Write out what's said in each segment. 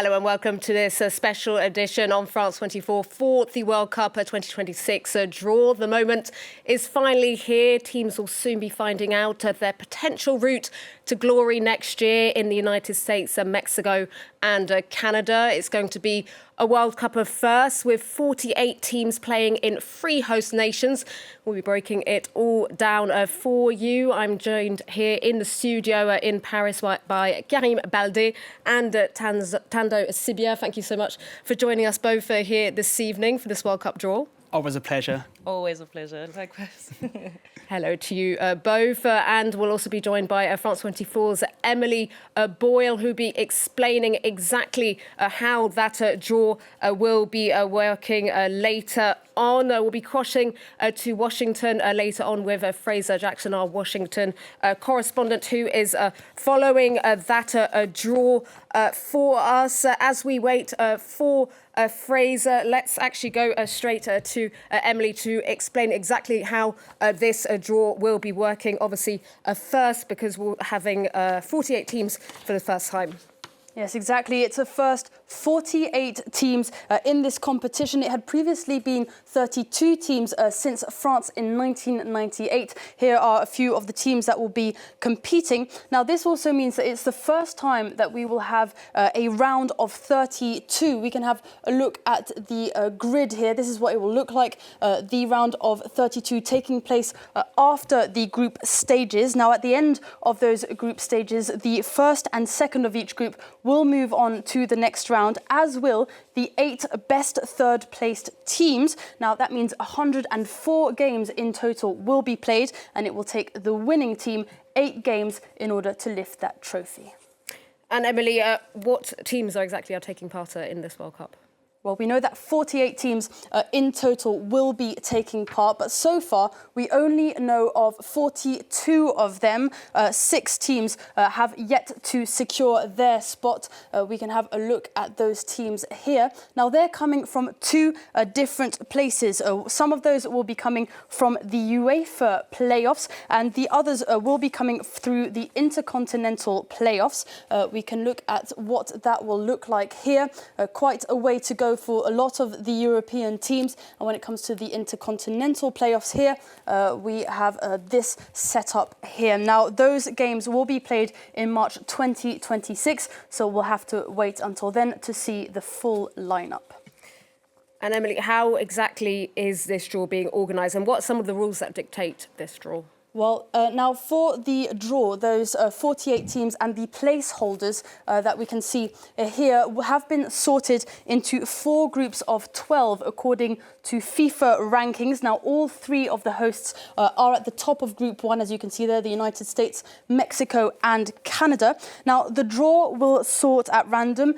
Hello and welcome to this special edition on France 24 for the World Cup 2026 draw. The moment is finally here. Teams will soon be finding out their potential route to glory next year in the United States, Mexico and Canada. It's going to be a World Cup of firsts with 48 teams playing in 3 host nations. We'll be breaking it all down for you. I'm joined here in the studio in Paris by Karim, Baldé and Thando, Sibiya. Thank you so much for joining us both here this evening for this World Cup draw. Always a pleasure. Always a pleasure, likewise. Hello to you both. And we'll also be joined by France 24's Emily Boyle, who'll be explaining exactly how that draw will be working later on. We'll be crossing to Washington later on with Fraser Jackson, our Washington correspondent, who is following that draw for us. As we wait for Fraser, let's actually go straight to Emily to explain exactly how this draw will be working. Obviously, first, because we're having 48 teams for the first time. Yes, exactly. It's a first 48 teams in this competition. It had previously been 32 teams since France in 1998. Here are a few of the teams that will be competing. Now, this also means that it's the first time that we will have a round of 32. We can have a look at the grid here. This is what it will look like. The round of 32 taking place after the group stages. Now, at the end of those group stages, the first and second of each group will move on to the next round, as will the 8 best third-placed teams. Now, that means 104 games in total will be played, and it will take the winning team 8 games in order to lift that trophy. And Emily, what teams are taking part in this World Cup? Well, we know that 48 teams in total will be taking part, but so far we only know of 42 of them. 6 teams have yet to secure their spot. We can have a look at those teams here. Now, they're coming from 2 different places. Some of those will be coming from the UEFA playoffs, and the others will be coming through the intercontinental playoffs. We can look at what that will look like here. Quite a way to go for a lot of the European teams. And when it comes to the intercontinental playoffs here, we have this setup here. Now, those games will be played in March 2026, so we'll have to wait until then to see the full lineup. And Emily, how exactly is this draw being organised, and what are some of the rules that dictate this draw? Well, now for the draw, those 48 teams and the placeholders that we can see here have been sorted into 4 groups of 12 according to FIFA rankings. Now, all 3 of the hosts are at the top of Group 1, as you can see there, the United States, Mexico and Canada. Now, the draw will sort at random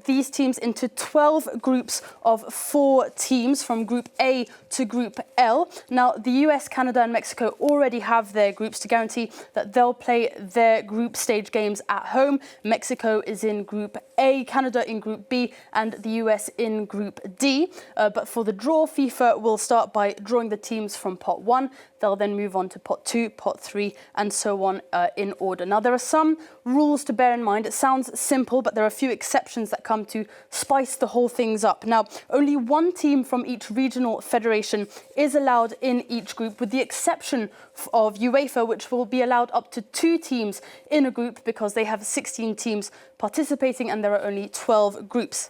these teams into 12 groups of 4 teams from Group A to Group L. Now, the US, Canada and Mexico already have their groups to guarantee that they'll play their group stage games at home. Mexico is in Group A, Canada in Group B, and the US in Group D. But for the draw, FIFA will start by drawing the teams from pot 1. They'll then move on to pot 2, pot 3, and so on in order. Now, there are some rules to bear in mind. It sounds simple, but there are a few exceptions that come to spice the whole things up. Now, only 1 team from each regional federation is allowed in each group, with the exception of UEFA, which will be allowed up to 2 teams in a group because they have 16 teams participating and there are only 12 groups.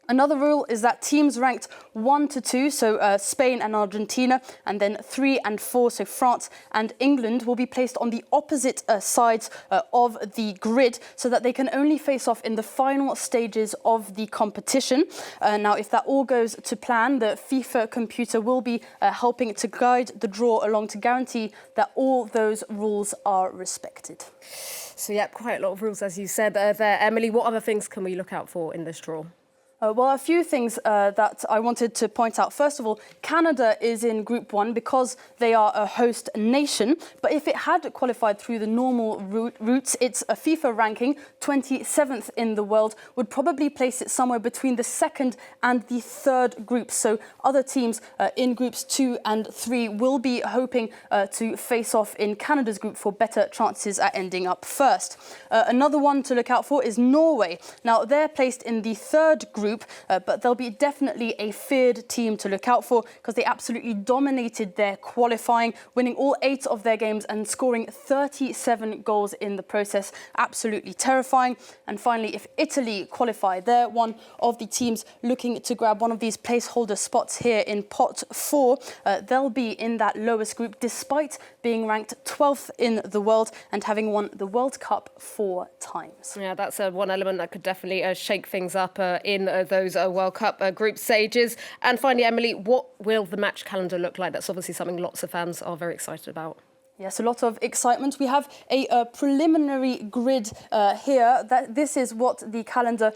Another rule is that teams ranked 1 to 2, so Spain and Argentina, and then 3 and 4, so France and England, will be placed on the opposite sides of the grid so that they can only face off in the final stages of the competition. Now, if that all goes to plan, the FIFA computer will be helping to guide the draw along to guarantee that all those rules are respected. So, yeah, quite a lot of rules, as you said there. Emily, what other things can we look out for in this draw? Well, a few things that I wanted to point out. First of all, Canada is in Group 1 because they are a host nation. But if it had qualified through the normal routes, its FIFA ranking, 27th in the world, would probably place it somewhere between the second and the third group. So other teams in Groups 2 and 3 will be hoping to face off in Canada's group for better chances at ending up first. Another one to look out for is Norway. Now, they're placed in the third group, but they'll be definitely a feared team to look out for because they absolutely dominated their qualifying, winning all 8 of their games and scoring 37 goals in the process. Absolutely terrifying. And finally, if Italy qualify, they're one of the teams looking to grab one of these placeholder spots here in pot 4. They'll be in that lowest group despite being ranked 12th in the world and having won the World Cup 4 times. Yeah, that's one element that could definitely shake things up in those World Cup group stages. And finally, Emily, what will the match calendar look like? That's obviously something lots of fans are very excited about. Yes, a lot of excitement. We have a preliminary grid here. This is what the calendar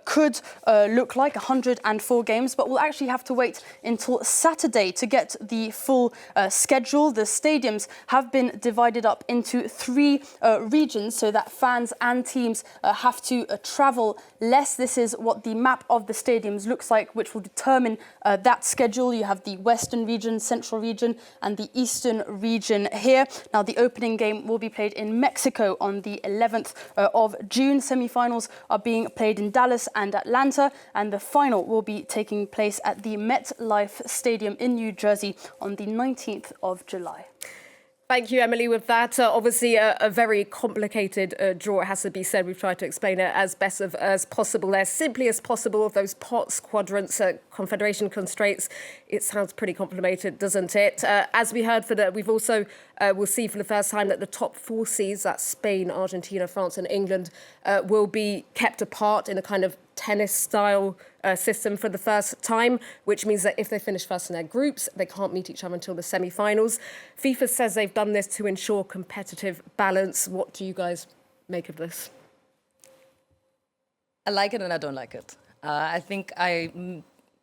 could look like, 104 games, but we'll actually have to wait until Saturday to get the full schedule. The stadiums have been divided up into 3 regions so that fans and teams have to travel less. This is what the map of the stadiums looks like, which will determine that schedule. You have the Western region, Central region, and the Eastern region here. Now, the opening game will be played in Mexico on the 11th of June. Semi-finals are being played in Dallas and Atlanta, and the final will be taking place at the MetLife Stadium in New Jersey on the 19th of July. Thank you, Emily, with that. Obviously, a very complicated draw, it has to be said. We've tried to explain it as best as possible there, simply as possible. Those pots, quadrants, confederation constraints, it sounds pretty complicated, doesn't it? As we heard, we've also will see for the first time that the top 4 seeds, that's Spain, Argentina, France and England, will be kept apart in a kind of tennis-style system for the first time, which means that if they finish first in their groups, they can't meet each other until the semi-finals. FIFA says they've done this to ensure competitive balance. What do you guys make of this? I like it and I don't like it. I think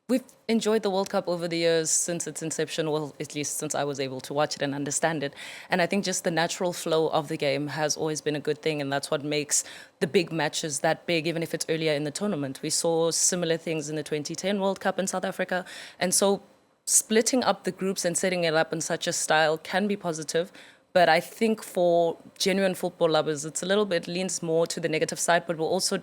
we've enjoyed the World Cup over the years since its inception, well, at least since I was able to watch it and understand it. And I think just the natural flow of the game has always been a good thing, and that's what makes the big matches that big, even if it's earlier in the tournament. We saw similar things in the 2010 World Cup in South Africa. And so splitting up the groups and setting it up in such a style can be positive. But I think for genuine football lovers, it's a little bit leans more to the negative side, but we're also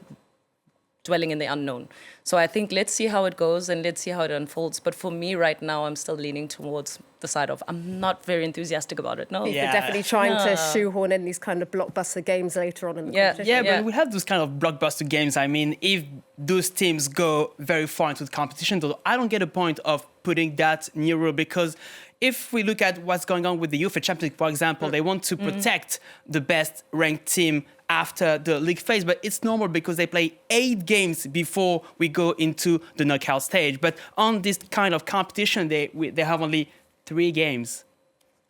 dwelling in the unknown. So I think let's see how it goes and let's see how it unfolds. But for me right now, I'm still leaning towards the side of I'm not very enthusiastic about it. No, You're definitely trying to shoehorn in these kind of blockbuster games later on in the competition. Yeah, but we have those kind of blockbuster games. I mean, if those teams go very far into the competition, though, I don't get a point of putting that nearer, because if we look at what's going on with the UEFA Champions League, for example, they want to protect the best ranked team after the league phase, but it's normal because they play 8 games before we go into the knockout stage. But on this kind of competition, they have only 3 games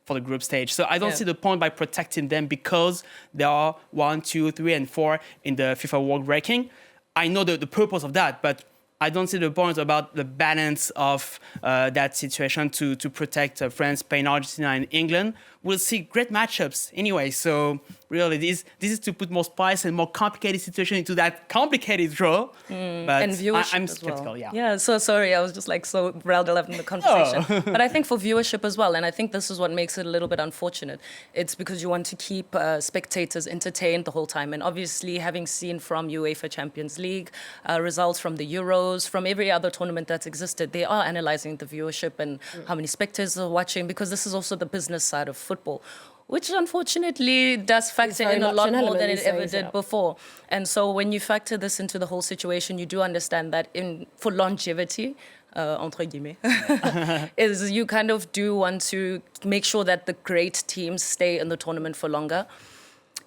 for the group stage. So I don't see the point by protecting them because there are 1, 2, 3, and 4 in the FIFA World Ranking. I know the purpose of that, but I don't see the point about the balance of that situation to protect France, Spain, Argentina, and England. We'll see great matchups anyway. So really, this is to put more spice and more complicated situation into that complicated draw. But and viewership I'm as skeptical, well. Yeah, so sorry, I was just like so riled up in the conversation. But I think for viewership as well, and I think this is what makes it a little bit unfortunate. It's because you want to keep spectators entertained the whole time. And obviously, having seen from UEFA Champions League, results from the Euros, from every other tournament that's existed, they are analysing the viewership and how many spectators are watching, because this is also the business side of football, which unfortunately does factor in a lot more than it ever did before. And so when you factor this into the whole situation, you do understand that for longevity, entre guillemets, is you kind of do want to make sure that the great teams stay in the tournament for longer.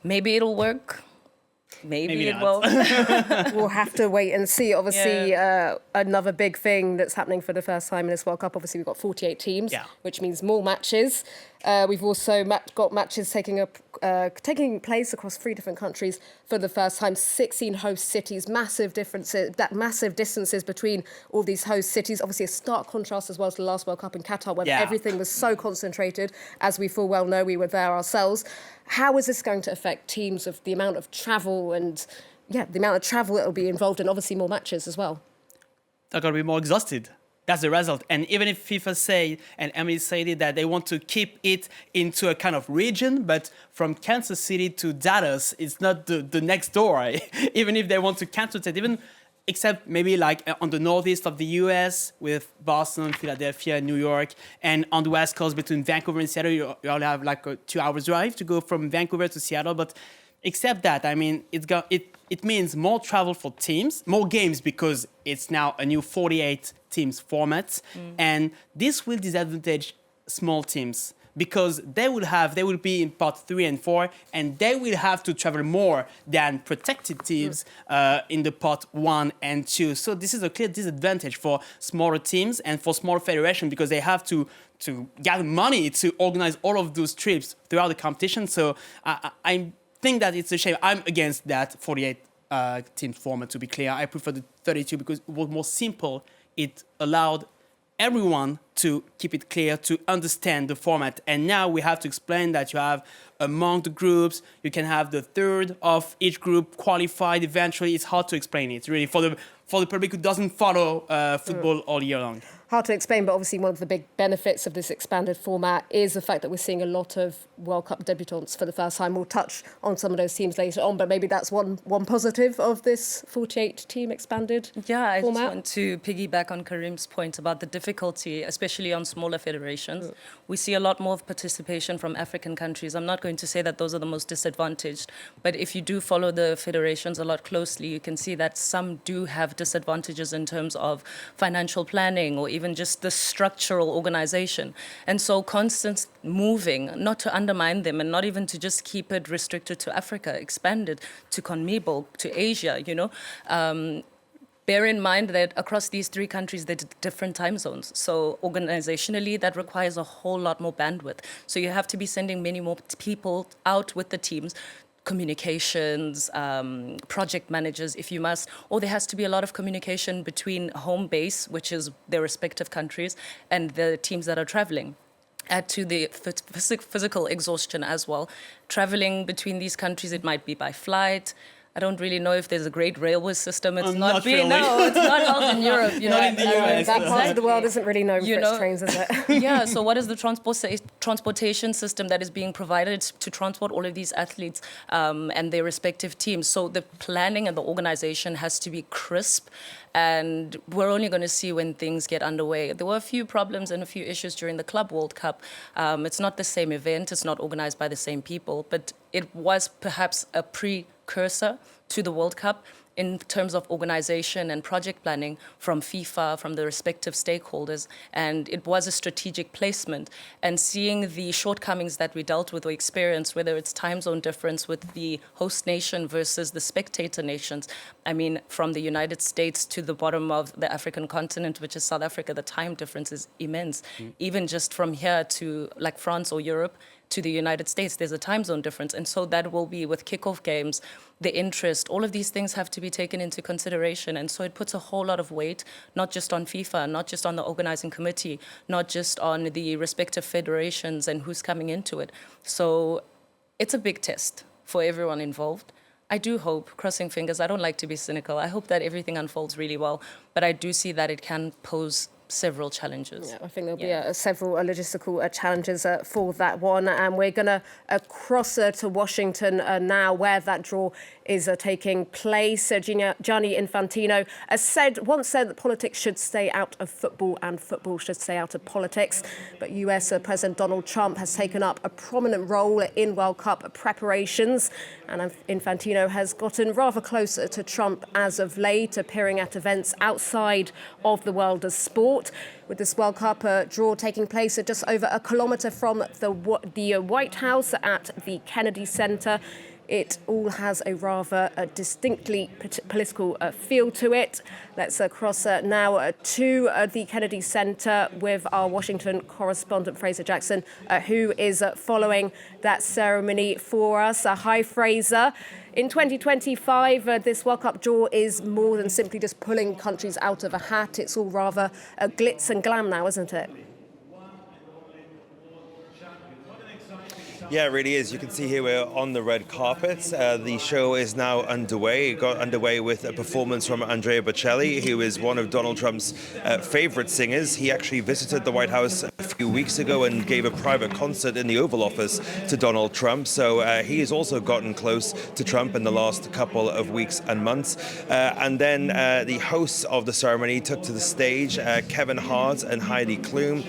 Maybe it'll work. Maybe it won't. We'll have to wait and see. Obviously, another big thing that's happening for the first time in this World Cup, obviously we've got 48 teams, which means more matches. We've also got matches taking place across 3 different countries for the first time. 16 host cities, massive distances between all these host cities. Obviously, a stark contrast as well to the last World Cup in Qatar, where everything was so concentrated. As we full well know, we were there ourselves. How is this going to affect teams of the amount of travel and the amount of travel that will be involved in, obviously more matches as well? They're going to be more exhausted. That's the result. And even if FIFA say, and Emily said it, that they want to keep it into a kind of region, but from Kansas City to Dallas, it's not the next door. Even if they want to concentrate, even except maybe like on the northeast of the US with Boston, Philadelphia, New York, and on the west coast between Vancouver and Seattle, you all have like a 2-hour drive to go from Vancouver to Seattle. But except that, I mean, it means more travel for teams, more games because it's now a new 48 teams format. And this will disadvantage small teams because they will be in part 3 and 4, and they will have to travel more than protected teams in the part 1 and 2. So this is a clear disadvantage for smaller teams and for smaller federations because they have to gather money to organize all of those trips throughout the competition. So I think that it's a shame. I'm against that 48 team format, to be clear. I prefer the 32 because it was more simple. It allowed everyone to keep it clear, to understand the format. And now we have to explain that you have among the groups, you can have the third of each group qualified eventually. It's hard to explain it, really, for the public who doesn't follow football all year long. Hard to explain, but obviously one of the big benefits of this expanded format is the fact that we're seeing a lot of World Cup debutants for the first time. We'll touch on some of those teams later on, but maybe that's one positive of this 48-team expanded format. I just want to piggyback on Karim's point about the difficulty, especially on smaller federations. We see a lot more of participation from African countries. I'm not going to say that those are the most disadvantaged, but if you do follow the federations a lot closely, you can see that some do have disadvantages in terms of financial planning or even just the structural organization. And so constant moving, not to undermine them and not even to just keep it restricted to Africa, expanded to CONMEBOL, to Asia, bear in mind that across these 3 countries, they're different time zones. So organizationally, that requires a whole lot more bandwidth. So you have to be sending many more people out with the teams, communications, project managers, if you must, or there has to be a lot of communication between home base, which is their respective countries, and the teams that are traveling. Add to the physical exhaustion as well. Traveling between these countries, it might be by flight. I don't really know if there's a great railway system. It's not really. No, it's not held in Europe. Not in the US. That part of the world isn't really known for its trains, is it? Yeah, so what is the transportation system that is being provided to transport all of these athletes and their respective teams? So the planning and the organization has to be crisp, and we're only going to see when things get underway. There were a few problems and a few issues during the Club World Cup. It's not the same event, it's not organized by the same people, but it was perhaps a precursor to the World Cup in terms of organization and project planning from FIFA, from the respective stakeholders, and it was a strategic placement. And seeing the shortcomings that we dealt with or experienced, whether it's time zone difference with the host nation versus the spectator nations, I mean, from the United States to the bottom of the African continent, which is South Africa, the time difference is immense. Even just from here to like France or Europe, to the United States, there's a time zone difference. And so that will be with kickoff games, the interest, all of these things have to be taken into consideration. And so it puts a whole lot of weight, not just on FIFA, not just on the organizing committee, not just on the respective federations and who's coming into it. So it's a big test for everyone involved. I do hope, crossing fingers, I don't like to be cynical, I hope that everything unfolds really well, but I do see that it can pose several challenges. Yeah, I think there'll be several logistical challenges for that one. And we're going to cross to Washington now, where that draw is taking place. Gianni Infantino once said that politics should stay out of football and football should stay out of politics. But US President Donald Trump has taken up a prominent role in World Cup preparations. And Infantino has gotten rather close to Trump as of late, appearing at events outside of the world of sport. With this World Cup draw taking place just over a kilometre from the White House at the Kennedy Center. It all has a rather distinctly political feel to it. Let's cross now to the Kennedy Center with our Washington correspondent Fraser Jackson, who is following that ceremony for us. Hi, Fraser. In 2025, this World Cup draw is more than simply just pulling countries out of a hat. It's all rather glitz and glam now, isn't it? Yeah, it really is. You can see here we're on the red carpet. The show is now underway. It got underway with a performance from Andrea Bocelli, who is one of Donald Trump's favorite singers. He actually visited the White House a few weeks ago and gave a private concert in the Oval Office to Donald Trump. So he has also gotten close to Trump in the last couple of weeks and months. And then the hosts of the ceremony took to the stage, Kevin Hart and Heidi Klum.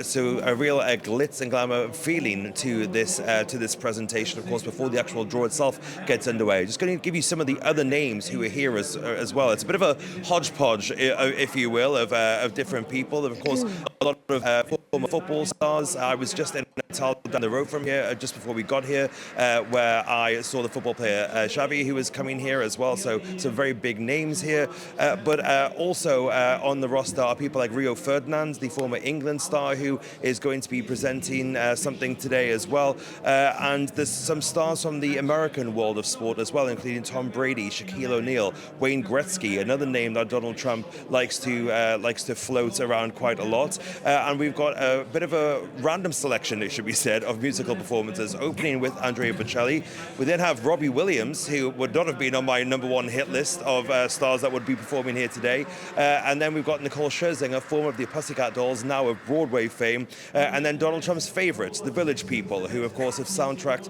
So a real glitz and glamour feeling to this presentation, of course, before the actual draw itself gets underway. Just going to give you some of the other names who are here as well. It's a bit of a hodgepodge, if you will, of different people. Of course, a lot of former football stars. I was just in Thando down the road from here, just before we got here, where I saw the football player Xavi, who was coming here as well. So some very big names here. But also on the roster are people like Rio Ferdinand, the former England star, who is going to be presenting something today as well. And there's some stars from the American world of sport as well, including Tom Brady, Shaquille O'Neal, Wayne Gretzky, another name that Donald Trump likes to float around quite a lot. And we've got a bit of a random selection, it should be said, of musical performances, opening with Andrea Bocelli. We then have Robbie Williams, who would not have been on my #1 hit list of stars that would be performing here today. And then we've got Nicole Scherzinger, former of the Pussycat Dolls, now of Broadway fame. And then Donald Trump's favorites, the Village People, who of course have soundtracked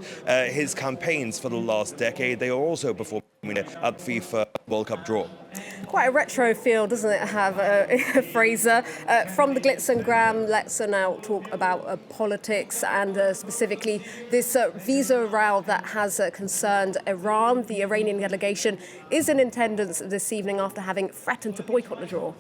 his campaigns for the last decade. They are also performing at FIFA World Cup draw. Quite a retro feel, doesn't it, have Fraser? From the glitz and glam, let's now talk about politics and specifically this visa row that has concerned Iran. The Iranian delegation is in attendance this evening after having threatened to boycott the draw.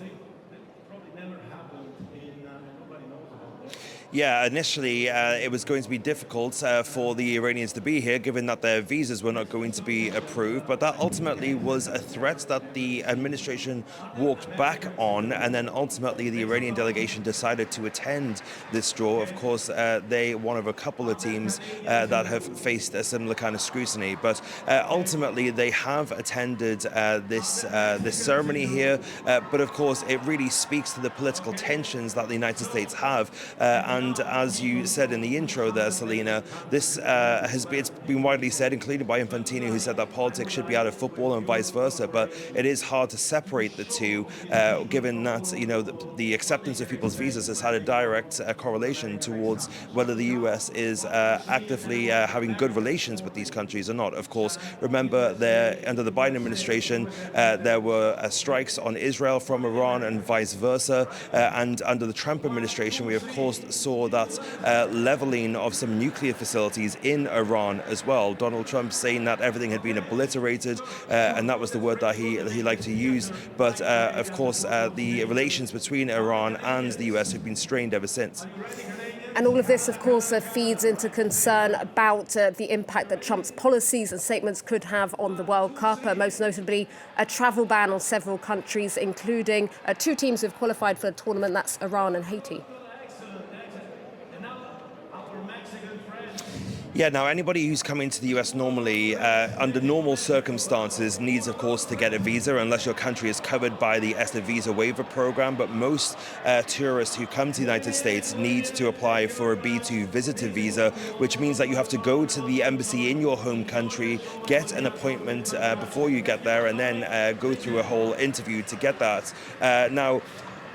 Yeah, initially it was going to be difficult for the Iranians to be here, given that their visas were not going to be approved. But that ultimately was a threat that the administration walked back on, and then ultimately the Iranian delegation decided to attend this draw. Of course, they one of a couple of teams that have faced a similar kind of scrutiny. But ultimately, they have attended this ceremony here. But of course, it really speaks to the political tensions that the United States have. And as you said in the intro there, Selena, this it's been widely said, including by Infantino, who said that politics should be out of football and vice versa. But it is hard to separate the two, given that the acceptance of people's visas has had a direct correlation towards whether the US is actively having good relations with these countries or not. Of course, remember under the Biden administration, there were strikes on Israel from Iran and vice versa. And under the Trump administration, we of course saw that leveling of some nuclear facilities in Iran as well. Donald Trump saying that everything had been obliterated, and that was the word that he liked to use. But of course, the relations between Iran and the US have been strained ever since. And all of this, of course, feeds into concern about the impact that Trump's policies and statements could have on the World Cup, most notably a travel ban on several countries, including two teams who've qualified for the tournament, that's Iran and Haiti. Yeah, now anybody who's coming to the US normally, under normal circumstances, needs, of course, to get a visa unless your country is covered by the ESTA visa waiver program. But most tourists who come to the United States need to apply for a B2 visitor visa, which means that you have to go to the embassy in your home country, get an appointment before you get there, and then go through a whole interview to get that. Now,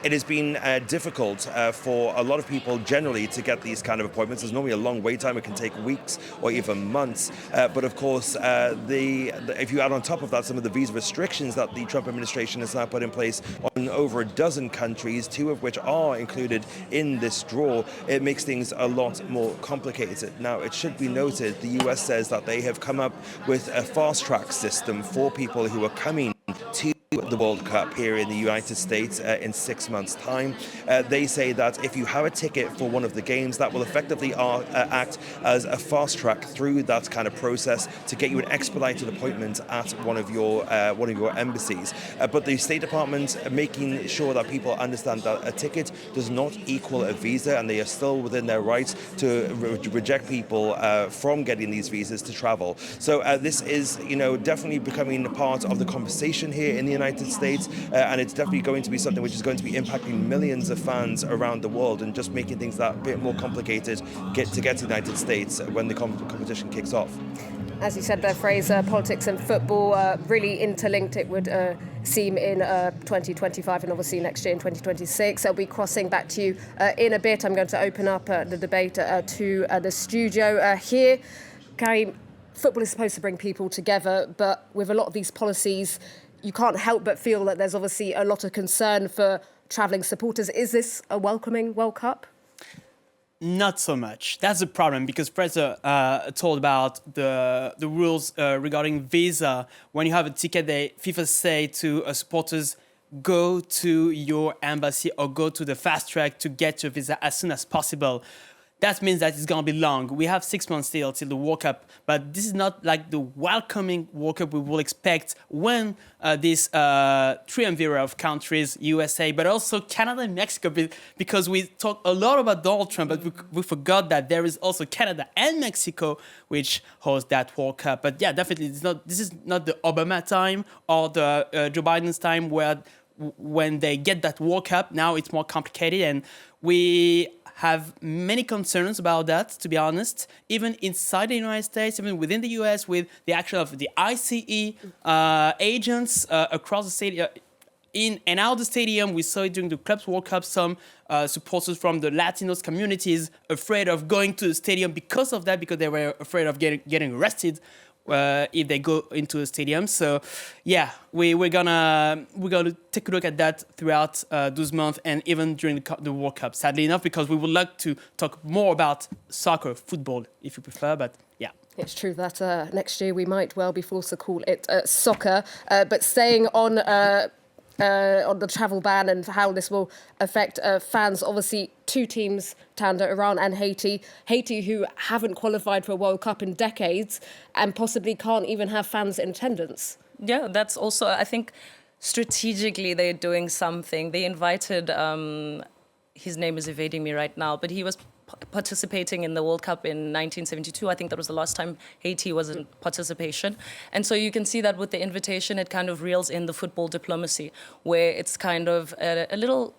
it has been difficult for a lot of people generally to get these kind of appointments. There's normally a long wait time. It can take weeks or even months. But of course, if you add on top of that some of the visa restrictions that the Trump administration has now put in place on over a dozen countries, two of which are included in this draw, it makes things a lot more complicated. Now, it should be noted, the US says that they have come up with a fast-track system for people who are coming to the World Cup here in the United States in 6 months' time. They say that if you have a ticket for one of the games, that will effectively act as a fast track through that kind of process to get you an expedited appointment at one of your embassies. But the State Department making sure that people understand that a ticket does not equal a visa, and they are still within their rights to reject people from getting these visas to travel. So this is, definitely becoming part of the conversation here in the United States, and it's definitely going to be something which is going to be impacting millions of fans around the world and just making things that bit more complicated to get to the United States when the competition kicks off. As you said there, Fraser, politics and football really interlinked, it would seem, in 2025 and obviously next year in 2026. I'll be crossing back to you in a bit. I'm going to open up the debate to the studio here. Karim, football is supposed to bring people together, but with a lot of these policies, you can't help but feel that there's obviously a lot of concern for travelling supporters. Is this a welcoming World Cup? Not so much. That's the problem, because Fraser told about the rules regarding visa. When you have a ticket, FIFA say to supporters, go to your embassy or go to the fast track to get your visa as soon as possible. That means that it's going to be long. We have 6 months still till the World Cup, but this is not like the welcoming World Cup we will expect when this triumvirate of countries, USA, but also Canada and Mexico, because we talk a lot about Donald Trump, but we forgot that there is also Canada and Mexico which host that World Cup. But yeah, definitely, this is not the Obama time or the Joe Biden's time when they get that World Cup. Now it's more complicated, and we have many concerns about that, to be honest, even inside the United States, even within the US, with the action of the ICE agents across the stadium. In and out of the stadium, we saw it during the Clubs World Cup, some supporters from the Latinos communities afraid of going to the stadium because of that, because they were afraid of getting arrested if they go into a stadium. So yeah, we're gonna take a look at that throughout this month and even during the World Cup, sadly enough, because we would like to talk more about soccer, football, if you prefer, but yeah. It's true that next year we might well be forced to call it soccer, but staying on the travel ban and how this will affect fans. Obviously, two teams, Thando, Iran and Haiti. Haiti, who haven't qualified for a World Cup in decades and possibly can't even have fans in attendance. Yeah, that's also, I think, strategically they're doing something. They invited, his name is evading me right now, but he was participating in the World Cup in 1972. I think that was the last time Haiti was in participation. And so you can see that with the invitation, it kind of reels in the football diplomacy, where it's kind of a little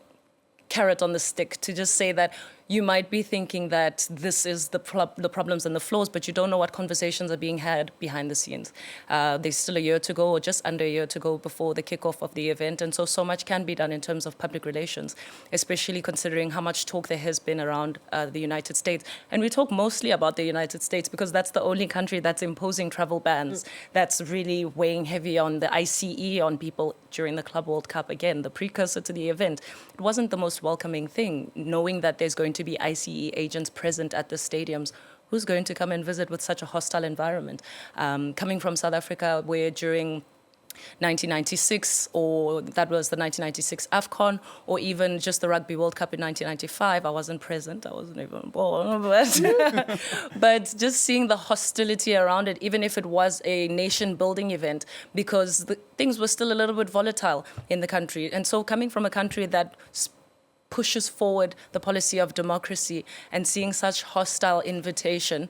carrot on the stick to just say that you might be thinking that this is the problems and the flaws, but you don't know what conversations are being had behind the scenes. There's still a year to go, or just under a year to go before the kickoff of the event. And so much can be done in terms of public relations, especially considering how much talk there has been around the United States. And we talk mostly about the United States because that's the only country that's imposing travel bans, that's really weighing heavy on the ICE on people during the Club World Cup. Again, the precursor to the event. It wasn't the most welcoming thing, knowing that there's going to be ICE agents present at the stadiums. Who's going to come and visit with such a hostile environment? Coming from South Africa, where during 1996, or that was the 1996 AFCON, or even just the Rugby World Cup in 1995. I wasn't present, I wasn't even born, but just seeing the hostility around it, even if it was a nation-building event, because things were still a little bit volatile in the country. And so coming from a country that pushes forward the policy of democracy and seeing such hostile invitation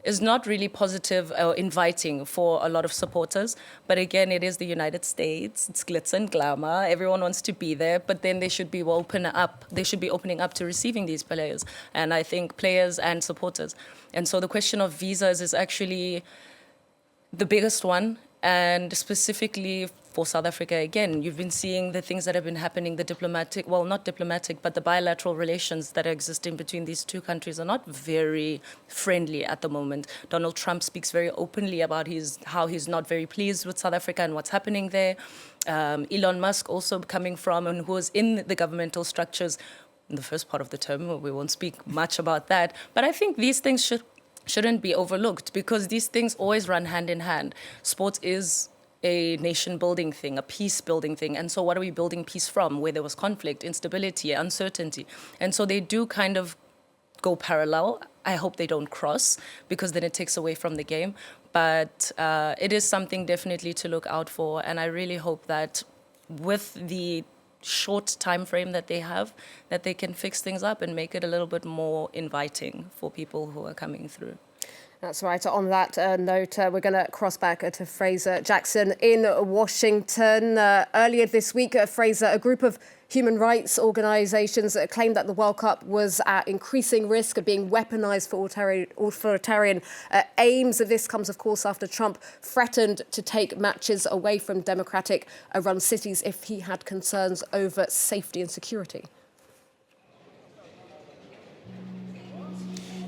is not really positive or inviting for a lot of supporters. But again, it is the United States. It's glitz and glamour. Everyone wants to be there, but then they should be opening up to receiving these players. And I think players and supporters. And so the question of visas is actually the biggest one. And specifically for South Africa, again, you've been seeing the things that have been happening, the diplomatic, well, not diplomatic, but the bilateral relations that are existing between these two countries are not very friendly at the moment. Donald Trump speaks very openly about how he's not very pleased with South Africa and what's happening there. Elon Musk also coming from and who was in the governmental structures in the first part of the term. We won't speak much about that. But I think these things shouldn't be overlooked because these things always run hand in hand. Sport is a nation building thing, a peace building thing. And so what are we building peace from? Where there was conflict, instability, uncertainty. And so they do kind of go parallel. I hope they don't cross, because then it takes away from the game. But it is something definitely to look out for. And I really hope that with the short time frame that they have, that they can fix things up and make it a little bit more inviting for people who are coming through. That's right. On that note, we're going to cross back to Fraser Jackson in Washington. Earlier this week, Fraser, a group of human rights organisations claimed that the World Cup was at increasing risk of being weaponised for authoritarian aims. This comes, of course, after Trump threatened to take matches away from democratic-run cities if he had concerns over safety and security.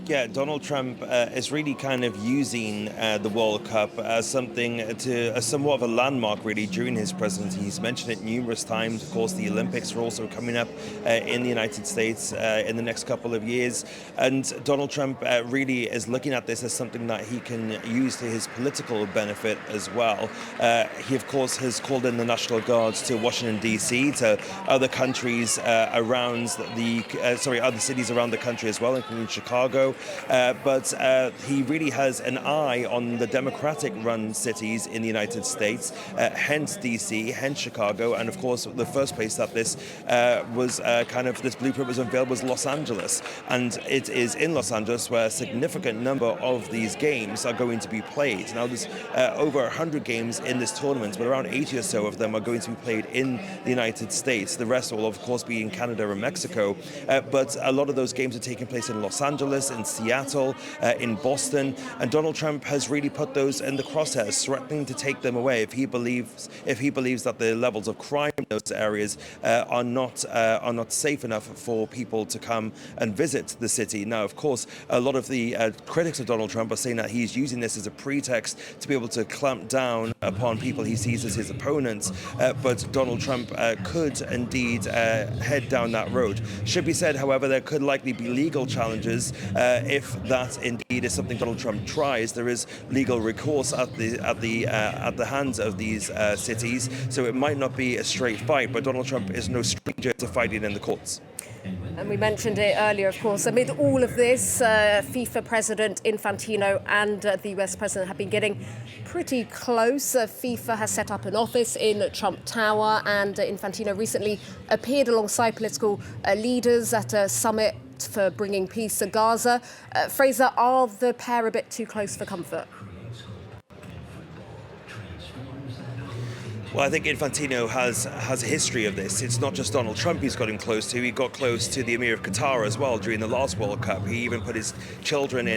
Yeah, Donald Trump is really kind of using the World Cup as somewhat of a landmark, really, during his presidency. He's mentioned it numerous times. Of course, the Olympics are also coming up in the United States in the next couple of years. And Donald Trump really is looking at this as something that he can use to his political benefit as well. He, of course, has called in the National Guards to Washington, D.C., to other countries other cities around the country as well, including Chicago. But he really has an eye on the Democratic-run cities in the United States, hence D.C., hence Chicago, and of course the first place that this this blueprint was unveiled was Los Angeles, and it is in Los Angeles where a significant number of these games are going to be played. Now there's over 100 games in this tournament, but around 80 or so of them are going to be played in the United States. The rest will of course be in Canada and Mexico, but a lot of those games are taking place in Los Angeles, in Seattle, in Boston, and Donald Trump has really put those in the crosshairs, threatening to take them away if he believes that the levels of crime in those areas are not safe enough for people to come and visit the city. Now, of course, a lot of the critics of Donald Trump are saying that he's using this as a pretext to be able to clamp down upon people he sees as his opponents, but Donald Trump could indeed head down that road. Should be said, however, there could likely be legal challenges if that indeed is something Donald Trump tries. There is legal recourse at the hands of these cities, so it might not be a straight fight. But Donald Trump is no stranger to fighting in the courts. And we mentioned it earlier, of course. Amid all of this, FIFA President Infantino and the US President have been getting pretty close. FIFA has set up an office in Trump Tower, and Infantino recently appeared alongside political leaders at a summit for bringing peace to Gaza. Fraser, are the pair a bit too close for comfort? Well, I think Infantino has a history of this. It's not just Donald Trump he's gotten close to. He got close to the Emir of Qatar as well during the last World Cup. He even put his children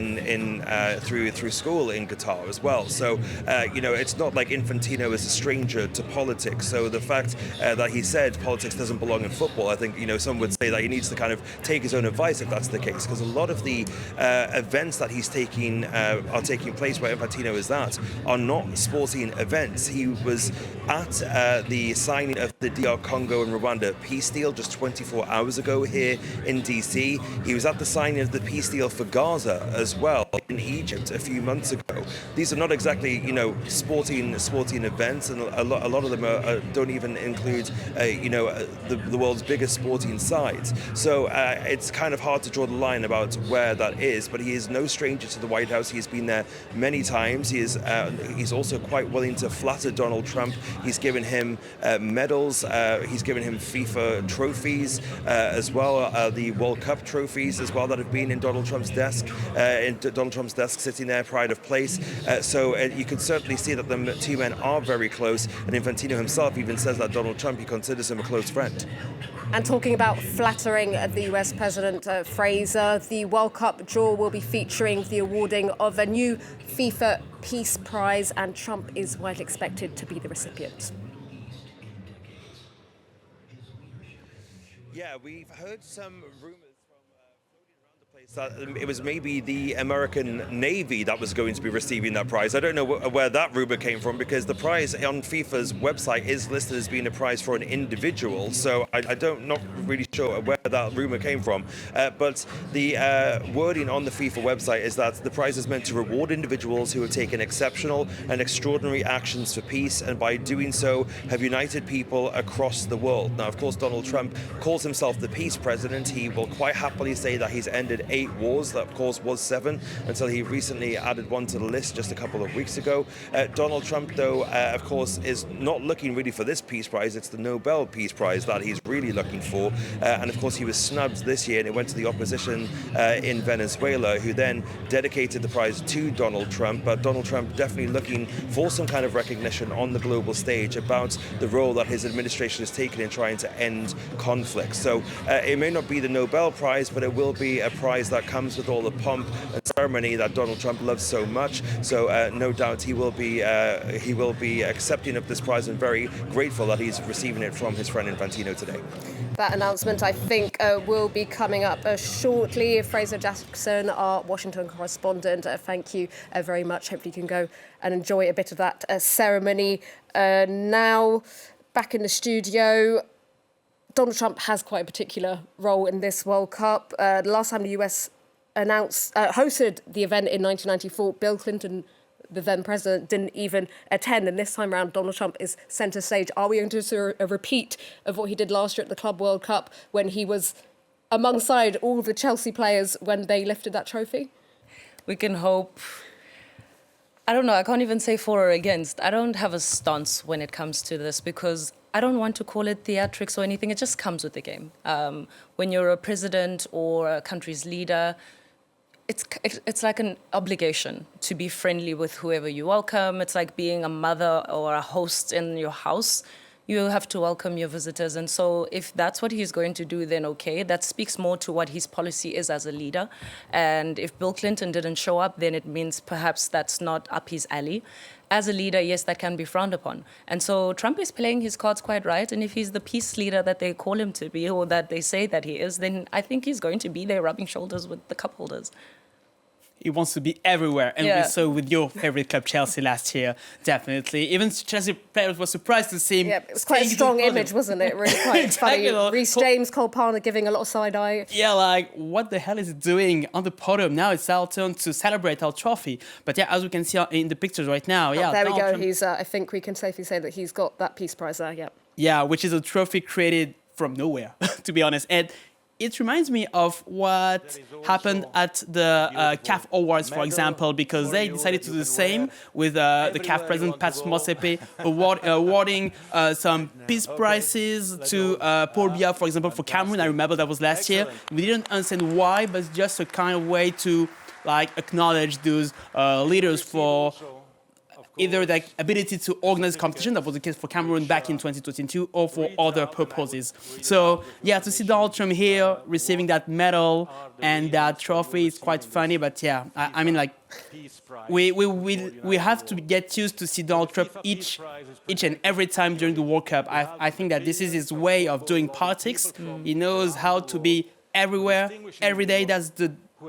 through school in Qatar as well. So, it's not like Infantino is a stranger to politics. So the fact that he said politics doesn't belong in football, I think, some would say that he needs to kind of take his own advice if that's the case. Because a lot of the events that he's are taking place where Infantino is at are not sporting events. He was at the signing of the DR Congo and Rwanda peace deal just 24 hours ago here in DC. He was at the signing of the peace deal for Gaza as well in Egypt a few months ago. These are not exactly, sporting events, and a lot of them don't even include, the world's biggest sporting sides. So it's kind of hard to draw the line about where that is. But he is no stranger to the White House. He has been there many times. He's also quite willing to flatter Donald Trump. He's given him medals. He's given him FIFA trophies as well, the World Cup trophies as well that have been in Donald Trump's desk, sitting there, pride of place. So you can certainly see that the two men are very close. And Infantino himself even says that Donald Trump, he considers him a close friend. And talking about flattering the US President, Fraser, the World Cup draw will be featuring the awarding of a new FIFA Peace Prize, and Trump is widely expected to be the recipient. Yeah, we've heard some rumours from floating around the place That it was maybe the American Navy that was going to be receiving that prize. I don't know where that rumor came from, because the prize on FIFA's website is listed as being a prize for an individual. So I don't not really sure where that rumor came from. But the wording on the FIFA website is that the prize is meant to reward individuals who have taken exceptional and extraordinary actions for peace, and by doing so have united people across the world. Now, of course, Donald Trump calls himself the peace president. He will quite happily say that he's ended 8 wars. That, of course, was 7 until he recently added one to the list just a couple of weeks ago. Donald Trump, though, of course, is not looking really for this peace prize. It's the Nobel Peace Prize that he's really looking for. And, of course, he was snubbed this year, and it went to the opposition in Venezuela, who then dedicated the prize to Donald Trump. But Donald Trump definitely looking for some kind of recognition on the global stage about the role that his administration has taken in trying to end conflict. So it may not be the Nobel Prize, but it will be a prize that comes with all the pomp and ceremony that Donald Trump loves so much. So no doubt he will be accepting of this prize, and very grateful that he's receiving it from his friend Infantino today. That announcement, I think, will be coming up shortly. Fraser Jackson, our Washington correspondent, thank you very much. Hopefully you can go and enjoy a bit of that ceremony. Now, back in the studio, Donald Trump has quite a particular role in this World Cup. The last time the US hosted the event in 1994, Bill Clinton, the then president, didn't even attend. And this time around, Donald Trump is centre stage. Are we going to see a repeat of what he did last year at the Club World Cup, when he was alongside all the Chelsea players when they lifted that trophy? We can hope. I don't know. I can't even say for or against. I don't have a stance when it comes to this, because I don't want to call it theatrics or anything. It just comes with the game. When you're a president or a country's leader, it's like an obligation to be friendly with whoever you welcome. It's like being a mother or a host in your house. You have to welcome your visitors. And so if that's what he's going to do, then okay. That speaks more to what his policy is as a leader. And if Bill Clinton didn't show up, then it means perhaps that's not up his alley. As a leader, yes, that can be frowned upon. And so Trump is playing his cards quite right. And if he's the peace leader that they call him to be, or that they say that he is, then I think he's going to be there rubbing shoulders with the cup holders. He wants to be everywhere. And we saw with your favorite club, Chelsea, last year, definitely. Even Chelsea players were surprised to see him. Yeah, it was quite a strong image, wasn't it? Really quite exactly. funny. Reece James, Cole Palmer giving a lot of side eye. Yeah, like, what the hell is he doing on the podium? Now it's our turn to celebrate our trophy. But yeah, as we can see in the pictures right now, there we go. Trump, he's. I think we can safely say that he's got that Peace Prize there, yeah. Yeah, which is a trophy created from nowhere, to be honest. And it reminds me of what happened at the CAF Awards, for example, because they decided to do the same with the CAF president, Pat Motsepe, awarding some peace prizes to Paul Biya, for example, for Cameroon. I remember that was last year. We didn't understand why, but it's just a kind of way to acknowledge those leaders for either the ability to organize competition, that was the case for Cameroon back in 2022, or for other purposes. So, yeah, to see Donald Trump here receiving that medal and that trophy is quite funny, but yeah, I mean, we have to get used to see Donald Trump each and every time during the World Cup. I think that this is his way of doing politics. He knows how to be everywhere, every day.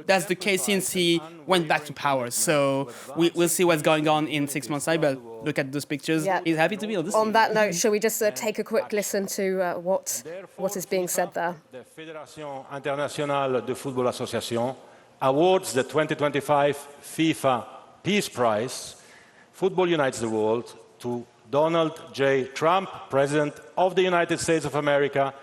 That's the case since he went back to power. So we'll see what's going on in 6 months' time. But look at those pictures. Yeah. He's happy to be on this. On that note, shall we just take a quick listen to what is being said there? The Fédération Internationale de Football Association awards the 2025 FIFA Peace Prize. Football Unites the World to Donald J. Trump, President of the United States of America,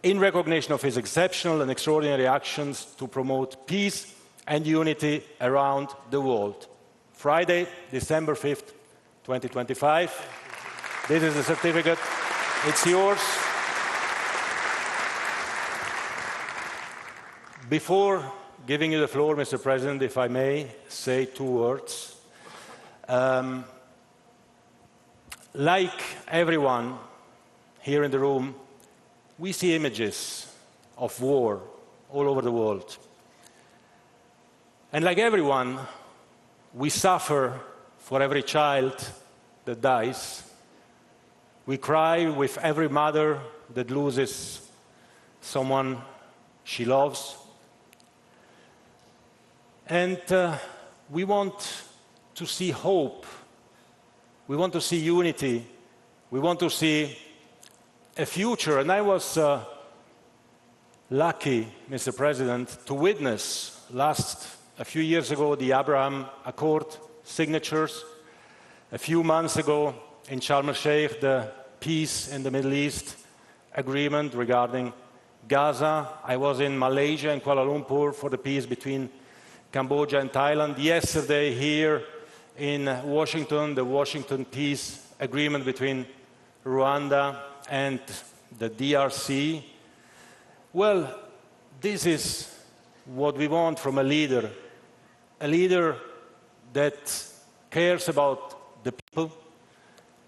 in recognition of his exceptional and extraordinary actions to promote peace and unity around the world. Friday, December 5th, 2025. This is the certificate. It's yours. Before giving you the floor, Mr. President, if I may say 2 words. Like everyone here in the room, we see images of war all over the world. And like everyone, we suffer for every child that dies. We cry with every mother that loses someone she loves. And we want to see hope. We want to see unity. We want to see a future. And I was lucky, Mr. President, to witness a few years ago, the Abraham Accord signatures. A few months ago, in Sharm el-Sheikh, the peace in the Middle East agreement regarding Gaza. I was in Malaysia and Kuala Lumpur for the peace between Cambodia and Thailand. Yesterday, here in Washington, the Washington peace agreement between Rwanda and the DRC. Well, this is what we want from a leader that cares about the people.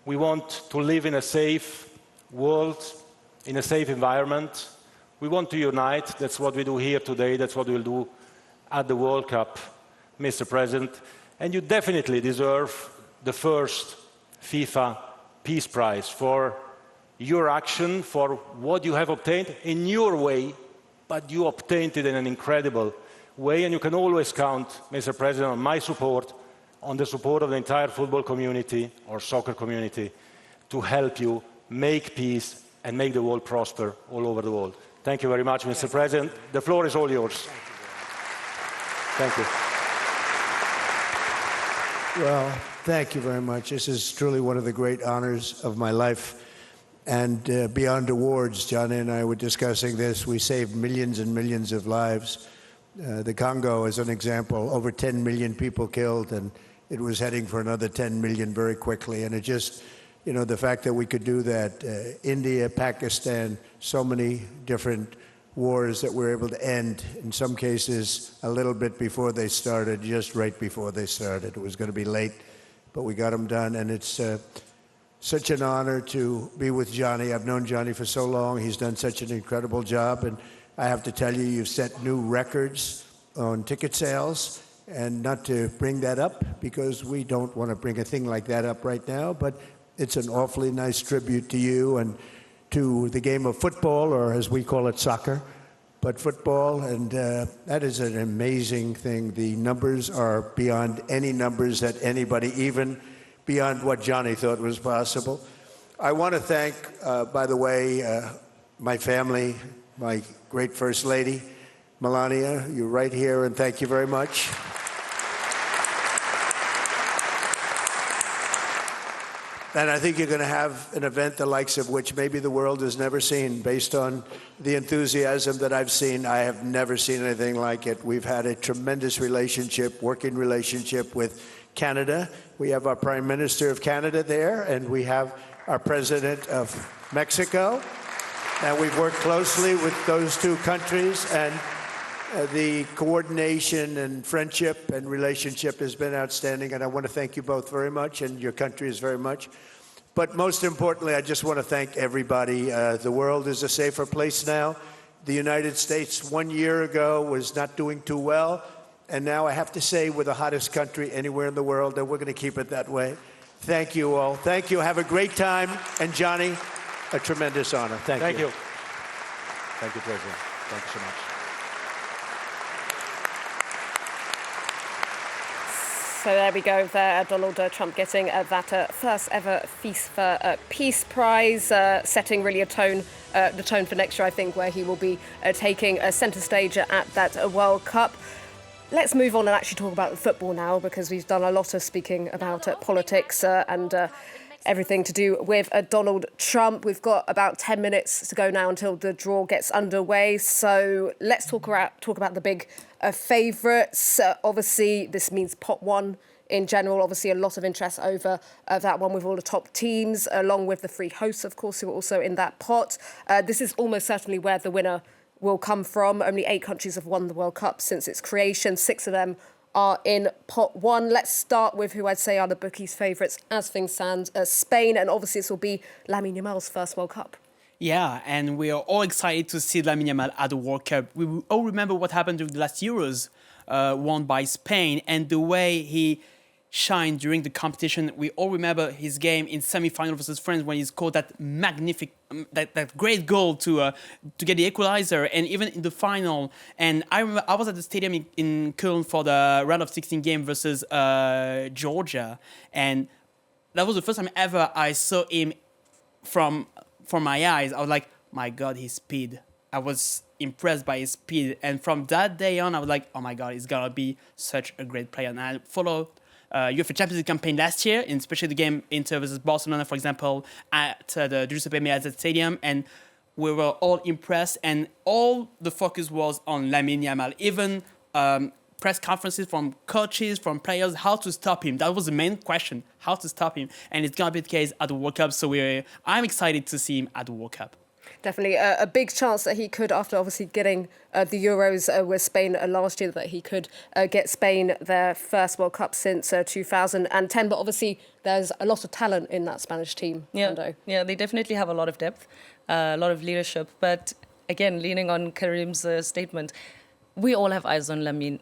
We want to live in a safe world, in a safe environment. We want to unite. That's what we do here today. That's what we'll do at the World Cup, Mr. President. And you definitely deserve the first FIFA Peace Prize for your action, for what you have obtained in your way, but you obtained it in an incredible way. And you can always count, Mr. President, on my support, on the support of the entire football community or soccer community to help you make peace and make the world prosper all over the world. Thank you very much, Mr. President. The floor is all yours. Thank you. Well, thank you very much. This is truly one of the great honors of my life. And beyond awards, Johnny and I were discussing this. We saved millions and millions of lives. The Congo, as an example, over 10 million people killed, and it was heading for another 10 million very quickly. And it just, you know, the fact that we could do that, India, Pakistan, so many different wars that we're able to end, in some cases a little bit before they started, just right before they started. It was going to be late, but we got them done, and it's such an honor to be with Johnny. I've known Johnny for so long. He's done such an incredible job, and I have to tell you, you've set new records on ticket sales, and not to bring that up, because we don't want to bring a thing like that up right now, but it's an awfully nice tribute to you and to the game of football, or as we call it, soccer, but football, and that is an amazing thing. The numbers are beyond any numbers that anybody, even beyond what Johnny thought was possible. I want to thank, by the way, my family, my great First Lady, Melania. You're right here, and thank you very much. And I think you're going to have an event the likes of which maybe the world has never seen. Based on the enthusiasm that I've seen, I have never seen anything like it. We've had a tremendous relationship, working relationship with Canada. We have our Prime Minister of Canada there, and we have our President of Mexico. And we've worked closely with those two countries, and the coordination and friendship and relationship has been outstanding, and I want to thank you both very much, and your countries very much. But most importantly, I just want to thank everybody. The world is a safer place now. The United States 1 year ago was not doing too well, and now I have to say we're the hottest country anywhere in the world, and we're going to keep it that way. Thank you all. Thank you. Have a great time. And Johnny, a tremendous honor. Thank you. Thank you, President. Thank you so much. So there we go there, Donald Trump getting that first ever FIFA Peace Prize, setting really the tone for next year, I think, where he will be taking centre stage at that World Cup. Let's move on and actually talk about football now, because we've done a lot of speaking about politics and everything to do with Donald Trump. We've got about 10 minutes to go now until the draw gets underway. So let's talk about the big favourites. Obviously, this means pot one in general. Obviously, a lot of interest over that one with all the top teams, along with the three hosts, of course, who are also in that pot. This is almost certainly where the winner will come from. Only 8 countries have won the World Cup since its creation. 6 of them are in pot one. Let's start with who I'd say are the bookies' favourites as things stand, Spain, and obviously this will be Lamine Yamal's first World Cup. Yeah, and we are all excited to see Lamine Yamal at the World Cup. We all remember what happened during the last Euros, won by Spain, and the way he shine during the competition. We all remember his game in semi-final versus France when he scored that magnificent, that great goal to get the equalizer, and even in the final. And I remember I was at the stadium in Köln for the round of 16 game versus Georgia, and that was the first time ever I saw him from my eyes. I was like, my God, his speed. I was impressed by his speed, and from that day on, I was like, oh my God, he's gonna be such a great player. And I followed UEFA Champions League campaign last year, and especially the game Inter versus Barcelona, for example, at the Giuseppe Meazza Stadium, and we were all impressed, and all the focus was on Lamine Yamal. Even press conferences from coaches, from players, how to stop him. That was the main question, how to stop him, and it's gonna be the case at the World Cup. So I'm excited to see him at the World Cup. Definitely a big chance that he could, after obviously getting the Euros with Spain last year, that he could get Spain their first World Cup since 2010. But obviously there's a lot of talent in that Spanish team. Thando. Yeah, they definitely have a lot of depth, a lot of leadership. But again, leaning on Karim's statement, we all have eyes on Lamine.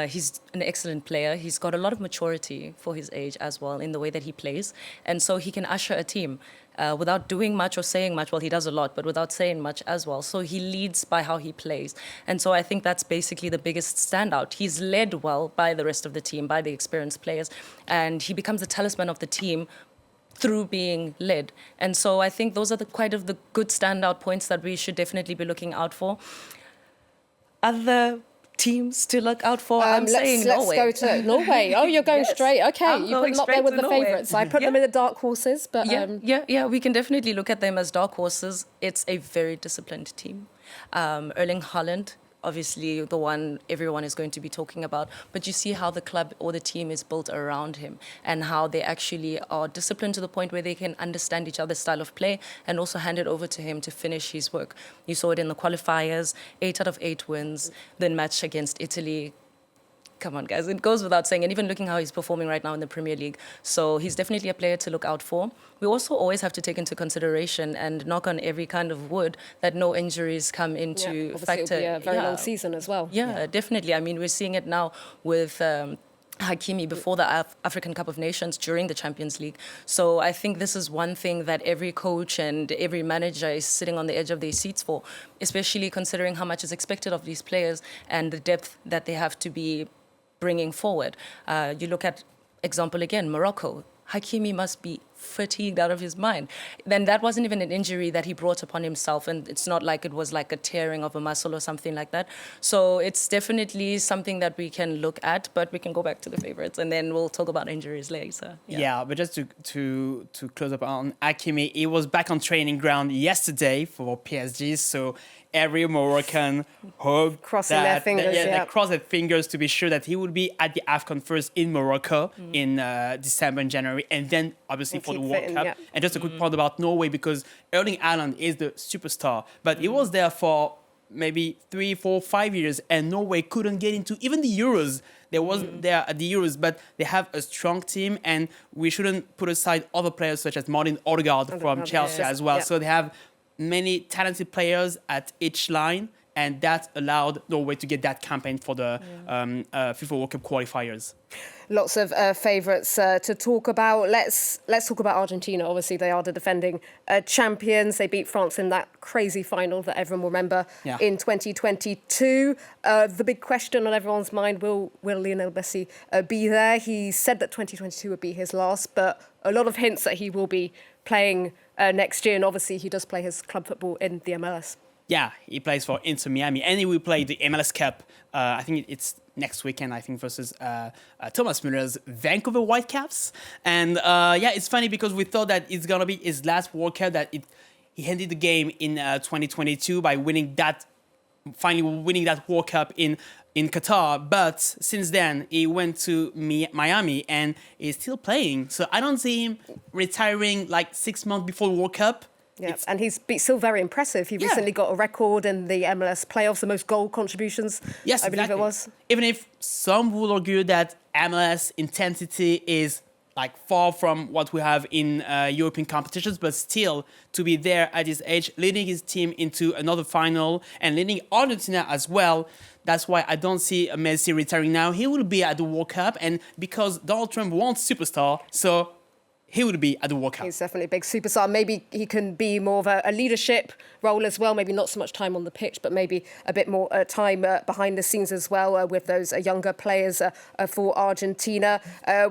He's an excellent player. He's got a lot of maturity for his age as well in the way that he plays. And so he can usher a team without doing much or saying much. Well, he does a lot, but without saying much as well. So he leads by how he plays. And so I think that's basically the biggest standout. He's led well by the rest of the team, by the experienced players. And he becomes the talisman of the team through being led. And so I think those are quite of the good standout points that we should definitely be looking out for. Other teams to look out for? I'm saying Norway. Let's go to Norway. Oh, you're going Yes. straight. Okay, I'm you put going them up there straight with to the Norway. favourites. I put them in the dark horses, but Yeah, we can definitely look at them as dark horses. It's a very disciplined team. Erling Haaland, obviously the one everyone is going to be talking about, but you see how the club or the team is built around him and how they actually are disciplined to the point where they can understand each other's style of play and also hand it over to him to finish his work. You saw it in the qualifiers, 8 out of 8 wins, then match against Italy. Come on, guys, it goes without saying. And even looking how he's performing right now in the Premier League. So he's definitely a player to look out for. We also always have to take into consideration and knock on every kind of wood that no injuries come into factor. It'll be a very long season as well. Yeah, definitely. I mean, we're seeing it now with Hakimi before the African Cup of Nations during the Champions League. So I think this is one thing that every coach and every manager is sitting on the edge of their seats for, especially considering how much is expected of these players and the depth that they have to be bringing forward. You look at example again, Morocco. Hakimi must be fatigued out of his mind. Then that wasn't even an injury that he brought upon himself, and it's not like it was like a tearing of a muscle or something like that. So it's definitely something that we can look at, but we can go back to the favorites, and then we'll talk about injuries later. Yeah, but just to close up on Hakimi, he was back on training ground yesterday for PSG, so every Moroccan hope Crossing their fingers, they cross their fingers to be sure that he would be at the AFCON first in Morocco in December and January, and then obviously for the World Cup. And just a quick point about Norway, because Erling Haaland is the superstar, but he was there for maybe 3, 4, 5 years, and Norway couldn't get into even the Euros. They wasn't there at the Euros, but they have a strong team, and we shouldn't put aside other players such as Martin Odegaard from Chelsea as well. So they have many talented players at each line, and that allowed Norway to get that campaign for the FIFA World Cup qualifiers. Lots of favourites to talk about. Let's talk about Argentina. Obviously, they are the defending champions. They beat France in that crazy final that everyone will remember in 2022. The big question on everyone's mind, will Lionel Messi be there? He said that 2022 would be his last, but a lot of hints that he will be playing next year. And obviously, he does play his club football in the MLS. Yeah, he plays for Inter Miami, and he will play the MLS Cup. I think it's next weekend, I think, versus Thomas Müller's Vancouver Whitecaps. And it's funny because we thought that it's gonna be his last World Cup, that he ended the game in 2022 by finally winning that World Cup in Qatar. But since then, he went to Miami and he's still playing. So I don't see him retiring like 6 months before the World Cup. Yeah, and he's still very impressive. He recently got a record in the MLS playoffs, the most goal contributions, I believe it was. Even if some would argue that MLS intensity is like far from what we have in European competitions, but still to be there at his age, leading his team into another final and leading Argentina as well That's why I don't see Messi retiring now. He will be at the World Cup, and because Donald Trump wants superstar, so he would be at the World Cup. He's definitely a big superstar. Maybe he can be more of a leadership role as well. Maybe not so much time on the pitch, but maybe a bit more time behind the scenes as well with those younger players for Argentina.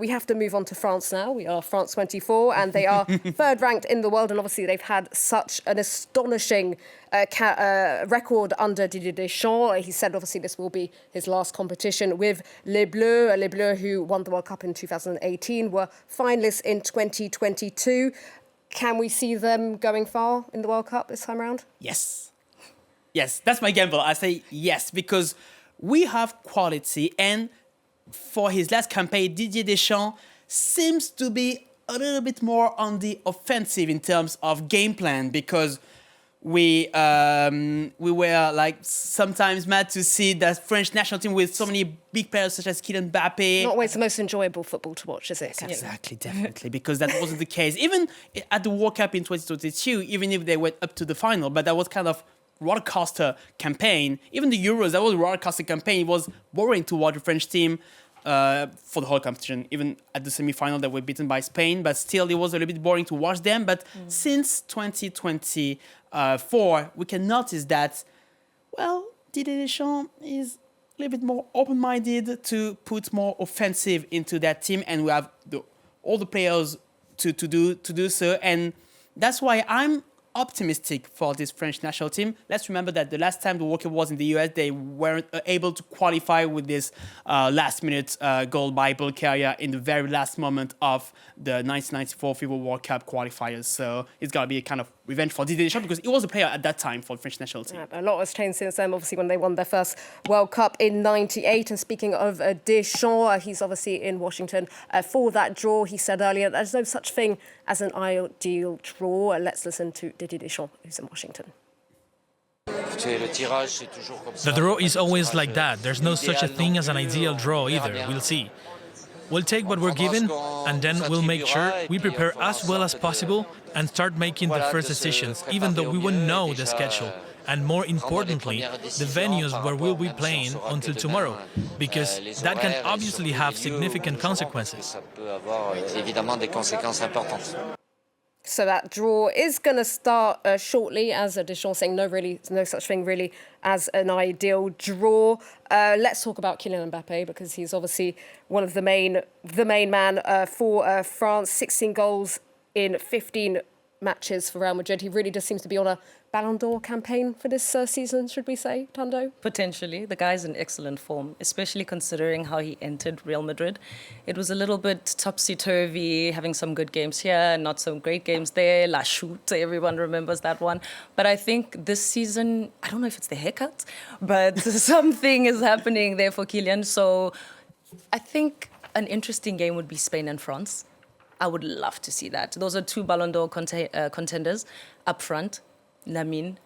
We have to move on to France now. We are France 24, and they are third ranked in the world. And obviously, they've had such an astonishing record under Didier Deschamps. He said, obviously, this will be his last competition with Les Bleus. Les Bleus, who won the World Cup in 2018, were finalists in 2022. Can we see them going far in the World Cup this time around? Yes. Yes, that's my gamble. I say yes, because we have quality. And for his last campaign, Didier Deschamps seems to be a little bit more on the offensive in terms of game plan, because we were like sometimes mad to see that French national team with so many big players such as Kylian Mbappé. Not always the most enjoyable football to watch, is it? Exactly, definitely, because that wasn't the case. Even at the World Cup in 2022, even if they went up to the final, but that was kind of rollercoaster campaign. Even the Euros, that was a rollercoaster campaign. It was boring to watch the French team for the whole competition. Even at the semi-final, they were beaten by Spain, but still it was a little bit boring to watch them. But since 2024, we can notice that, well, Didier Deschamps is a little bit more open-minded to put more offensive into that team, and we have all the players to do so. And that's why I'm optimistic for this French national team. Let's remember that the last time the World Cup was in the US, they weren't able to qualify with this last-minute goal by Bulgaria in the very last moment of the 1994 FIFA World Cup qualifiers. So it's got to be a kind of revenge for Didier Deschamps, because he was a player at that time for the French national team. Yeah, a lot has changed since then, obviously, when they won their first World Cup in '98. And speaking of Deschamps, he's obviously in Washington for that draw. He said earlier there's no such thing as an ideal draw. Let's listen to Didier Deschamps, who's in Washington. The draw is always like that. There's no such a thing as an ideal draw either. We'll see. We'll take what we're given, and then we'll make sure we prepare as well as possible and start making the first decisions, even though we won't know the schedule. And more importantly, the venues where we'll be playing until tomorrow, because that can obviously have significant consequences. So that draw is going to start shortly, as Deschamps saying no such thing really as an ideal draw. Let's talk about Kylian Mbappé, because he's obviously one of the main man for France. 16 goals in 15 matches for Real Madrid. He really just seems to be on a Ballon d'Or campaign for this season, should we say, Thando? Potentially. The guy's in excellent form, especially considering how he entered Real Madrid. It was a little bit topsy-turvy, having some good games here, not some great games there. La Chute, everyone remembers that one. But I think this season, I don't know if it's the haircut, but something is happening there for Kylian. So I think an interesting game would be Spain and France. I would love to see that. Those are two Ballon d'Or contenders up front. Lamine,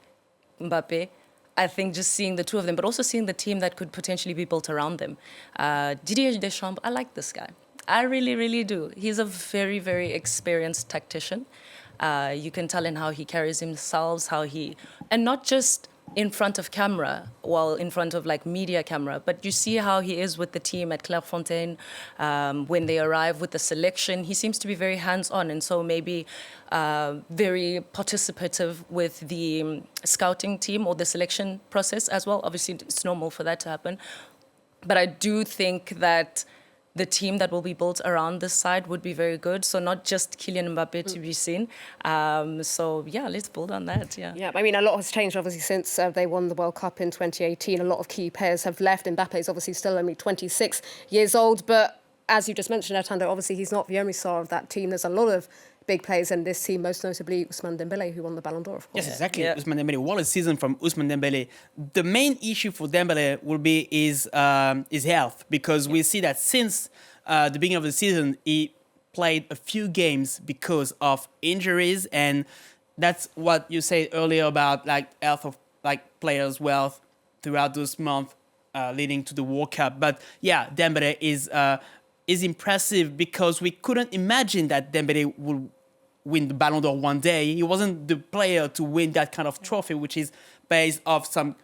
Mbappé. I think just seeing the two of them, but also seeing the team that could potentially be built around them. Didier Deschamps, I like this guy. I really, really do. He's a very, very experienced tactician. You can tell in how he carries himself, and not just in front of camera, in front of like media camera, but you see how he is with the team at Clairefontaine when they arrive with the selection. He seems to be very hands-on, and so maybe very participative with the scouting team or the selection process as well. Obviously, it's normal for that to happen. But I do think that the team that will be built around this side would be very good. So not just Kylian Mbappé to be seen. So yeah, let's build on that. Yeah, I mean, a lot has changed obviously since they won the World Cup in 2018. A lot of key players have left. Mbappé is obviously still only 26 years old, but as you just mentioned, Thando, obviously he's not the only star of that team. There's a lot of big players in this team, most notably Ousmane Dembélé, who won the Ballon d'Or, of course. Yes, exactly. Yeah. Ousmane Dembélé. What a season from Ousmane Dembélé. The main issue for Dembélé will be his health, because we see that since the beginning of the season, he played a few games because of injuries, and that's what you said earlier about like health of like players' wealth throughout those months leading to the World Cup. But yeah, Dembélé is impressive, because we couldn't imagine that Dembélé would win the Ballon d'Or one day. He wasn't the player to win that kind of trophy, which is based off some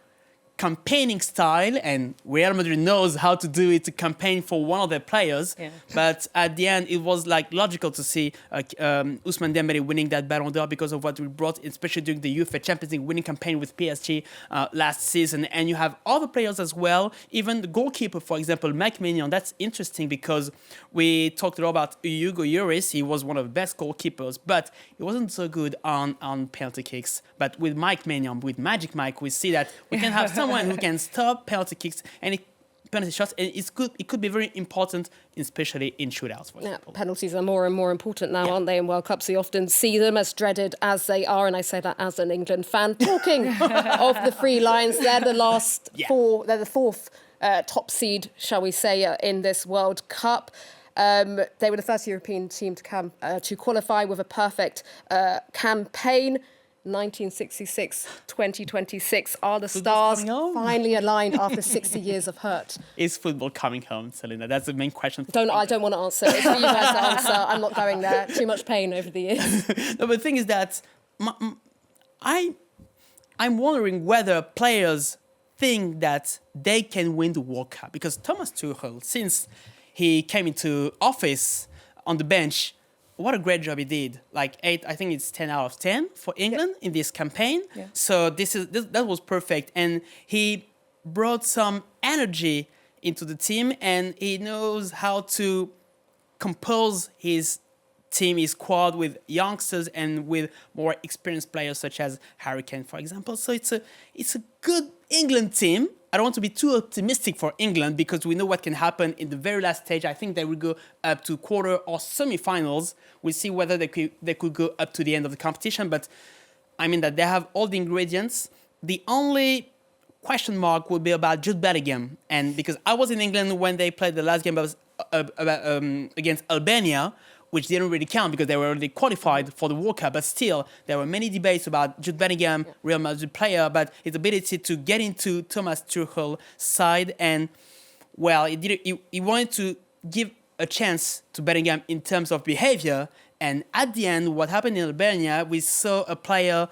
campaigning style, and Real Madrid knows how to do it, to campaign for one of their players. Yeah. But at the end, it was like logical to see Ousmane Dembélé winning that Ballon d'Or because of what we brought, especially during the UEFA Champions League winning campaign with PSG last season. And you have other players as well, even the goalkeeper, for example, Mike Maignan. That's interesting because we talked a lot about Hugo Lloris. He was one of the best goalkeepers, but he wasn't so good on penalty kicks. But with Mike Maignan, with Magic Mike, we see that we can have someone who can stop penalty kicks and penalty shots, and it's good. It could be very important, especially in shootouts. For example. Penalties are more and more important now, aren't they? In World Cups, we often see them, as dreaded as they are, and I say that as an England fan. Talking of the Three Lions, they're the last four. They're the fourth top seed, shall we say, in this World Cup. They were the first European team to qualify with a perfect campaign. 1966, 2026 are the stars finally aligned after 60 years of hurt. Is football coming home, Selena? That's the main question. I don't want to answer. It's for you guys to answer. I'm not going there. Too much pain over the years. No, but the thing is that I'm wondering whether players think that they can win the World Cup, because Thomas Tuchel, since he came into office on the bench, what a great job he did. Like 8, I think it's 10 out of 10 for England in this campaign. Yeah. So that was perfect. And he brought some energy into the team, and he knows how to compose his team, his squad with youngsters and with more experienced players such as Harry Kane, for example. So it's a good England team. I don't want to be too optimistic for England because we know what can happen in the very last stage. I think they will go up to quarter or semi-finals. We'll see whether they could go up to the end of the competition. But I mean that they have all the ingredients. The only question mark will be about Jude Bellingham, and because I was in England when they played the last game against Albania, which didn't really count because they were already qualified for the World Cup. But still, there were many debates about Jude Bellingham, Real Madrid player, but his ability to get into Thomas Tuchel's side. And, well, he wanted to give a chance to Bellingham in terms of behavior. And at the end, what happened in Albania, we saw a player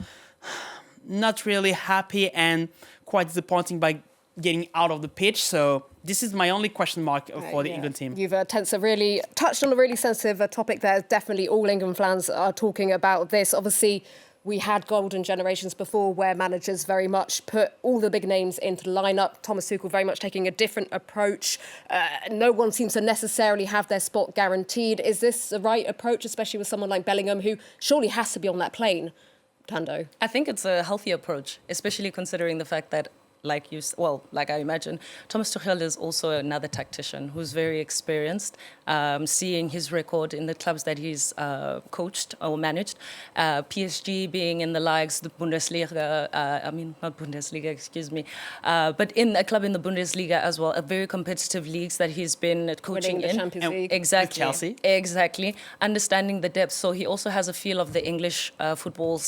not really happy and quite disappointing by getting out of the pitch. So this is my only question mark for the England team. You've really touched on a really sensitive topic there. Definitely all England fans are talking about this. Obviously, we had golden generations before where managers very much put all the big names into the lineup. Thomas Tuchel very much taking a different approach. No one seems to necessarily have their spot guaranteed. Is this the right approach, especially with someone like Bellingham, who surely has to be on that plane, Thando? I think it's a healthy approach, especially considering the fact that like I imagine, Thomas Tuchel is also another tactician who's very experienced, seeing his record in the clubs that he's coached or managed, PSG being in the likes, the Bundesliga, not Bundesliga, excuse me, but in a club in the Bundesliga as well, a very competitive leagues that he's been coaching in. Champions League. Exactly. With Chelsea. Exactly. Understanding the depth. So he also has a feel of the English football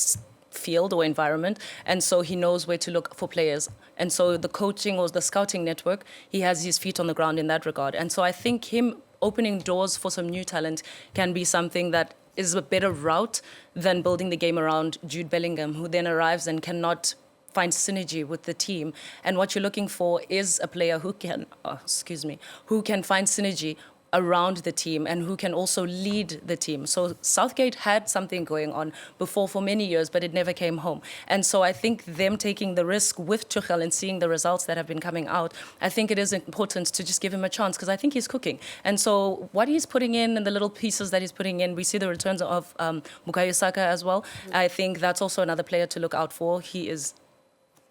field or environment, and so he knows where to look for players. And so the coaching or the scouting network, he has his feet on the ground in that regard. And so I think him opening doors for some new talent can be something that is a better route than building the game around Jude Bellingham, who then arrives and cannot find synergy with the team. And what you're looking for is a player who can find synergy around the team and who can also lead the team. So Southgate had something going on before for many years, but it never came home. And so I think them taking the risk with Tuchel and seeing the results that have been coming out, I think it is important to just give him a chance because I think he's cooking. And so what he's putting in and the little pieces that he's putting in, we see the returns of Bukayo Saka as well. I think that's also another player to look out for. He is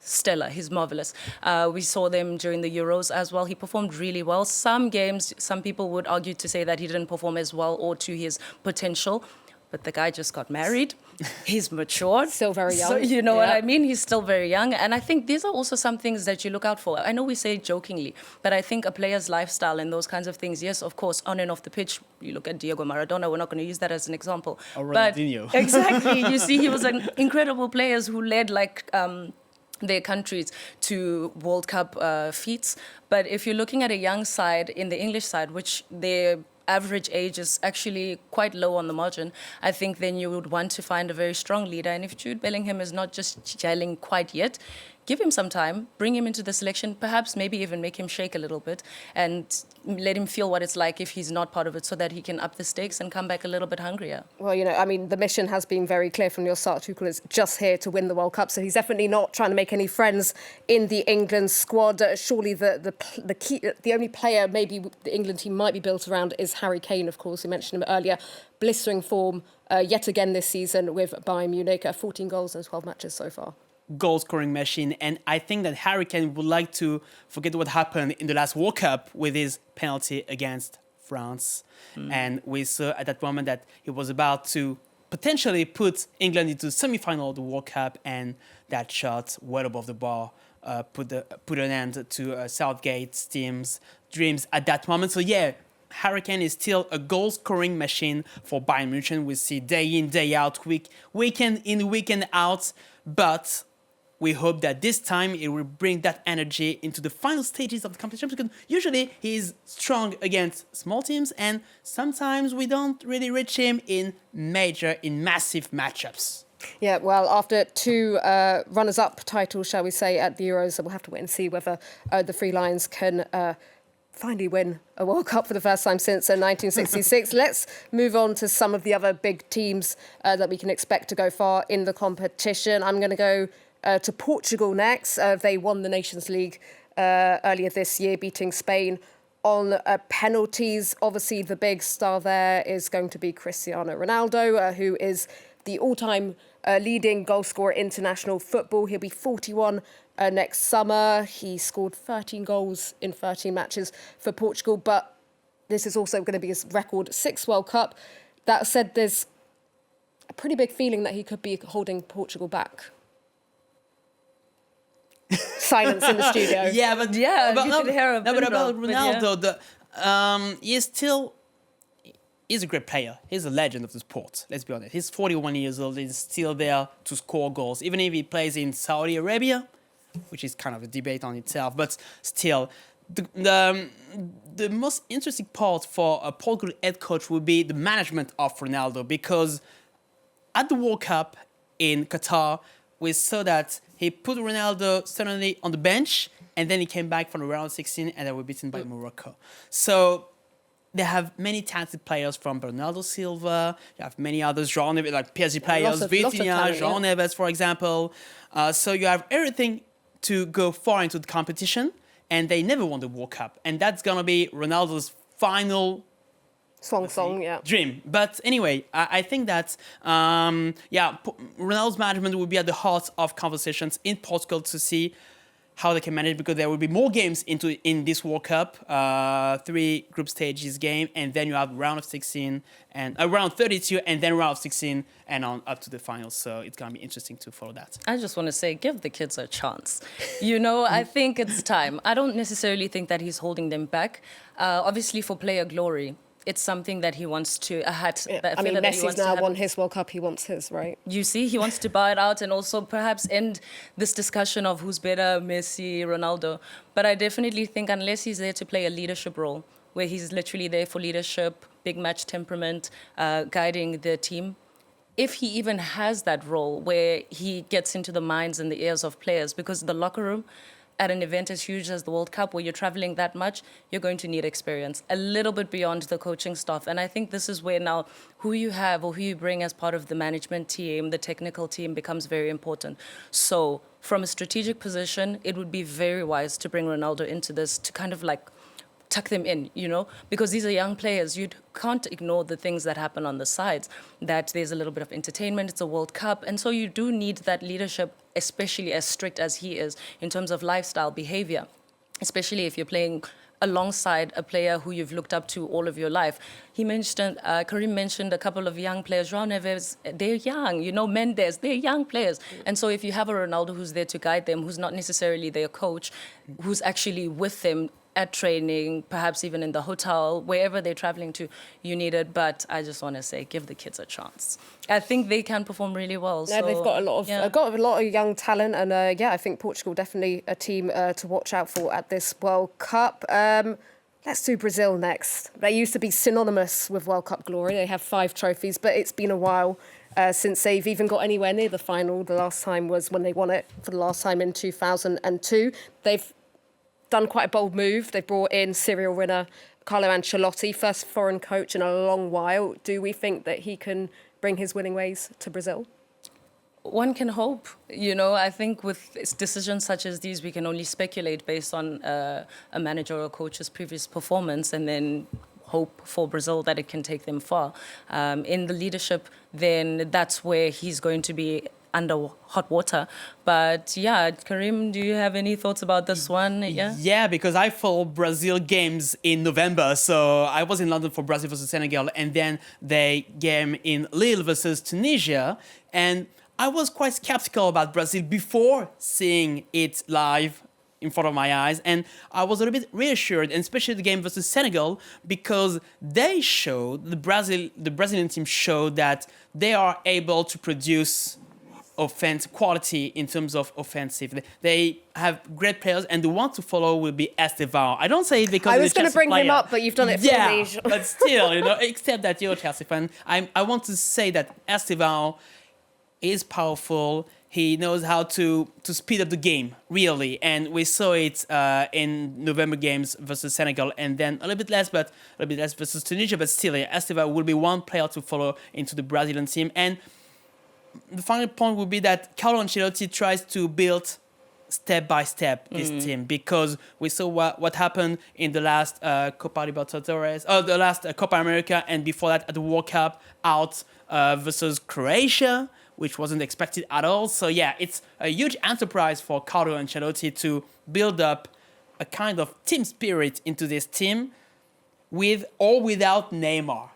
stellar. He's marvelous. We saw them during the Euros as well. He performed really well. Some games, some people would argue to say that he didn't perform as well or to his potential. But the guy just got married. He's matured. Still very young. So you know what I mean? He's still very young. And I think these are also some things that you look out for. I know we say it jokingly, but I think a player's lifestyle and those kinds of things, yes, of course, on and off the pitch, you look at Diego Maradona, we're not going to use that as an example. Or Ronaldinho. But exactly. You see, he was an incredible player who led their countries to World Cup feats. But if you're looking at a young side in the English side, which their average age is actually quite low on the margin, I think then you would want to find a very strong leader. And if Jude Bellingham is not just gelling quite yet, give him some time, bring him into the selection, perhaps maybe even make him shake a little bit and let him feel what it's like if he's not part of it so that he can up the stakes and come back a little bit hungrier. Well, I mean, the mission has been very clear from your start. Tuchel is just here to win the World Cup, so he's definitely not trying to make any friends in the England squad. Surely the only player maybe the England team might be built around is Harry Kane, of course. We mentioned him earlier. Blistering form yet again this season with Bayern Munich. 14 goals in 12 matches so far. Goal-scoring machine, and I think that Harry Kane would like to forget what happened in the last World Cup with his penalty against France. And we saw at that moment that he was about to potentially put England into the semi-final of the World Cup, and that shot well above the bar put an end to Southgate's team's dreams at that moment. So yeah, Harry Kane is still a goal-scoring machine for Bayern Munich. We see day in, day out, weekend in, weekend out, but we hope that this time it will bring that energy into the final stages of the competition, because usually he's strong against small teams and sometimes we don't really reach him in massive matchups. Yeah, well, after two runners-up titles, shall we say, at the Euros, we'll have to wait and see whether the Three Lions can finally win a World Cup for the first time since 1966. Let's move on to some of the other big teams that we can expect to go far in the competition. I'm going to go to Portugal next. They won the Nations League earlier this year, beating Spain on penalties. Obviously, the big star there is going to be Cristiano Ronaldo, who is the all-time leading goalscorer in international football. He'll be 41 next summer. He scored 13 goals in 13 matches for Portugal, but this is also going to be his record 6th World Cup. That said, there's a pretty big feeling that he could be holding Portugal back. Silence in the studio. Yeah, but you could hear a pin about drop, Ronaldo, he's a great player. He's a legend of the sport. Let's be honest. He's 41 years old. He's still there to score goals, even if he plays in Saudi Arabia, which is kind of a debate on itself. But still, the most interesting part for a Portugal head coach would be the management of Ronaldo, because at the World Cup in Qatar, we saw that he put Ronaldo suddenly on the bench, and then he came back from the round of 16, and they were beaten by Morocco. So they have many talented players from Bernardo Silva. You have many others, João Neves, like PSG players, Vitinha, João Neves, for example. So you have everything to go far into the competition, and they never won the World Cup. And that's going to be Ronaldo's final dream. But anyway, I think that Ronaldo's management will be at the heart of conversations in Portugal to see how they can manage, because there will be more games in this World Cup, 3 group stages game, and then you have round of 16 and round 32, and then round of 16 and on up to the finals. So it's gonna be interesting to follow that. I just want to say, give the kids a chance. I think it's time. I don't necessarily think that he's holding them back. Obviously, for player glory, it's something that he wants to Messi's now won his World Cup. He wants his, right? You see, he wants to buy it out and also perhaps end this discussion of who's better, Messi, Ronaldo. But I definitely think unless he's there to play a leadership role, where he's literally there for leadership, big match temperament, guiding the team, if he even has that role where he gets into the minds and the ears of players, because the locker room at an event as huge as the World Cup, where you're traveling that much, you're going to need experience, a little bit beyond the coaching staff. And I think this is where now who you have or who you bring as part of the management team, the technical team, becomes very important. So from a strategic position, it would be very wise to bring Ronaldo into this to kind of like tuck them in, because these are young players. You can't ignore the things that happen on the sides, that there's a little bit of entertainment, it's a World Cup. And so you do need that leadership, especially as strict as he is in terms of lifestyle behavior, especially if you're playing alongside a player who you've looked up to all of your life. Karim mentioned a couple of young players. João Neves, they're young. Mendes, they're young players. And so if you have a Ronaldo who's there to guide them, who's not necessarily their coach, who's actually with them at training, perhaps even in the hotel, wherever they're traveling to, you need it. But I just want to say, give the kids a chance. I think they can perform really well. Yeah, so, they've got a lot of young talent, and I think Portugal definitely a team to watch out for at this World Cup. Let's do Brazil next. They used to be synonymous with World Cup glory. They have 5 trophies, but it's been a while since they've even got anywhere near the final. The last time was when they won it for the last time in 2002. They've done quite a bold move. They've brought in serial winner Carlo Ancelotti, first foreign coach in a long while. Do we think that he can bring his winning ways to Brazil? One can hope. I think with decisions such as these, we can only speculate based on a manager or a coach's previous performance and then hope for Brazil that it can take them far. In the leadership, then that's where he's going to be under hot water. But yeah, Karim, do you have any thoughts about this one? Yeah, because I follow Brazil games in November. So I was in London for Brazil versus Senegal, and then they game in Lille versus Tunisia. And I was quite skeptical about Brazil before seeing it live in front of my eyes, and I was a little bit reassured, and especially the game versus Senegal, because they showed, the Brazilian team showed that they are able to produce quality in terms of offensive. They have great players, and the one to follow will be Estevão. I don't say it because I was going to bring him up, but you've done it for me. But still, except that you're a Chelsea fan, I want to say that Estevão is powerful. He knows how to speed up the game, really. And we saw it in November games versus Senegal, and then a little bit less versus Tunisia. But still, Estevão will be one player to follow into the Brazilian team. And the final point would be that Carlo Ancelotti tries to build step by step this team, because we saw what happened in the last Copa Libertadores, the last Copa America, and before that at the World Cup out versus Croatia, which wasn't expected at all. So yeah, it's a huge enterprise for Carlo Ancelotti to build up a kind of team spirit into this team, with or without Neymar.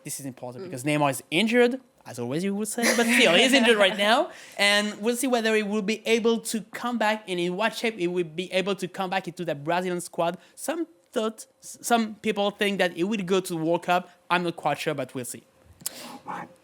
This is important because Neymar is injured, as always you would say, but still, he's injured right now. And we'll see whether he will be able to come back and in what shape he will be able to come back into the Brazilian squad. Some people think that he will go to the World Cup. I'm not quite sure, but we'll see.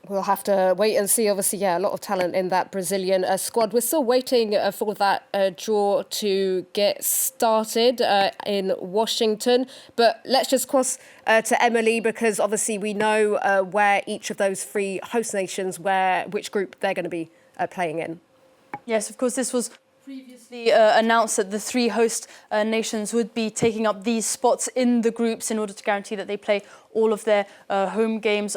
We'll have to wait and see. Obviously, a lot of talent in that Brazilian squad. We're still waiting for that draw to get started in Washington. But let's just cross to Emily, because obviously we know where each of those three host nations, which group they're going to be playing in. Yes, of course, this was previously announced that the three host nations would be taking up these spots in the groups in order to guarantee that they play all of their home games,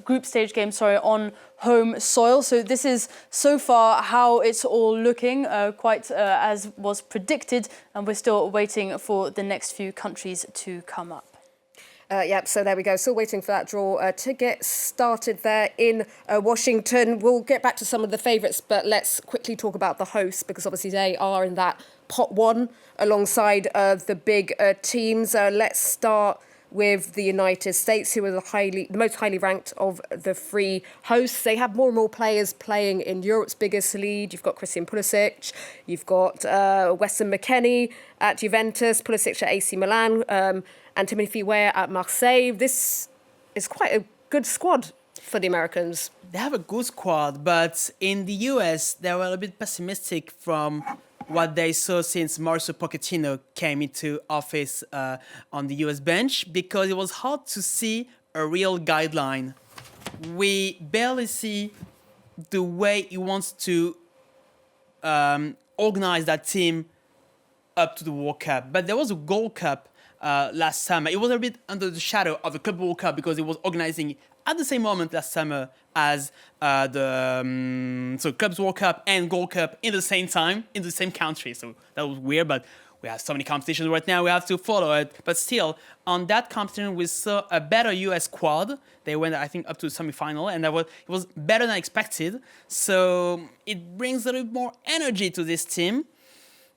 group stage games, on home soil. So this is so far how it's all looking, quite as was predicted, and we're still waiting for the next few countries to come up. So there we go. Still waiting for that draw to get started there in Washington. We'll get back to some of the favourites, but let's quickly talk about the hosts, because obviously they are in that pot one alongside the big teams. Let's start with the United States, who are the most highly ranked of the three hosts. They have more and more players playing in Europe's biggest league. You've got Christian Pulisic, you've got Weston McKennie at Juventus, Pulisic at AC Milan, and Timothy Weah at Marseille. This is quite a good squad for the Americans. They have a good squad, but in the US, they were a bit pessimistic from what they saw since Mauricio Pochettino came into office on the US bench, because it was hard to see a real guideline. We barely see the way he wants to organize that team up to the World Cup. But there was a Gold Cup last summer. It was a bit under the shadow of the Club World Cup, because it was organizing at the same moment last summer as the Clubs World Cup and Gold Cup in the same time, in the same country. So that was weird, but we have so many competitions right now, we have to follow it. But still, on that competition, we saw a better US squad. They went, I think, up to the semi-final, and it was better than expected. So it brings a little more energy to this team.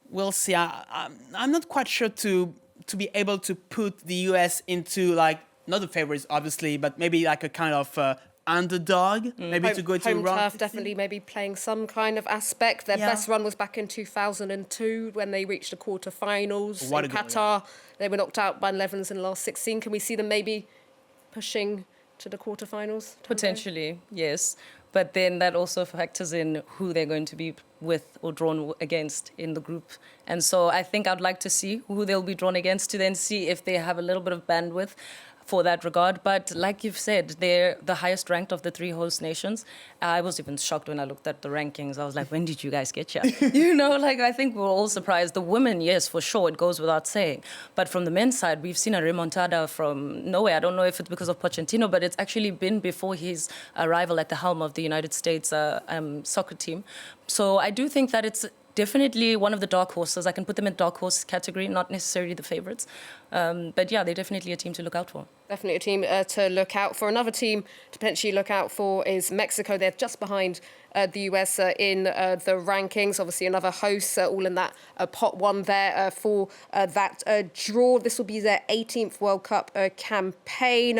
We'll see. I'm not quite sure to be able to put the US into, not the favorites, obviously, but maybe like a kind of underdog, maybe to go to home run. turf, definitely maybe playing some kind of aspect. Their best run was back in 2002 when they reached the quarterfinals in Qatar. Yeah. They were knocked out by Netherlands in the last 16. Can we see them maybe pushing to the quarterfinals? Potentially, yes. But then that also factors in who they're going to be with or drawn against in the group. And so I think I'd like to see who they'll be drawn against, to then see if they have a little bit of bandwidth for that regard. But like you've said, they're the highest ranked of the three host nations. I was even shocked when I looked at the rankings. I was like, when did you guys get here? I think we're all surprised. The women, yes, for sure, it goes without saying. But from the men's side, we've seen a remontada from nowhere. I don't know if it's because of Pochettino, but it's actually been before his arrival at the helm of the United States soccer team. So I do think that it's definitely one of the dark horses. I can put them in dark horse category, not necessarily the favorites. But yeah, they're definitely a team to look out for. Definitely a team to look out for. Another team to potentially look out for is Mexico. They're just behind the US in the rankings. Obviously, another host, all in that pot one there for that draw. This will be their 18th World Cup campaign.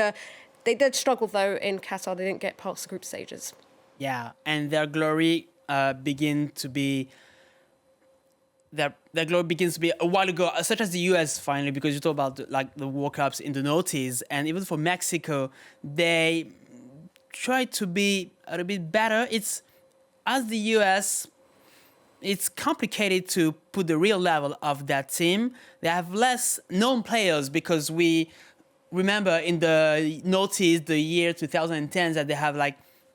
They did struggle, though, in Qatar. They didn't get past the group stages. Yeah, and their glory begins to be a while ago, such as the US finally, because you talk about the World Cups in the noughties, and even for Mexico, they try to be a little bit better. It's as the US, it's complicated to put the real level of that team. They have less known players because we remember in the noughties, the year 2010, that they have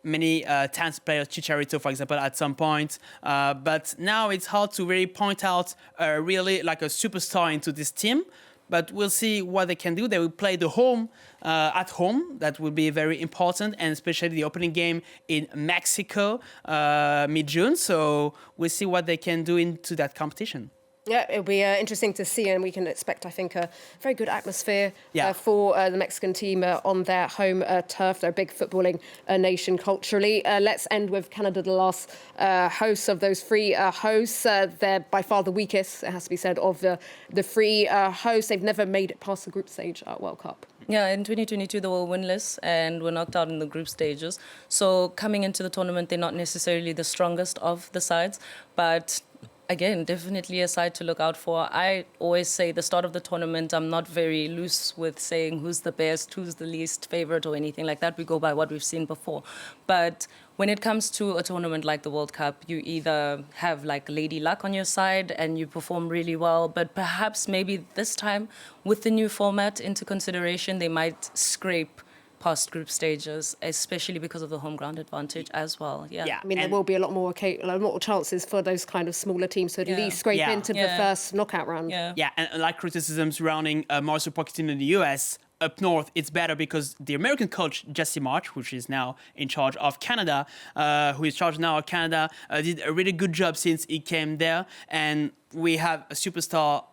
many talented players, Chicharito, for example, at some point. But now it's hard to really point out really a superstar into this team. But we'll see what they can do. They will play at home. That will be very important, and especially the opening game in Mexico mid-June. So we'll see what they can do into that competition. Yeah, it'll be interesting to see, and we can expect, I think, a very good atmosphere for the Mexican team on their home turf. They're a big footballing nation culturally. Let's end with Canada, the last hosts of those three hosts. They're by far the weakest, it has to be said, of the three hosts. They've never made it past the group stage at World Cup. Yeah, in 2022, they were winless and were knocked out in the group stages. So coming into the tournament, they're not necessarily the strongest of the sides, but again, definitely a side to look out for. I always say the start of the tournament, I'm not very loose with saying who's the best, who's the least favorite or anything like that. We go by what we've seen before. But when it comes to a tournament like the World Cup, you either have Lady Luck on your side and you perform really well, but perhaps maybe this time with the new format into consideration, they might scrape past group stages, especially because of the home ground advantage as well. Yeah. I mean, there will be a lot more chances for those kind of smaller teams to at least scrape into the first knockout round. Yeah, and criticism surrounding Mauricio Pochettino in the US, up north, it's better because the American coach, Jesse March, which is now in charge of Canada, did a really good job since he came there. And we have a superstar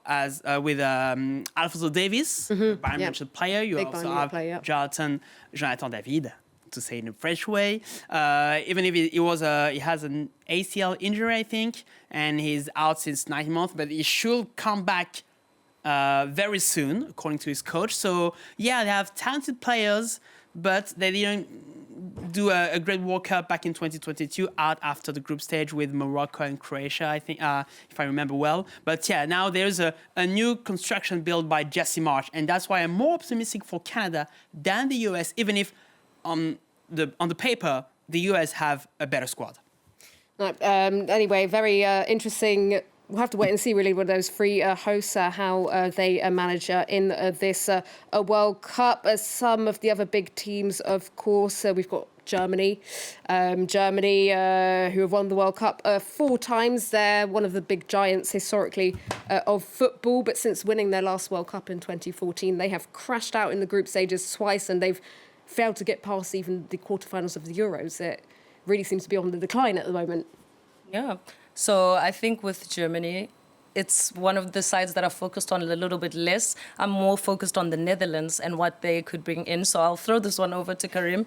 with Alphonso Davies, Bayern Munich player. You big also have Jonathan David, to say in a French way. Even if he has an ACL injury, I think, and he's out since 9 months, but he should come back very soon, according to his coach. So, yeah, they have talented players, but they didn't do a great World Cup back in 2022 out after the group stage with Morocco and Croatia, I think, if I remember well. But, yeah, now there's a new construction built by Jesse March, and that's why I'm more optimistic for Canada than the US, even if on the paper, the US have a better squad. Anyway, very interesting. We'll have to wait and see, really, with those three hosts, how they manage in this World Cup. Some of the other big teams, of course, we've got Germany. Germany, who have won the World Cup 4 times. They're one of the big giants, historically, of football. But since winning their last World Cup in 2014, they have crashed out in the group stages twice, and they've failed to get past even the quarterfinals of the Euros. It really seems to be on the decline at the moment. Yeah. So I think with Germany, it's one of the sides that are focused on a little bit less. I'm more focused on the Netherlands and what they could bring in. So I'll throw this one over to Karim.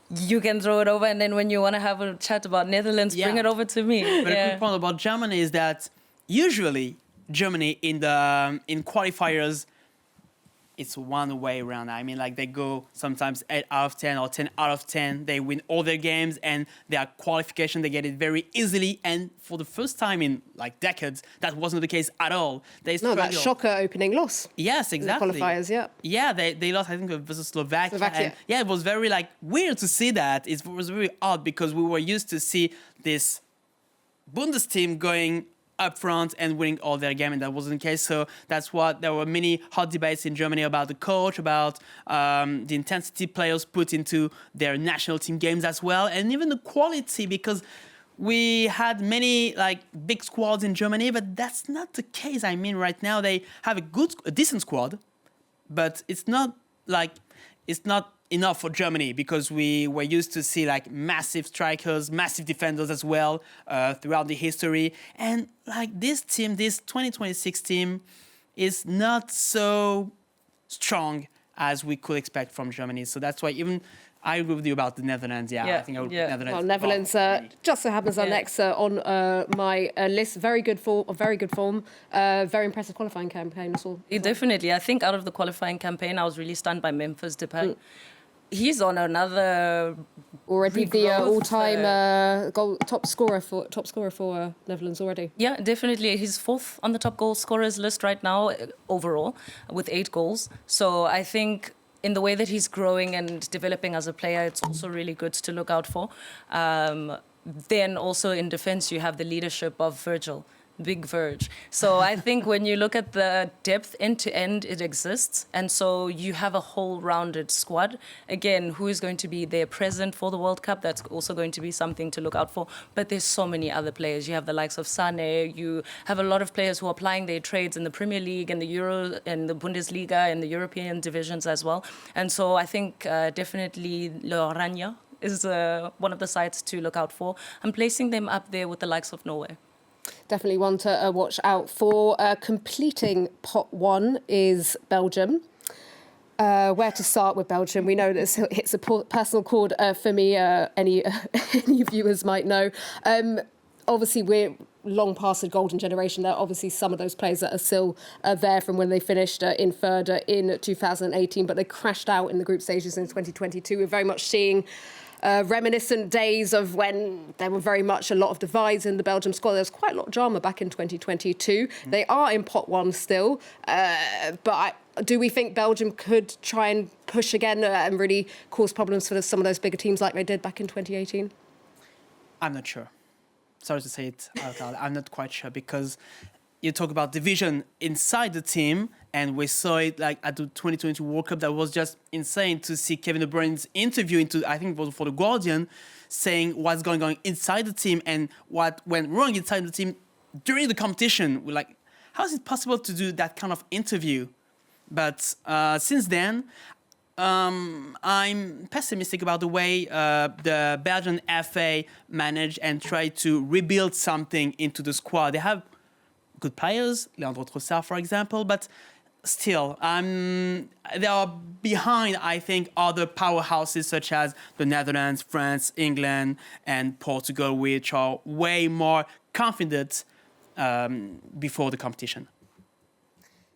You can throw it over, and then when you want to have a chat about Netherlands, bring it over to me. But a good point about Germany is that usually Germany in qualifiers, it's one way around. I mean, they go sometimes 8 out of 10 or 10 out of 10. They win all their games, and their qualification, they get it very easily. And for the first time in decades, that wasn't the case at all. That shocker opening loss. Yes, exactly. The qualifiers, yeah. Yeah, they lost, I think, versus Slovakia. And, it was very weird to see that. It was very odd because we were used to see this Bundes team going up front and winning all their game, and that wasn't the case. So that's what there were many hot debates in Germany about the coach, about the intensity players put into their national team games as well, and even the quality, because we had many big squads in Germany, but that's not the case. I mean, right now they have a decent squad, but it's not enough for Germany, because we were used to see massive strikers, massive defenders as well throughout the history. And this team, this 2026 team, is not so strong as we could expect from Germany. So that's why even I agree with you about the Netherlands. I think I would put Netherlands. Well, Netherlands just so happens are next on my list. Very good form. Very impressive qualifying campaign as well. Definitely. I think out of the qualifying campaign, I was really stunned by Memphis Depay. He's on another already the all-time top scorer for Netherlands already. Yeah, definitely. He's fourth on the top goal scorers list right now overall with 8 goals. So I think in the way that he's growing and developing as a player, it's also really good to look out for. Then also in defense, you have the leadership of Virgil. Big Verge. So I think when you look at the depth end to end, it exists. And so you have a whole rounded squad. Again, who is going to be there present for the World Cup? That's also going to be something to look out for. But there's so many other players. You have the likes of Sané. You have a lot of players who are applying their trades in the Premier League and the Euro and the Bundesliga and the European divisions as well. And so I think definitely L'Oranje is one of the sides to look out for. I'm placing them up there with the likes of Norway. Definitely one to watch out for. Completing pot 1 is Belgium. Where to start with Belgium? We know this hits a personal chord for me. Any viewers might know. Obviously, we're long past the golden generation. There are obviously some of those players that are still there from when they finished in third in 2018, but they crashed out in the group stages in 2022. We're very much seeing reminiscent days of when there were very much a lot of divides in the Belgium squad. There was quite a lot of drama back in 2022. They are in pot 1 still, but do we think Belgium could try and push again and really cause problems for some of those bigger teams like they did back in 2018? I'm not sure. Sorry to say it out loud. I'm not quite sure, because you talk about division inside the team, and we saw it at the 2022 World Cup. That was just insane to see Kevin De Bruyne's interview I think it was for The Guardian, saying what's going on inside the team and what went wrong inside the team during the competition. We're like, how is it possible to do that kind of interview? But since then, I'm pessimistic about the way the Belgian FA managed and tried to rebuild something into the squad. They have good players, Leandro Trossard, for example, but still, they are behind, I think, other powerhouses such as the Netherlands, France, England, and Portugal, which are way more confident before the competition.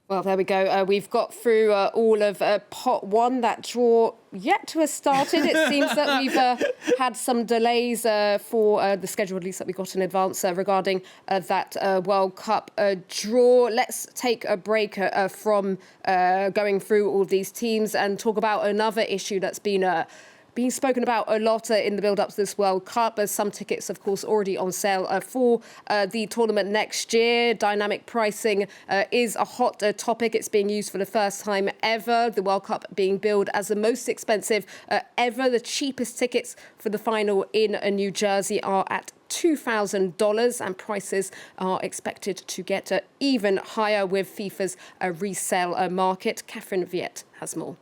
Well, there we go. We've got through all of pot 1. That draw yet to have started. It seems that we've had some delays for the schedule release that we got in advance regarding that World Cup draw. Let's take a break from going through all these teams and talk about another issue that's been being spoken about a lot in the build-up to this World Cup. There's some tickets, of course, already on sale for the tournament next year. Dynamic pricing is a hot topic. It's being used for the first time ever. The World Cup being billed as the most expensive ever. The cheapest tickets for the final in New Jersey are at $2,000, and prices are expected to get even higher with FIFA's resale market. Catherine Viette has more.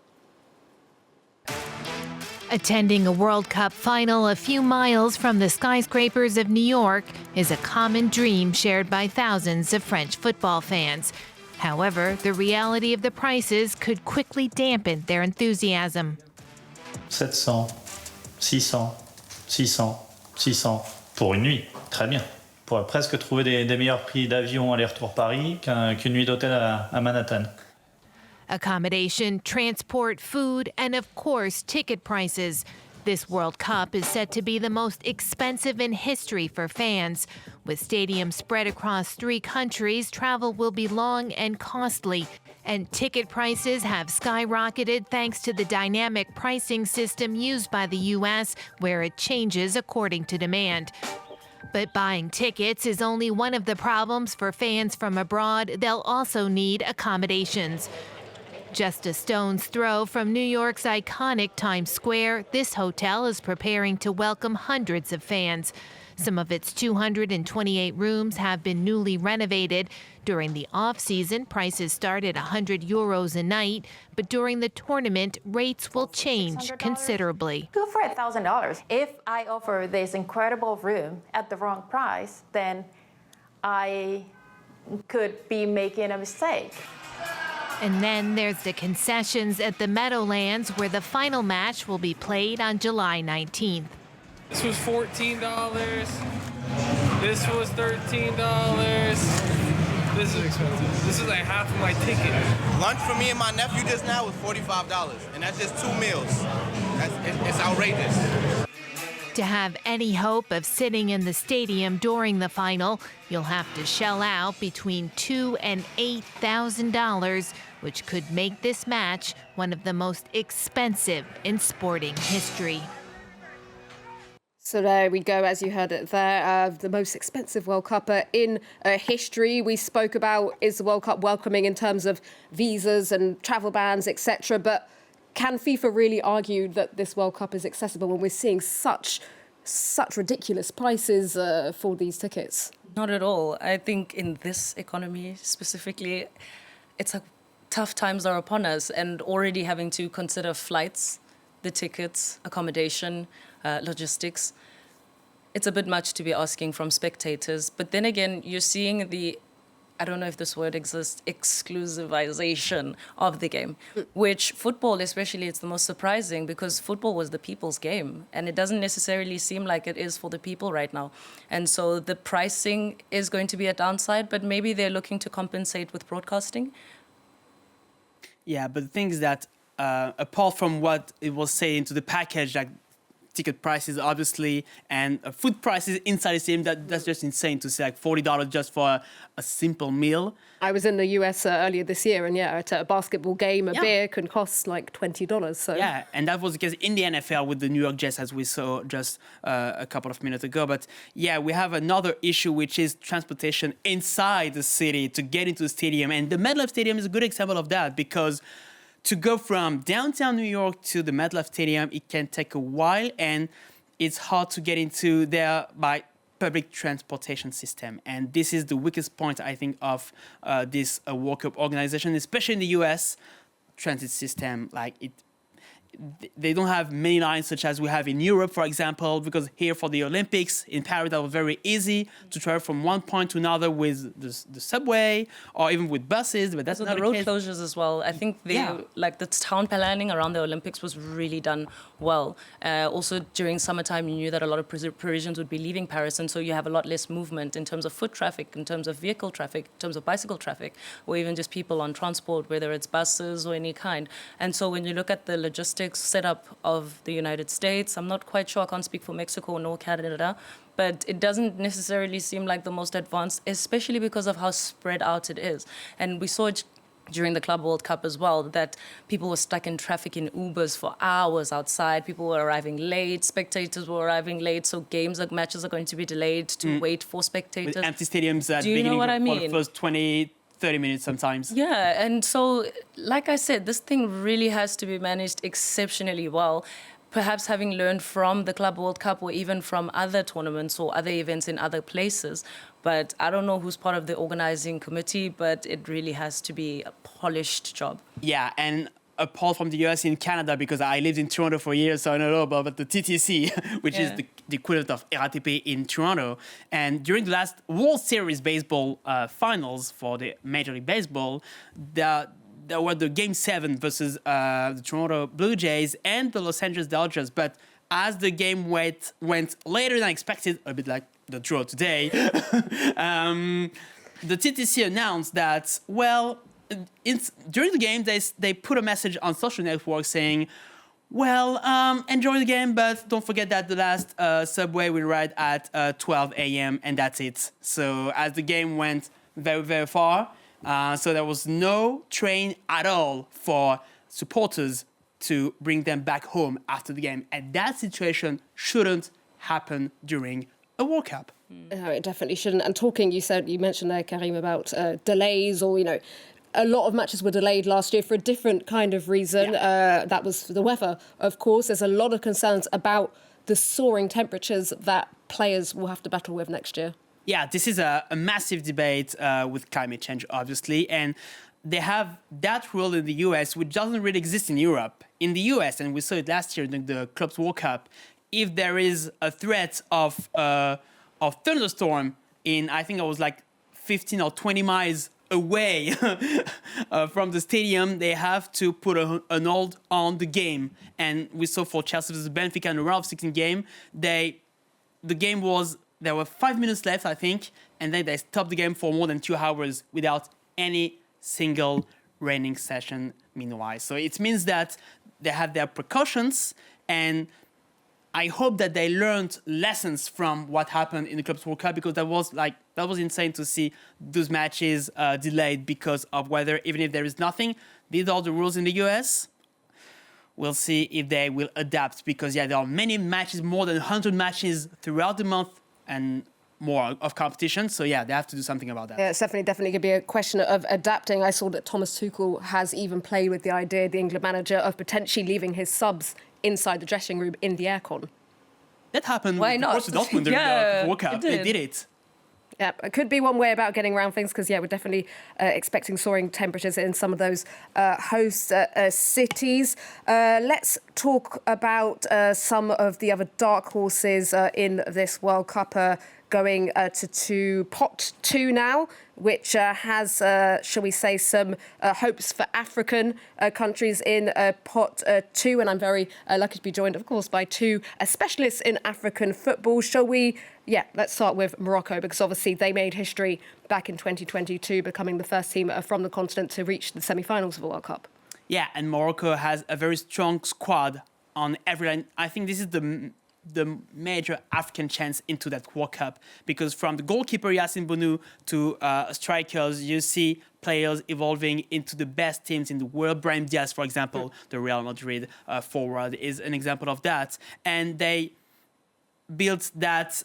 Attending a World Cup final a few miles from the skyscrapers of New York is a common dream shared by thousands of French football fans. However, the reality of the prices could quickly dampen their enthusiasm. 700, 600, 600, 600 pour une nuit, très bien. On pourrait presque trouver des meilleurs prix d'avion aller-retour Paris qu'une nuit d'hôtel à Manhattan. Accommodation, transport, food, and of course, ticket prices. This World Cup is set to be the most expensive in history for fans. With stadiums spread across 3 countries, travel will be long and costly, and ticket prices have skyrocketed thanks to the dynamic pricing system used by the U.S., where it changes according to demand. But buying tickets is only one of the problems for fans from abroad. They'll also need accommodations. Just a stone's throw from New York's iconic Times Square, this hotel is preparing to welcome hundreds of fans. Some of its 228 rooms have been newly renovated. During the off-season, prices start at €100 a night, but during the tournament, rates will change considerably. Go for $1,000. If I offer this incredible room at the wrong price, then I could be making a mistake. And then there's the concessions at the Meadowlands, where the final match will be played on July 19th. This was $14. This was $13. This is expensive. This is like half of my ticket. Lunch for me and my nephew just now was $45, and that's just 2 meals. It's outrageous. To have any hope of sitting in the stadium during the final, you'll have to shell out between $2,000 and $8,000, which could make this match one of the most expensive in sporting history. So there we go, as you heard it there, the most expensive World Cup in history. We spoke about, is the World Cup welcoming in terms of visas and travel bans, etc. But can FIFA really argue that this World Cup is accessible when we're seeing such ridiculous prices for these tickets? Not at all. I think in this economy specifically, it's like tough times are upon us, and already having to consider flights, the tickets, accommodation, logistics. It's a bit much to be asking from spectators. But then again, you're seeing the, I don't know if this word exists, exclusivization of the game, which football especially, it's the most surprising, because football was the people's game, and it doesn't necessarily seem like it is for the people right now. And so the pricing is going to be a downside, but maybe they're looking to compensate with broadcasting. Yeah, but the thing is that apart from what it was saying into the package, like ticket prices, obviously, and food prices inside the stadium, that's just insane to say, like $40 just for a simple meal. I was in the US earlier this year, and at a basketball game, a beer can cost like $20. So yeah, and that was the case in the NFL with the New York Jets, as we saw just a couple of minutes ago. But yeah, we have another issue, which is transportation inside the city to get into the stadium. And the MetLife Stadium is a good example of that, because to go from downtown New York to the MetLife Stadium, it can take a while, and it's hard to get into there by public transportation system. And this is the weakest point, I think, of this World Cup organization, especially in the US transit system. They don't have many lines such as we have in Europe, for example, because here for the Olympics in Paris, that was very easy to travel from one point to another with the subway or even with buses, but that's not the road case. closures as well. I think the town planning around the Olympics was really done well. Also during summertime, you knew that a lot of Parisians would be leaving Paris, and so you have a lot less movement in terms of foot traffic, in terms of vehicle traffic, in terms of bicycle traffic, or even just people on transport, whether it's buses or any kind. And so when you look at the logistics setup of the United States, I'm not quite sure, I can't speak for Mexico nor Canada, but it doesn't necessarily seem like the most advanced, especially because of how spread out it is. And we saw it during the Club World Cup as well, that people were stuck in traffic in Ubers for hours outside. People were arriving late, spectators were arriving late, so matches are going to be delayed to wait for spectators. With empty stadiums at Do you know what I mean? For the first 20, 30 minutes sometimes. Yeah, and so, like I said, this thing really has to be managed exceptionally well. Perhaps having learned from the Club World Cup or even from other tournaments or other events in other places. But I don't know who's part of the organizing committee, but it really has to be a polished job. Yeah, and apart from the US, in Canada, because I lived in Toronto for years, so I know about the TTC, which is the equivalent of RATP in Toronto. And during the last World Series baseball finals for the Major League Baseball, there were the Game 7 versus the Toronto Blue Jays and the Los Angeles Dodgers. But as the game went later than expected, a bit like the draw today, the TTC announced that, during the game, they put a message on social networks saying, enjoy the game, but don't forget that the last subway will ride at 12 a.m. and that's it. So as the game went very, very far, so there was no train at all for supporters to bring them back home after the game. And that situation shouldn't happen during a World Cup. No, it definitely shouldn't. And you mentioned there, Karim, about delays or, a lot of matches were delayed last year for a different kind of reason. That was the weather, of course. There's a lot of concerns about the soaring temperatures that players will have to battle with next year. Yeah, this is a massive debate with climate change, obviously. And they have that rule in the US, which doesn't really exist in Europe. In the US, and we saw it last year during the Clubs World Cup, if there is a threat of thunderstorm in, I think it was like 15 or 20 miles away from the stadium, they have to put an hold on the game. And we saw for Chelsea versus Benfica in the round of 16 game, there were 5 minutes left, I think, and then they stopped the game for more than 2 hours without any single raining session meanwhile. So it means that they have their precautions, and I hope that they learned lessons from what happened in the Clubs World Cup, because that was insane to see those matches delayed because of weather, even if there is nothing. These are the rules in the US. We'll see if they will adapt, because there are many matches, more than 100 matches throughout the month and more of competition. So they have to do something about that. Yeah, it's definitely going to be a question of adapting. I saw that Thomas Tuchel has even played with the idea, the England manager, of potentially leaving his subs inside the dressing room in the aircon. That happened. Why not? With Dortmund during the World Cup. They did it. Yeah, it could be one way about getting around things, because, we're definitely expecting soaring temperatures in some of those host cities. Let's talk about some of the other dark horses in this World Cup going to pot 2 now, which has, shall we say, some hopes for African countries in pot 2. And I'm very lucky to be joined, of course, by 2 specialists in African football. Shall we? Yeah, let's start with Morocco, because obviously they made history back in 2022, becoming the first team from the continent to reach the semi-finals of the World Cup. Yeah, and Morocco has a very strong squad on every line. I think this is the major African chance into that World Cup, because from the goalkeeper Yassine Bounou to strikers, you see players evolving into the best teams in the world. Brahim Diaz, for example, the Real Madrid forward, is an example of that. And they built that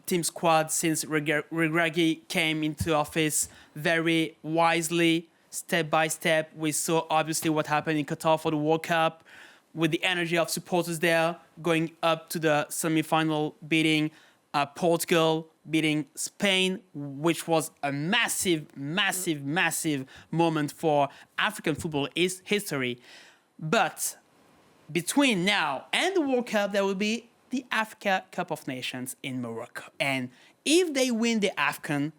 team squad since Regragui came into office very wisely, step by step. We saw obviously what happened in Qatar for the World Cup, with the energy of supporters there, going up to the semi-final, beating Portugal, beating Spain, which was a massive moment for African football history. But between now and the World Cup, there will be the Africa Cup of Nations in Morocco. And if they win the AFCON,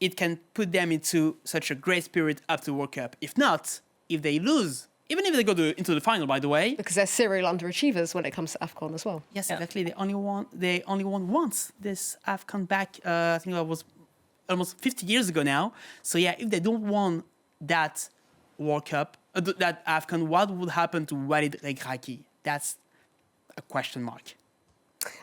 it can put them into such a great spirit up to the World Cup. If not, if they lose, even if they go into the final, by the way. Because they're serial underachievers when it comes to AFCON as well. Yes, exactly. They only won once this AFCON back, I think that was almost 50 years ago now. So if they don't win that World Cup, that AFCON, what would happen to Walid Regragui? That's a question mark.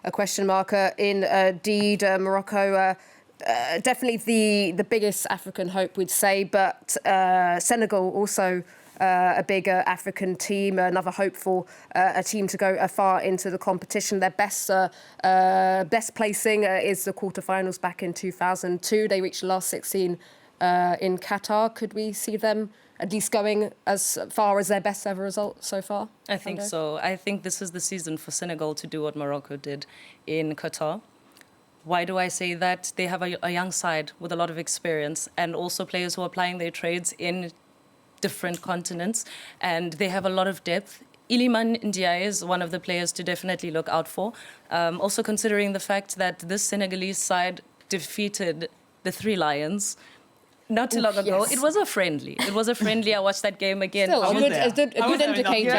A question marker indeed. Morocco, definitely the biggest African hope, we'd say, but Senegal also a big African team, another hope for a team to go far into the competition. Their best placing is the quarterfinals back in 2002. They reached the last 16 in Qatar. Could we see them at least going as far as their best ever result so far? I think so. I think this is the season for Senegal to do what Morocco did in Qatar. Why do I say that? They have a young side with a lot of experience, and also players who are applying their trades in different continents, and they have a lot of depth. Iliman Ndiaye is one of the players to definitely look out for. Also considering the fact that this Senegalese side defeated the Three Lions not too long ago. Yes. It was a friendly. I watched that game again. Still, a good indicator.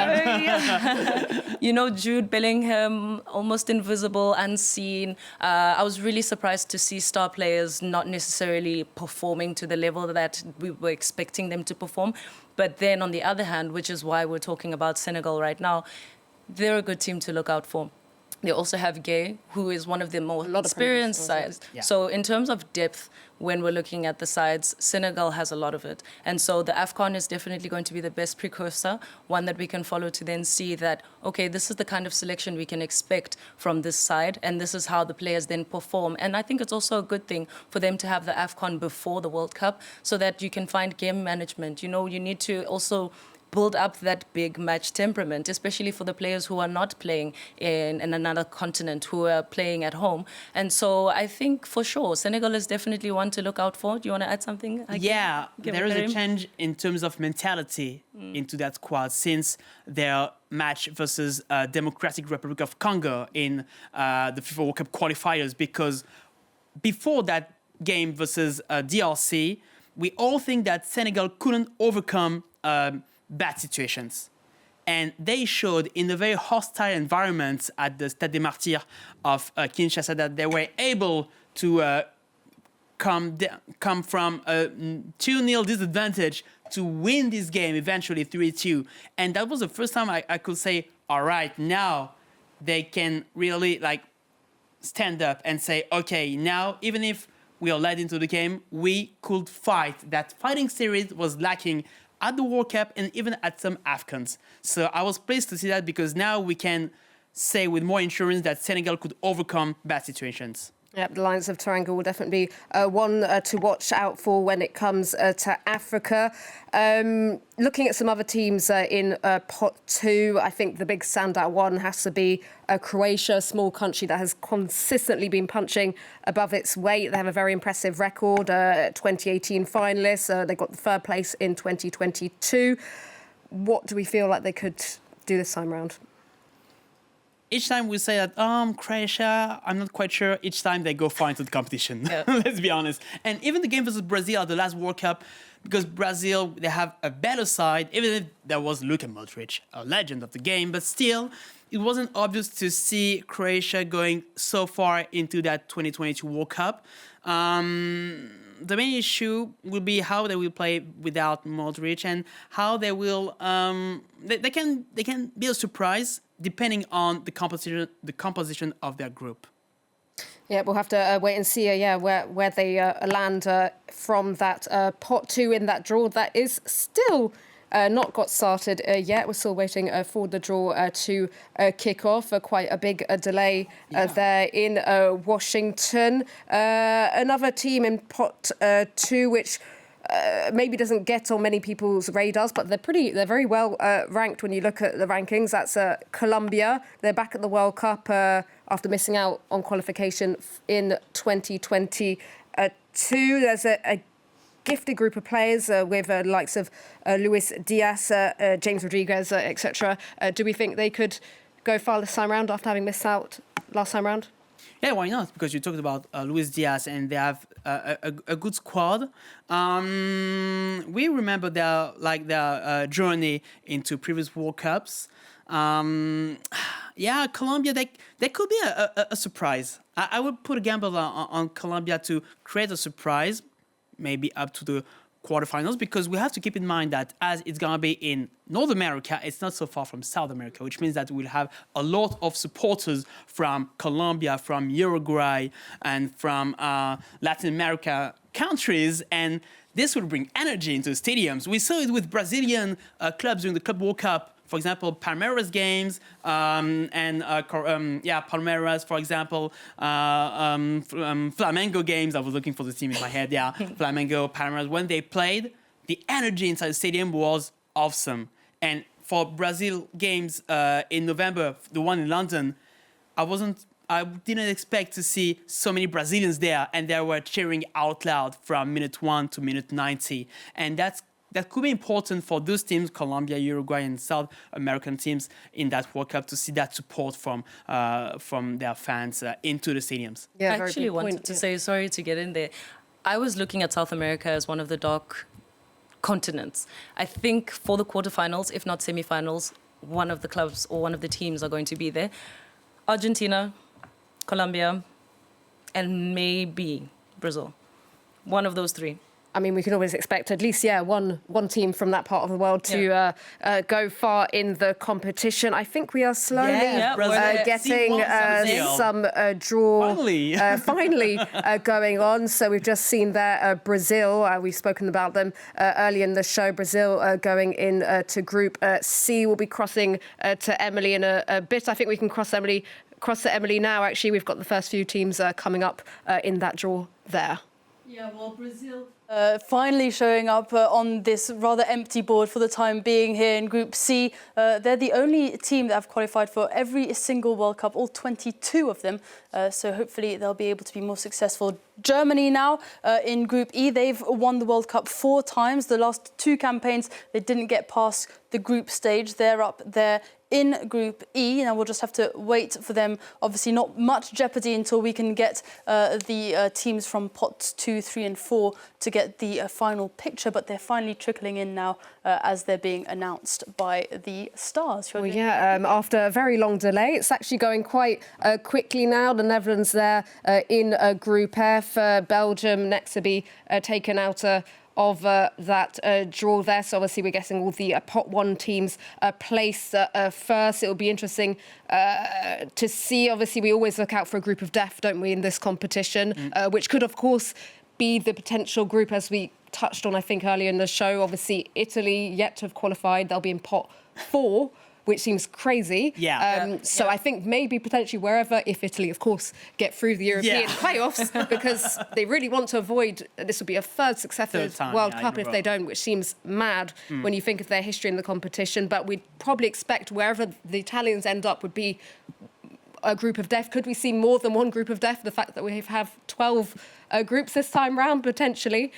You know, Jude Bellingham, almost invisible, unseen. I was really surprised to see star players not necessarily performing to the level that we were expecting them to perform. But then on the other hand, which is why we're talking about Senegal right now, they're a good team to look out for. They also have Gay, who is one of the more experienced sides. Yeah. So in terms of depth, when we're looking at the sides, Senegal has a lot of it. And so the AFCON is definitely going to be the best precursor, one that we can follow to then see that, okay, this is the kind of selection we can expect from this side, and this is how the players then perform. And I think it's also a good thing for them to have the AFCON before the World Cup so that you can find game management. You know, you need to also build up that big match temperament, especially for the players who are not playing in another continent, who are playing at home. And so I think for sure, Senegal is definitely one to look out for. Do you want to add something? Yeah, there is a change in terms of mentality into that squad since their match versus Democratic Republic of Congo in the FIFA World Cup qualifiers, because before that game versus DRC, we all think that Senegal couldn't overcome bad situations. And they showed in a very hostile environment at the Stade des Martyrs of Kinshasa that they were able to come from a 2-0 disadvantage to win this game eventually 3-2. And that was the first time I could say, all right, now they can really like stand up and say, okay, now even if we are led into the game, we could fight. That fighting spirit was lacking at the World Cup and even at some AFCONs. So I was pleased to see that, because now we can say with more assurance that Senegal could overcome bad situations. Yep, the Lions of Teranga will definitely be one to watch out for when it comes to Africa. Looking at some other teams in Pot 2, I think the big standout one has to be Croatia, a small country that has consistently been punching above its weight. They have a very impressive record, 2018 finalists. They got the third place in 2022. What do we feel like they could do this time around? Each time we say that, Croatia, I'm not quite sure. Each time they go far into the competition. Yeah. Let's be honest. And even the game versus Brazil at the last World Cup, because Brazil, they have a better side, even if there was Luka Modric, a legend of the game, but still, it wasn't obvious to see Croatia going so far into that 2022 World Cup. The main issue will be how they will play without Modric and how they will they can be a surprise depending on the composition of their group. Yeah, we'll have to wait and see where they land from that Pot 2 in that draw. That is still not got started yet. We're still waiting for the draw to kick off. Quite a big delay there in Washington. Another team in Pot 2, which maybe doesn't get on many people's radars, but they're very well ranked when you look at the rankings. That's Colombia. They're back at the World Cup after missing out on qualification in 2022. There's a gifted group of players with the likes of Luis Diaz, James Rodriguez, etc. Do we think they could go far this time round after having missed out last time round? Yeah, why not? Because you talked about Luis Diaz, and they have a good squad. We remember their journey into previous World Cups. Colombia, they could be a surprise. I would put a gamble on Colombia to create a surprise, maybe up to the quarterfinals, because we have to keep in mind that as it's going to be in North America, it's not so far from South America, which means that we'll have a lot of supporters from Colombia, from Uruguay, and from Latin America countries, and this will bring energy into the stadiums. We saw it with Brazilian clubs during the Club World Cup. For example, Palmeiras games Palmeiras, for example, Flamengo games. I was looking for the team in my head. Yeah, Flamengo, Palmeiras. When they played, the energy inside the stadium was awesome. And for Brazil games in November, the one in London, I didn't expect to see so many Brazilians there, and they were cheering out loud from minute 1 to minute 90, and that could be important for those teams, Colombia, Uruguay, and South American teams in that World Cup, to see that support from their fans into the stadiums. Yeah, I actually wanted to say, sorry to get in there, I was looking at South America as one of the dark continents. I think for the quarterfinals, if not semifinals, one of the clubs or one of the teams are going to be there. Argentina, Colombia, and maybe Brazil. One of those three. I mean, we can always expect at least, one team from that part of the world to go far in the competition. I think we are slowly getting some draw finally going on. So we've just seen there Brazil. We've spoken about them earlier in the show. Brazil going in to Group C. We'll be crossing to Emily in a bit. I think we can cross to Emily now. Actually, we've got the first few teams coming up in that draw there. Yeah, well, Brazil finally showing up on this rather empty board for the time being here in Group C. They're the only team that have qualified for every single World Cup, all 22 of them. So hopefully they'll be able to be more successful. Germany now in Group E. They've won the World Cup 4 times. The last 2 campaigns, they didn't get past the group stage. They're up there in Group E. Now we'll just have to wait for them. Obviously not much jeopardy until we can get the teams from pots 2, 3 and 4 to get the final picture, but they're finally trickling in now as they're being announced by the stars. Well, after a very long delay, it's actually going quite quickly now. The Netherlands there in Group F, Belgium next to be taken out of that draw there. So obviously we're getting all the pot 1 teams placed first. It will be interesting to see. Obviously we always look out for a group of death, don't we, in this competition, which could of course be the potential group, as we touched on I think earlier in the show. Obviously Italy yet to have qualified. They'll be in pot 4, which seems crazy. So I think maybe potentially wherever, if Italy, of course, get through the European playoffs, because they really want to avoid, this will be a third successive World Cup if they don't, which seems mad when you think of their history in the competition. But we'd probably expect wherever the Italians end up would be a group of death. Could we see more than one group of death? The fact that we have 12 groups this time round, potentially.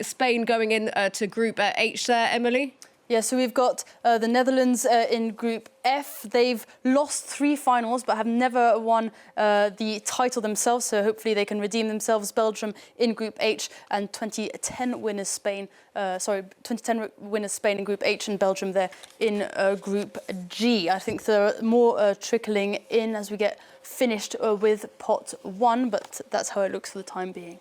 Spain going in to Group H there, Emily? Yeah, so we've got the Netherlands in Group F. They've lost 3 finals, but have never won the title themselves. So hopefully they can redeem themselves. Belgium in Group H, and 2010 winners Spain. 2010 winners Spain in Group H, and Belgium there in Group G. I think there are more trickling in as we get finished with pot 1, but that's how it looks for the time being.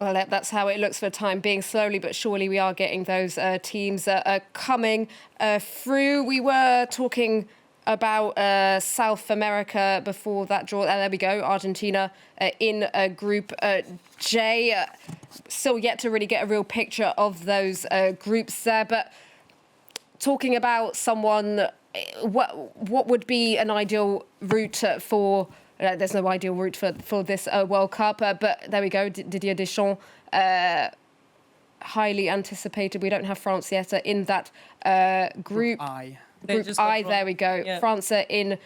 Well, that's how it looks for the time being. Slowly but surely we are getting those teams coming through. We were talking about South America before that draw. There we go, Argentina in Group J. Still yet to really get a real picture of those groups there. But talking about someone, what would be an ideal route for... there's no ideal route for this World Cup, but there we go, Didier Deschamps, highly anticipated. We don't have France yet in that Group I. Group I, there we go. Yeah. France in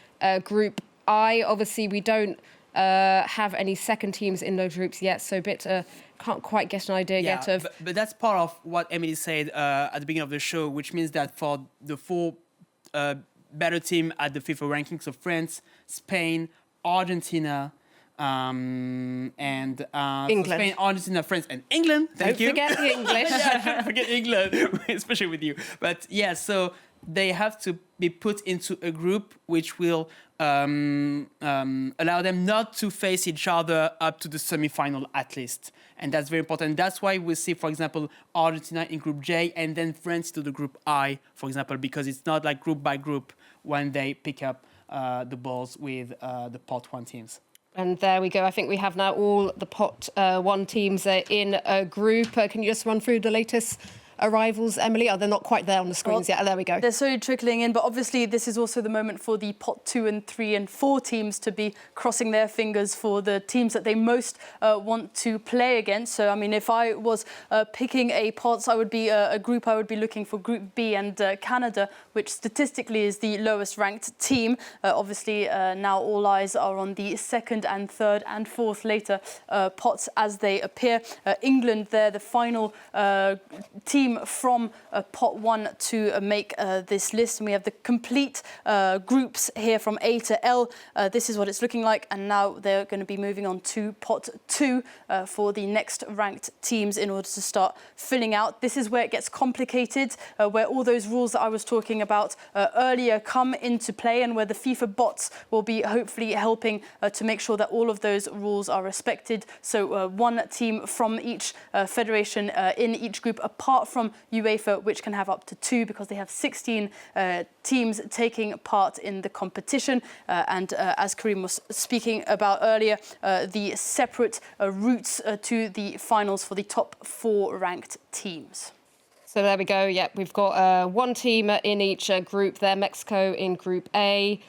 Group I. Obviously, we don't have any second teams in those groups yet, so can't quite get an idea yet of... But that's part of what Emily said at the beginning of the show, which means that for the 4 better team at the FIFA rankings of France, Spain, Argentina, and England. So Spain, Argentina, France, and England. Thank you. Don't forget the English. Don't forget England, especially with you. But yeah, so they have to be put into a group which will allow them not to face each other up to the semi-final at least. And that's very important. That's why we see, for example, Argentina in Group J and then France to the Group I, for example, because it's not like group by group when they pick up the balls with the pot 1 teams. And there we go. I think we have now all the pot 1 teams in a group. Can you just run through the latest arrivals, Emily? They're not quite there on the screens yet. There we go. They're slowly trickling in, but obviously this is also the moment for the pot 2 and 3 and 4 teams to be crossing their fingers for the teams that they most want to play against. So, I mean, if I was picking a pot, I would be a group, I would be looking for Group B and Canada, which statistically is the lowest ranked team. Obviously, now all eyes are on the 2nd and 3rd and 4th later pots as they appear. England, they're the final team team from pot 1 to make this list. And we have the complete groups here from A to L. This is what it's looking like. And now they're going to be moving on to pot 2 for the next ranked teams in order to start filling out. This is where it gets complicated, where all those rules that I was talking about earlier come into play, and where the FIFA bots will be hopefully helping to make sure that all of those rules are respected. So one team from each federation in each group, apart from UEFA, which can have up to 2 because they have 16 teams taking part in the competition. And as Karim was speaking about earlier, the separate routes to the finals for the top 4 ranked teams. So there we go. Yep, we've got one team in each group there. Mexico in Group A,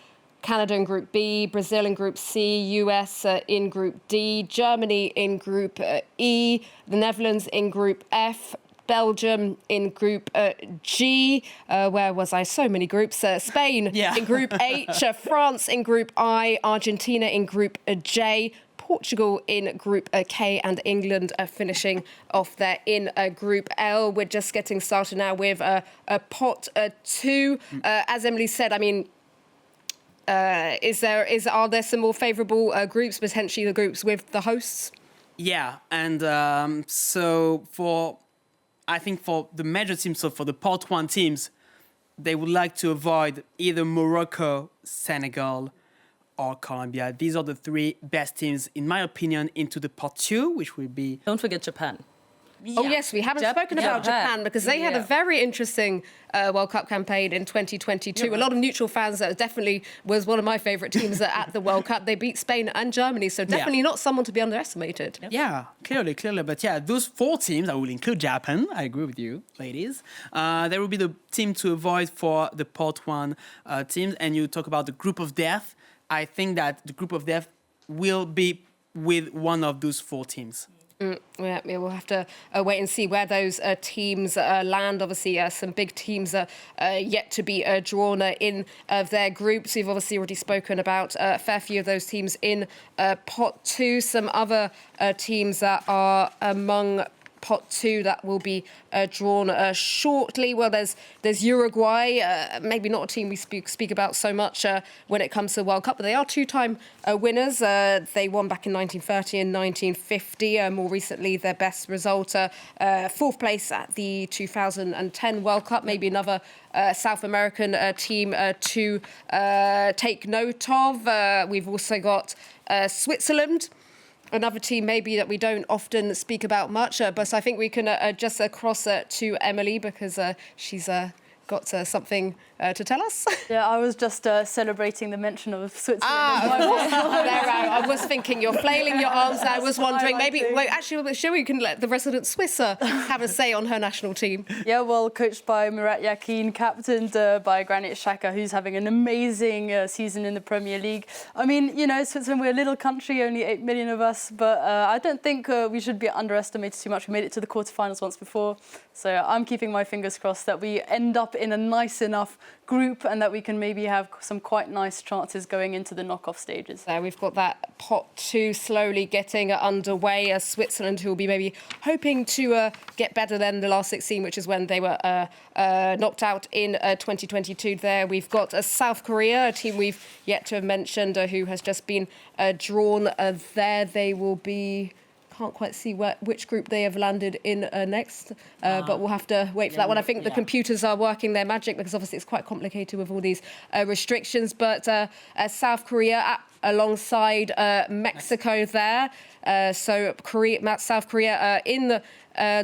Canada in Group B, Brazil in Group C, US in Group D, Germany in Group E, the Netherlands in Group F, Belgium in Group G. Where was I? So many groups. Spain in Group H, France in Group I, Argentina in Group J, Portugal in Group K, and England finishing off there in Group L. We're just getting started now with pot 2. As Emily said, I mean, are there some more favourable groups, potentially the groups with the hosts? Yeah, and I think for the major teams, so for the pot 1 teams, they would like to avoid either Morocco, Senegal, or Colombia. These are the 3 best teams, in my opinion, into the pot 2, which will be... Don't forget Japan. Oh, yes, we haven't spoken about Japan because they had a very interesting World Cup campaign in 2022. A lot of neutral fans, that definitely was one of my favourite teams at the World Cup. They beat Spain and Germany, so definitely not someone to be underestimated. Yeah, clearly. But yeah, those 4 teams, I will include Japan. I agree with you, ladies. There will be the team to avoid for the pot 1 teams. And you talk about the group of death. I think that the group of death will be with one of those 4 teams. Yeah, we'll have to wait and see where those teams land. Obviously, some big teams are yet to be drawn in their groups. We've obviously already spoken about a fair few of those teams in pot 2. Some other teams that are among pot 2 that will be drawn shortly. Well, there's Uruguay, maybe not a team we speak about so much when it comes to the World Cup, but they are 2-time winners. They won back in 1930 and 1950. More recently, their best result, 4th place at the 2010 World Cup. Maybe another South American team to take note of. We've also got Switzerland, another team maybe that we don't often speak about much, but I think we can just cross to Emily because she's got something to tell us. Yeah, I was just celebrating the mention of Switzerland. I was thinking you're flailing your arms. I was wondering maybe, actually, sure, we can let the resident Swiss have a say on her national team. Yeah, well, coached by Murat Yakin, captained by Granit Xhaka, who's having an amazing season in the Premier League. I mean, you know, Switzerland, we're a little country, only 8 million of us, but I don't think we should be underestimated too much. We made it to the quarterfinals once before, so I'm keeping my fingers crossed that we end up in a nice enough group and that we can maybe have some quite nice chances going into the knockoff stages. We've got that pot 2 slowly getting underway. Switzerland, who will be maybe hoping to get better than the last 16, which is when they were knocked out in 2022. There we've got South Korea, a team we've yet to have mentioned, who has just been drawn there. They will be... can't quite see which group they have landed in next, but we'll have to wait for that one. I think the computers are working their magic because obviously it's quite complicated with all these restrictions. But South Korea alongside Mexico there. So South Korea in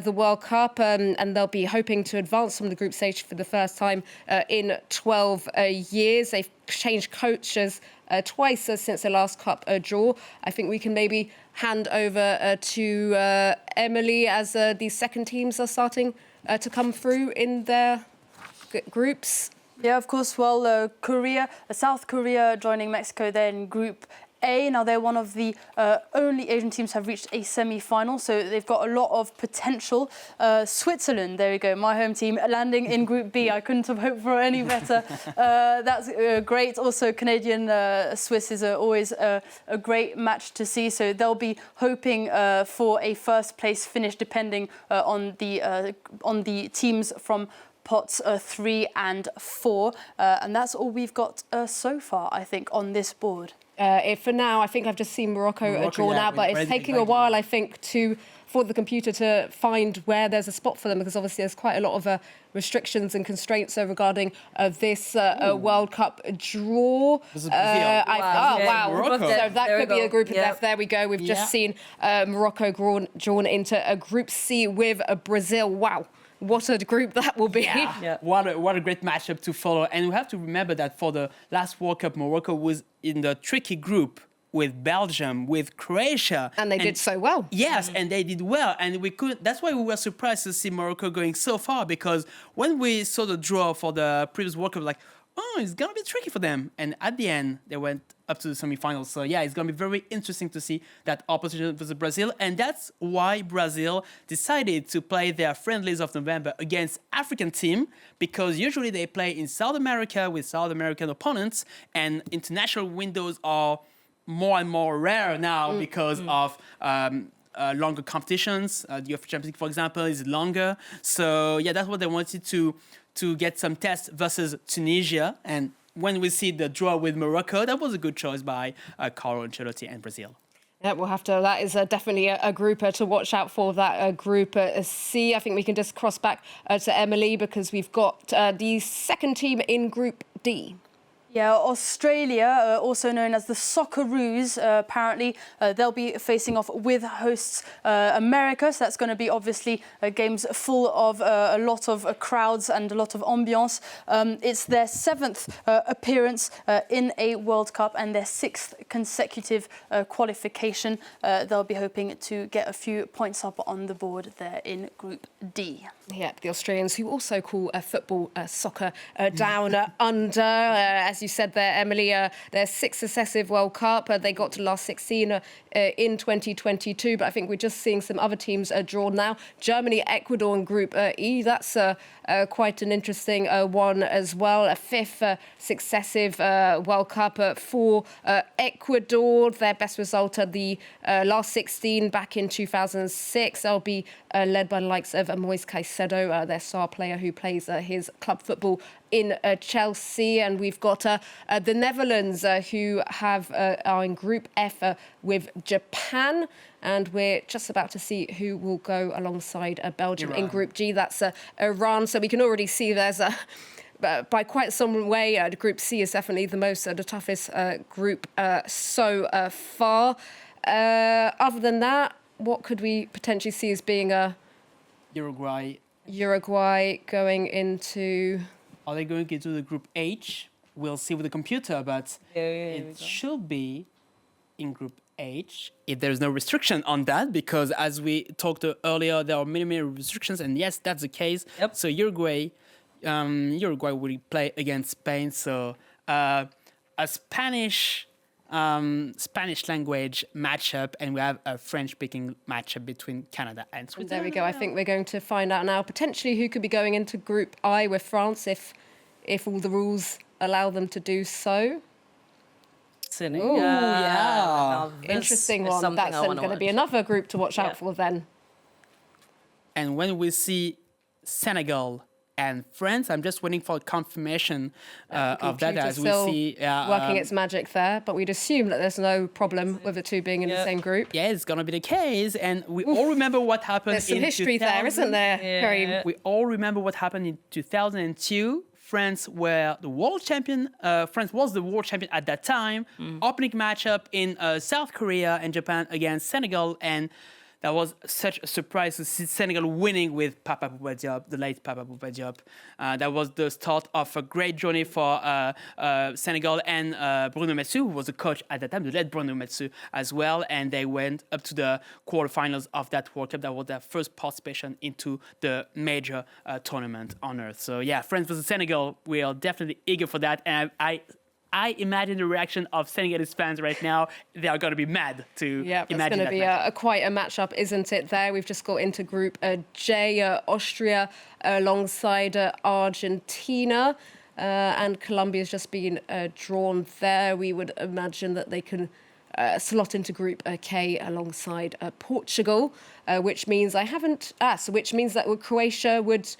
the World Cup, and they'll be hoping to advance from the group stage for the first time in 12 years. They've changed coaches twice since the last cup draw. I think we can maybe hand over to Emily as these second teams are starting to come through in their groups. Yeah, of course. Well, South Korea joining Mexico then Group A. Now, they're one of the only Asian teams to have reached a semi-final, so they've got a lot of potential. Switzerland, there we go, my home team, landing in Group B. I couldn't have hoped for any better. That's great. Also, Canadian-Swiss is always a great match to see, so they'll be hoping for a first-place finish, depending on the teams from pots 3 and 4. And that's all we've got so far, I think, on this board. For now, I think I've just seen Morocco drawn out, but it's taking a while, I think, for the computer to find where there's a spot for them, because obviously there's quite a lot of restrictions and constraints regarding this World Cup draw. Wow. So that could be a group of death. There we go. We've just seen Morocco drawn into a Group C with Brazil. Wow. What a group that will be. Yeah. What a great matchup to follow. And we have to remember that for the last World Cup, Morocco was in the tricky group with Belgium, with Croatia. And they did so well. Yes, and they did well. And that's why we were surprised to see Morocco going so far, because when we saw the draw for the previous World Cup, like, oh, it's going to be tricky for them. And at the end, they went up to the semifinals. So, yeah, it's going to be very interesting to see that opposition versus Brazil. And that's why Brazil decided to play their friendlies of November against African team, because usually they play in South America with South American opponents, and international windows are more and more rare now because of longer competitions. The UEFA Champions League, for example, is longer. So, yeah, that's what they wanted to get some tests versus Tunisia. And when we see the draw with Morocco, that was a good choice by Carlo Ancelotti and Brazil. Yeah, we'll have to. That is definitely a group to watch out for. That group C. I think we can just cross back to Emily, because we've got the second team in Group D. Yeah, Australia, also known as the Socceroos, apparently they'll be facing off with hosts America. So that's going to be obviously games full of a lot of crowds and a lot of ambiance. It's their 7th appearance in a World Cup and their 6th consecutive qualification. They'll be hoping to get a few points up on the board there in Group D. Yep, the Australians, who also call football soccer down under, as you said there, Emily, their 6th successive World Cup. They got to last 16 in 2022, but I think we're just seeing some other teams drawn now. Germany, Ecuador in Group E. That's quite an interesting one as well. A 5th successive World Cup for Ecuador. Their best result at the last 16 back in 2006. They'll be led by the likes of Moise Caicedo, their star player who plays his club football in Chelsea. And we've got the Netherlands, who are in Group F with Japan. And we're just about to see who will go alongside Belgium in Group G. That's Iran. So we can already see there's by quite some way, Group C is definitely the toughest group so far. Other than that, what could we potentially see as being Uruguay going into... Are they going into the Group H? We'll see with the computer, but it should be in Group H if there's no restriction on that, because as we talked earlier, there are many restrictions, and yes, that's the case. Yep. So Uruguay will play against Spain. So a Spanish language matchup, and we have a French-speaking matchup between Canada and Switzerland. There we go. I think we're going to find out now potentially who could be going into Group I with France if all the rules allow them to do so. Oh, yeah. Interesting one. That's going to be another group to watch out for then. And when we see Senegal and France, I'm just waiting for confirmation of that, as we see working its magic there. But we'd assume that there's no problem with the two being in the same group. Yeah, it's going to be the case. And we all remember what happened. There's some history there, isn't there, Karim? We all remember what happened in 2002. France were the world champion. France was the world champion at that time. Opening matchup in South Korea and Japan against Senegal, and that was such a surprise to see Senegal winning with Papa Bouba Diop, the late Papa Bouba Diop. That was the start of a great journey for Senegal and Bruno Metsu, who was the coach at that time, the late Bruno Metsu as well. And they went up to the quarterfinals of that World Cup. That was their first participation into the major tournament on Earth. So yeah, France versus Senegal, we are definitely eager for that. And I I imagine the reaction of Senegalese fans right now. They are going to be mad to Yeah, it's imagine going to be quite a matchup, isn't it? There, we've just got into Group J, Austria alongside Argentina, and Colombia's just been drawn there. We would imagine that they can slot into Group K alongside Portugal, which means which means that Croatia would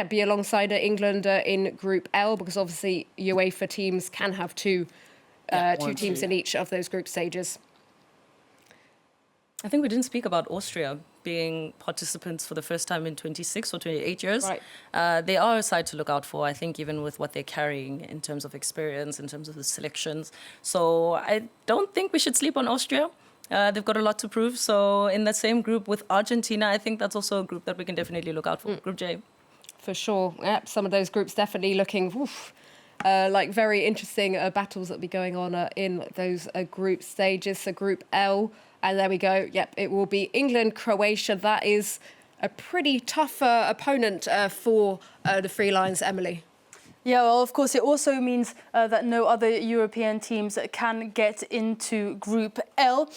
be alongside England in Group L, because obviously UEFA teams can have two teams in each of those group stages. I think we didn't speak about Austria being participants for the first time in 26 or 28 years. Right. They are a side to look out for, I think, even with what they're carrying in terms of experience, in terms of the selections. So I don't think we should sleep on Austria. They've got a lot to prove. So in that same group with Argentina, I think that's also a group that we can definitely look out for, Group J. For sure. Yep, some of those groups definitely looking like very interesting battles that will be going on in those group stages. So Group L, and there we go. Yep, it will be England, Croatia. That is a pretty tough opponent for the Free Lions, Emily. Yeah, well, of course, it also means that no other European teams can get into Group L.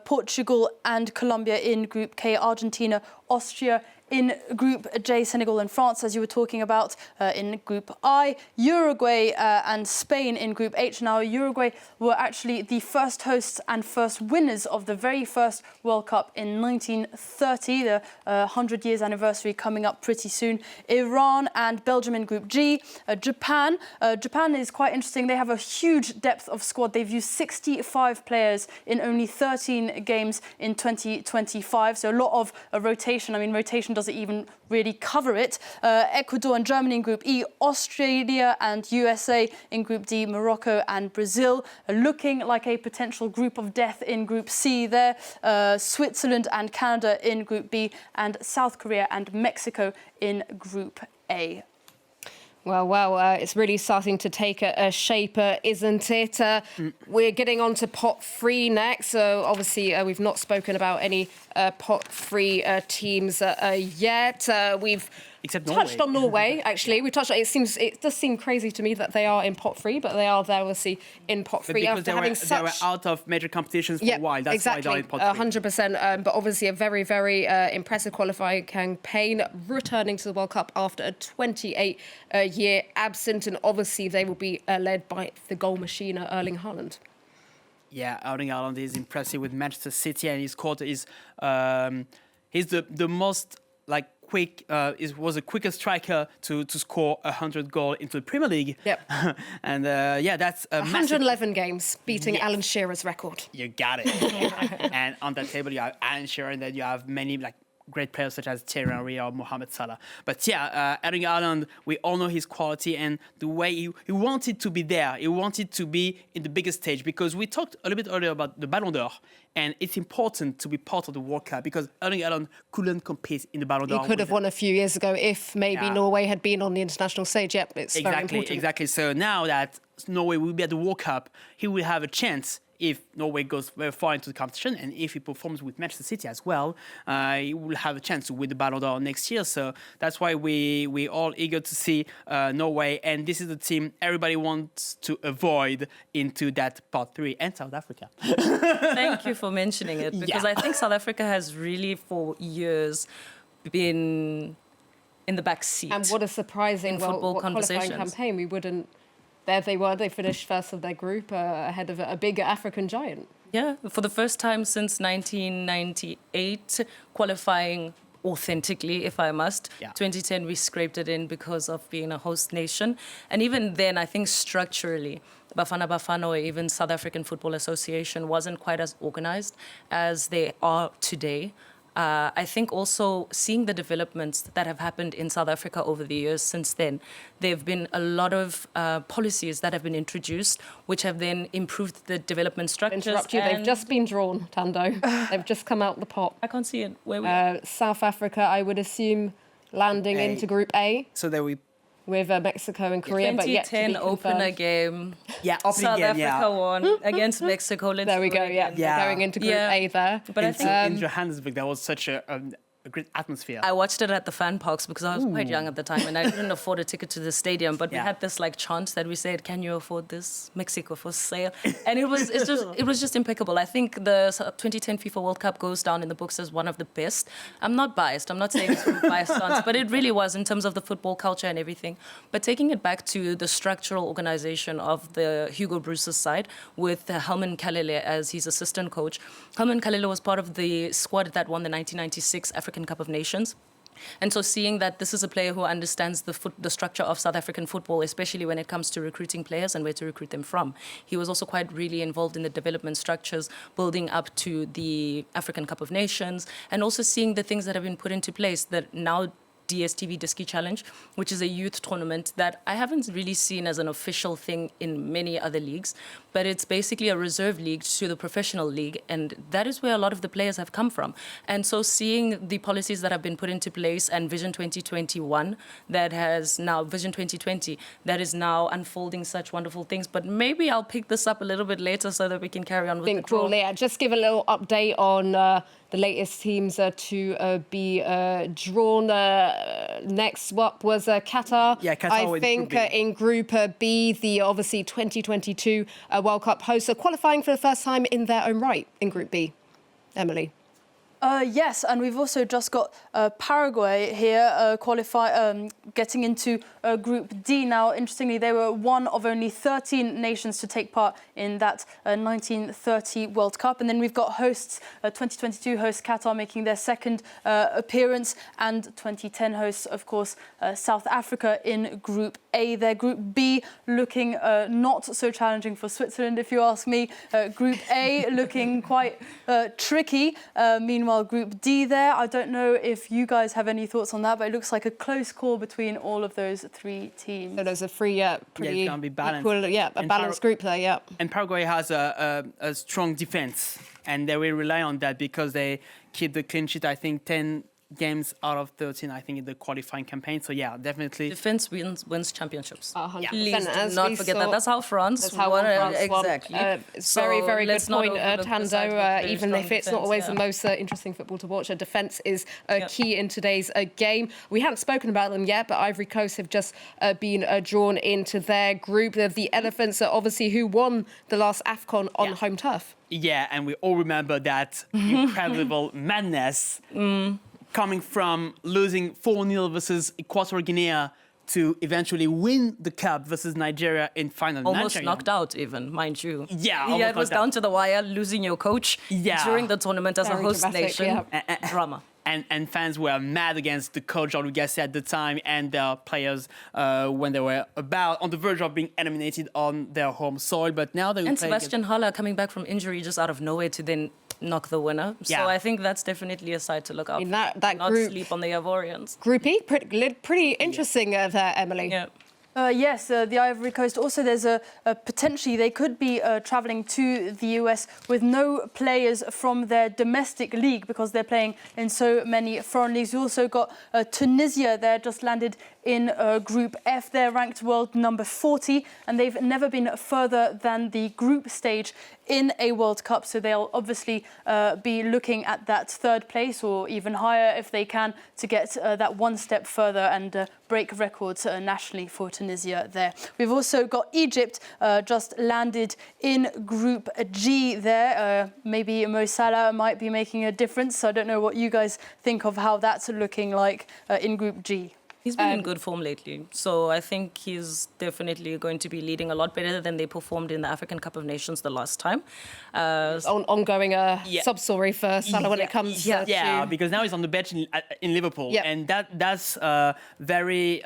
Portugal and Colombia in Group K, Argentina, Austria in Group J, Senegal and France, as you were talking about, in Group I, Uruguay and Spain in Group H. Now, Uruguay were actually the first hosts and first winners of the very first World Cup in 1930, the 100 years anniversary coming up pretty soon. Iran and Belgium in Group G. Japan is quite interesting. They have a huge depth of squad. They've used 65 players in only 13 games in 2025, so a lot of rotation. I mean, rotation doesn't even really cover it. Ecuador and Germany in Group E, Australia and USA in Group D, Morocco and Brazil, looking like a potential group of death in Group C there. Switzerland and Canada in Group B, and South Korea and Mexico in Group A. Well, it's really starting to take a shape, isn't it? We're getting on to pot 3 next. So obviously, we've not spoken about any pot 3 teams yet. We've touched on Norway, actually. We touched on it does seem crazy to me that they are in pot 3, but they are there obviously in pot 3 because after having they were out of major competitions for a while. That's exactly. why they're in pot 3. 100%. But obviously a very, very impressive qualifying campaign, returning to the World Cup after a 28-year absence, and obviously they will be led by the goal machine, Erling Haaland. Yeah, Erling Haaland is impressive with Manchester City, and his squad is he's the most quick. Was the quickest striker to score 100 goals into the Premier League. Yep. And that's 111 games, beating Alan Shearer's record. You got it. And on that table you have Alan Shearer, and then you have many great players such as Thierry Henry or Mohamed Salah. But Erling Haaland, we all know his quality and the way he wanted to be there. He wanted to be in the biggest stage, because we talked a little bit earlier about the Ballon d'Or, and it's important to be part of the World Cup because Erling Haaland couldn't compete in the Ballon d'Or. He could have won a few years ago if maybe Norway had been on the international stage. Yep, it's very important. Exactly. So now that Norway will be at the World Cup, he will have a chance. If Norway goes very far into the competition, and if he performs with Manchester City as well, he will have a chance to win the Ballon d'Or next year. So that's why we're all eager to see Norway. And this is the team everybody wants to avoid into that part 3, and South Africa. Thank you for mentioning it, because I think South Africa has really for years been in the back seat. And what a surprising football qualifying campaign. We wouldn't... There they were. They finished first of their group ahead of a big African giant. Yeah, for the first time since 1998, qualifying authentically, if I must. 2010, we scraped it in because of being a host nation. And even then, I think structurally, Bafana Bafana or even South African Football Association wasn't quite as organized as they are today. I think also seeing the developments that have happened in South Africa over the years since then, there have been a lot of policies that have been introduced, which have then improved the development structures. Interrupt you. They've just been drawn, Thando. They've just come out the pot. I can't see it. Where we South Africa, I would assume, landing into Group A. So there we. With Mexico and Korea, but yet to be 2010 opener game. South Africa won against Mexico. There we go. Going into Group A there. But I think in Johannesburg, that was such a a great atmosphere. I watched it at the fan parks because I was quite young at the time and I couldn't afford a ticket to the stadium. But we had this like chant that we said, "Can you afford this? Mexico for sale." And it was just impeccable. I think the 2010 FIFA World Cup goes down in the books as one of the best. I'm not biased. I'm not saying it's from a biased stance, but it really was in terms of the football culture and everything. But taking it back to the structural organization of the Hugo Bruce's side with Helman Kalele as his assistant coach. Helman Kalele was part of the squad that won the 1996 African Cup of Nations. And so seeing that this is a player who understands the structure of South African football, especially when it comes to recruiting players and where to recruit them from. He was also quite really involved in the development structures building up to the African Cup of Nations and also seeing the things that have been put into place that now DSTV Disky Challenge, which is a youth tournament that I haven't really seen as an official thing in many other leagues, but it's basically a reserve league to the professional league, and that is where a lot of the players have come from. And so seeing the policies that have been put into place and Vision 2021 that has now, Vision 2020, that is now unfolding such wonderful things, but maybe I'll pick this up a little bit later so that we can carry on with the draw. We'll just give a little update on the latest teams to be drawn. Next up was Qatar. Yeah, Qatar I think in Group B, the obviously 2022 World Cup hosts are qualifying for the first time in their own right in Group B. Emily. Yes, and we've also just got Paraguay here getting into Group D. Now, interestingly, they were one of only 13 nations to take part in that 1930 World Cup. And then we've got hosts, 2022 host Qatar making their second appearance, and 2010 hosts, of course, South Africa in Group A. Their Group B looking not so challenging for Switzerland, if you ask me. Group A looking quite tricky. Meanwhile, Group D there, I don't know if you guys have any thoughts on that, but it looks like a close call between all of those three teams. So there's a pretty it's gonna be balanced. equal, a balanced group there, yeah. And Paraguay has a strong defense, and they will rely on that because they keep the clean sheet, I think, 10 games out of 13, I think, in the qualifying campaign. So, yeah, definitely. Defense wins championships. 100%. Please do not forget that. That's how France won. Exactly. It's So very, very good let's not point, overlook the side with Thando. very Even strong if it's not defense, always the most interesting football to watch, defence is key in today's game. We haven't spoken about them yet, but Ivory Coast have just been drawn into their group. The Elephants are obviously who won the last AFCON on home turf. Yeah, and we all remember that incredible madness coming from losing 4-0 versus Equatorial Guinea to eventually win the cup versus Nigeria in final. Almost Nigeria. knocked out even, mind you. Yeah, it was down to the wire, losing your coach during the tournament as Very a host dramatic, nation. Drama. And fans were mad against the coach, Jean-Luc Gasset, at the time, and their players when they were about on the verge of being eliminated on their home soil. But now they will And play Sebastian Haller coming back from injury just out of nowhere to then knock the winner. Yeah. So I think that's definitely a side to look out. That Not group, sleep on the Ivorians. Group E, pretty interesting there, Emily. Yeah. Yes, the Ivory Coast. Also, there's a potentially they could be travelling to the US with no players from their domestic league because they're playing in so many foreign leagues. We also got Tunisia there, just landed in Group F. They're ranked world number 40, and they've never been further than the group stage in a World Cup. So they'll obviously be looking at that third place or even higher if they can to get that one step further and break records nationally for Tunisia there. We've also got Egypt just landed in Group G there. Maybe Mo Salah might be making a difference. So I don't know what you guys think of how that's looking like in Group G. He's been in good form lately, so I think he's definitely going to be leading a lot better than they performed in the African Cup of Nations the last time. Ongoing sub-story for Salah when it comes to... because now he's on the bench in Liverpool, and that's very...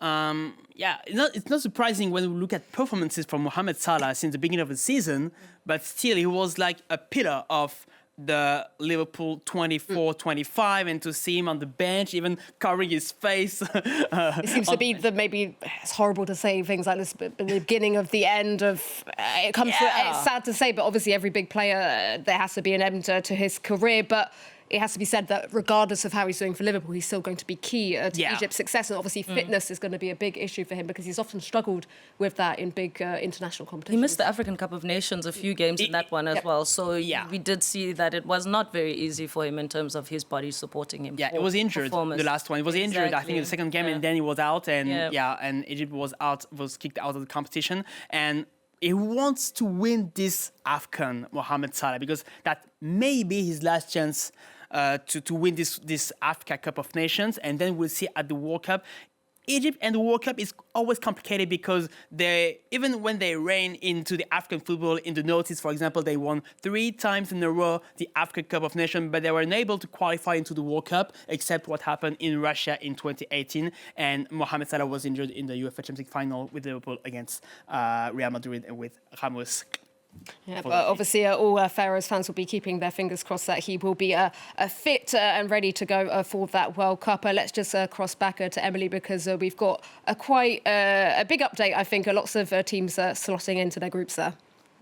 it's not surprising when we look at performances from Mohamed Salah since the beginning of the season, but still he was like a pillar of the Liverpool 24-25, and to see him on the bench, even covering his face. It seems to be that maybe it's horrible to say things like this, but the beginning of the end of it comes. It's sad to say, but obviously every big player there has to be an end to his career. But it has to be said that regardless of how he's doing for Liverpool, he's still going to be key to Egypt's success. And obviously fitness is going to be a big issue for him because he's often struggled with that in big international competitions. He missed the African Cup of Nations a few games in that one as well. So we did see that it was not very easy for him in terms of his body supporting him. Yeah, it was injured, the last one. It was injured, I think, in the second game, and then he was out. And and Egypt was kicked out of the competition. And he wants to win this AFCON, Mohamed Salah, because that may be his last chance to win this Africa Cup of Nations, and then we'll see at the World Cup. Egypt and the World Cup is always complicated because even when they reign into the African football in the noughties, for example, they won 3 times in a row the Africa Cup of Nations, but they were unable to qualify into the World Cup, except what happened in Russia in 2018. And Mohamed Salah was injured in the UEFA Champions League final with Liverpool against Real Madrid and with Ramos. Yeah, but obviously all Pharaohs fans will be keeping their fingers crossed that he will be fit and ready to go for that World Cup. Let's just cross back to Emily because we've got quite a big update, I think. Lots of teams slotting into their groups there.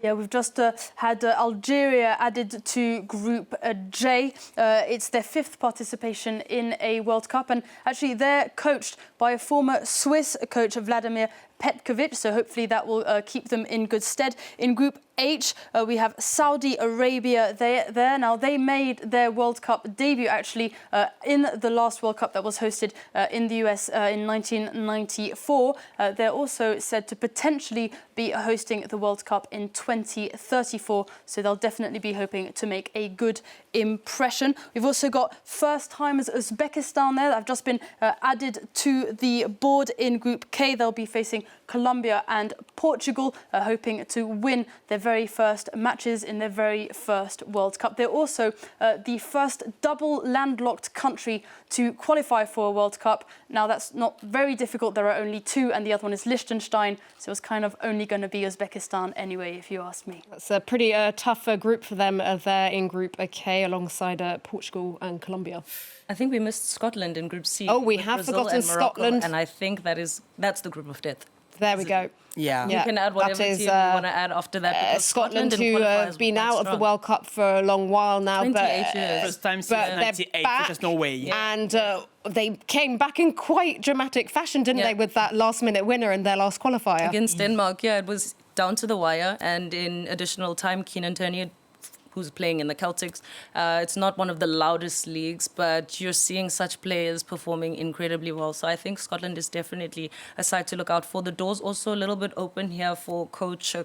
Yeah, we've just had Algeria added to Group J. It's their 5th participation in a World Cup, and actually they're coached by a former Swiss coach, Vladimir Petkovic, so hopefully that will keep them in good stead. In Group H, we have Saudi Arabia there. Now, they made their World Cup debut, actually, in the last World Cup that was hosted in the US in 1994. They're also said to potentially be hosting the World Cup in 2034, so they'll definitely be hoping to make a good impression. We've also got first-timers Uzbekistan there that have just been added to the board in Group K. They'll be facing Colombia and Portugal, hoping to win their very first matches in their very first World Cup. They're also the first double landlocked country to qualify for a World Cup. Now, that's not very difficult. There are only 2, and the other one is Liechtenstein, so it's kind of only going to be Uzbekistan anyway, if you ask me. That's a pretty tough group for them there in Group K alongside Portugal and Colombia. I think we missed Scotland in Group C. Oh, we have forgotten Scotland. And I think that's the group of death. There we go. Yeah. You can add whatever team you want to add after that. Scotland, who have been out of the World Cup for a long while now. 28 years. First time since 98, which is Norway. Yeah. And they came back in quite dramatic fashion, didn't they, with that last-minute winner in their last qualifier? Against Denmark, it was down to the wire. And in additional time, Keenan Turney, who's playing in the Celtics. It's not one of the loudest leagues, but you're seeing such players performing incredibly well. So I think Scotland is definitely a side to look out for. The door's also a little bit open here for Coach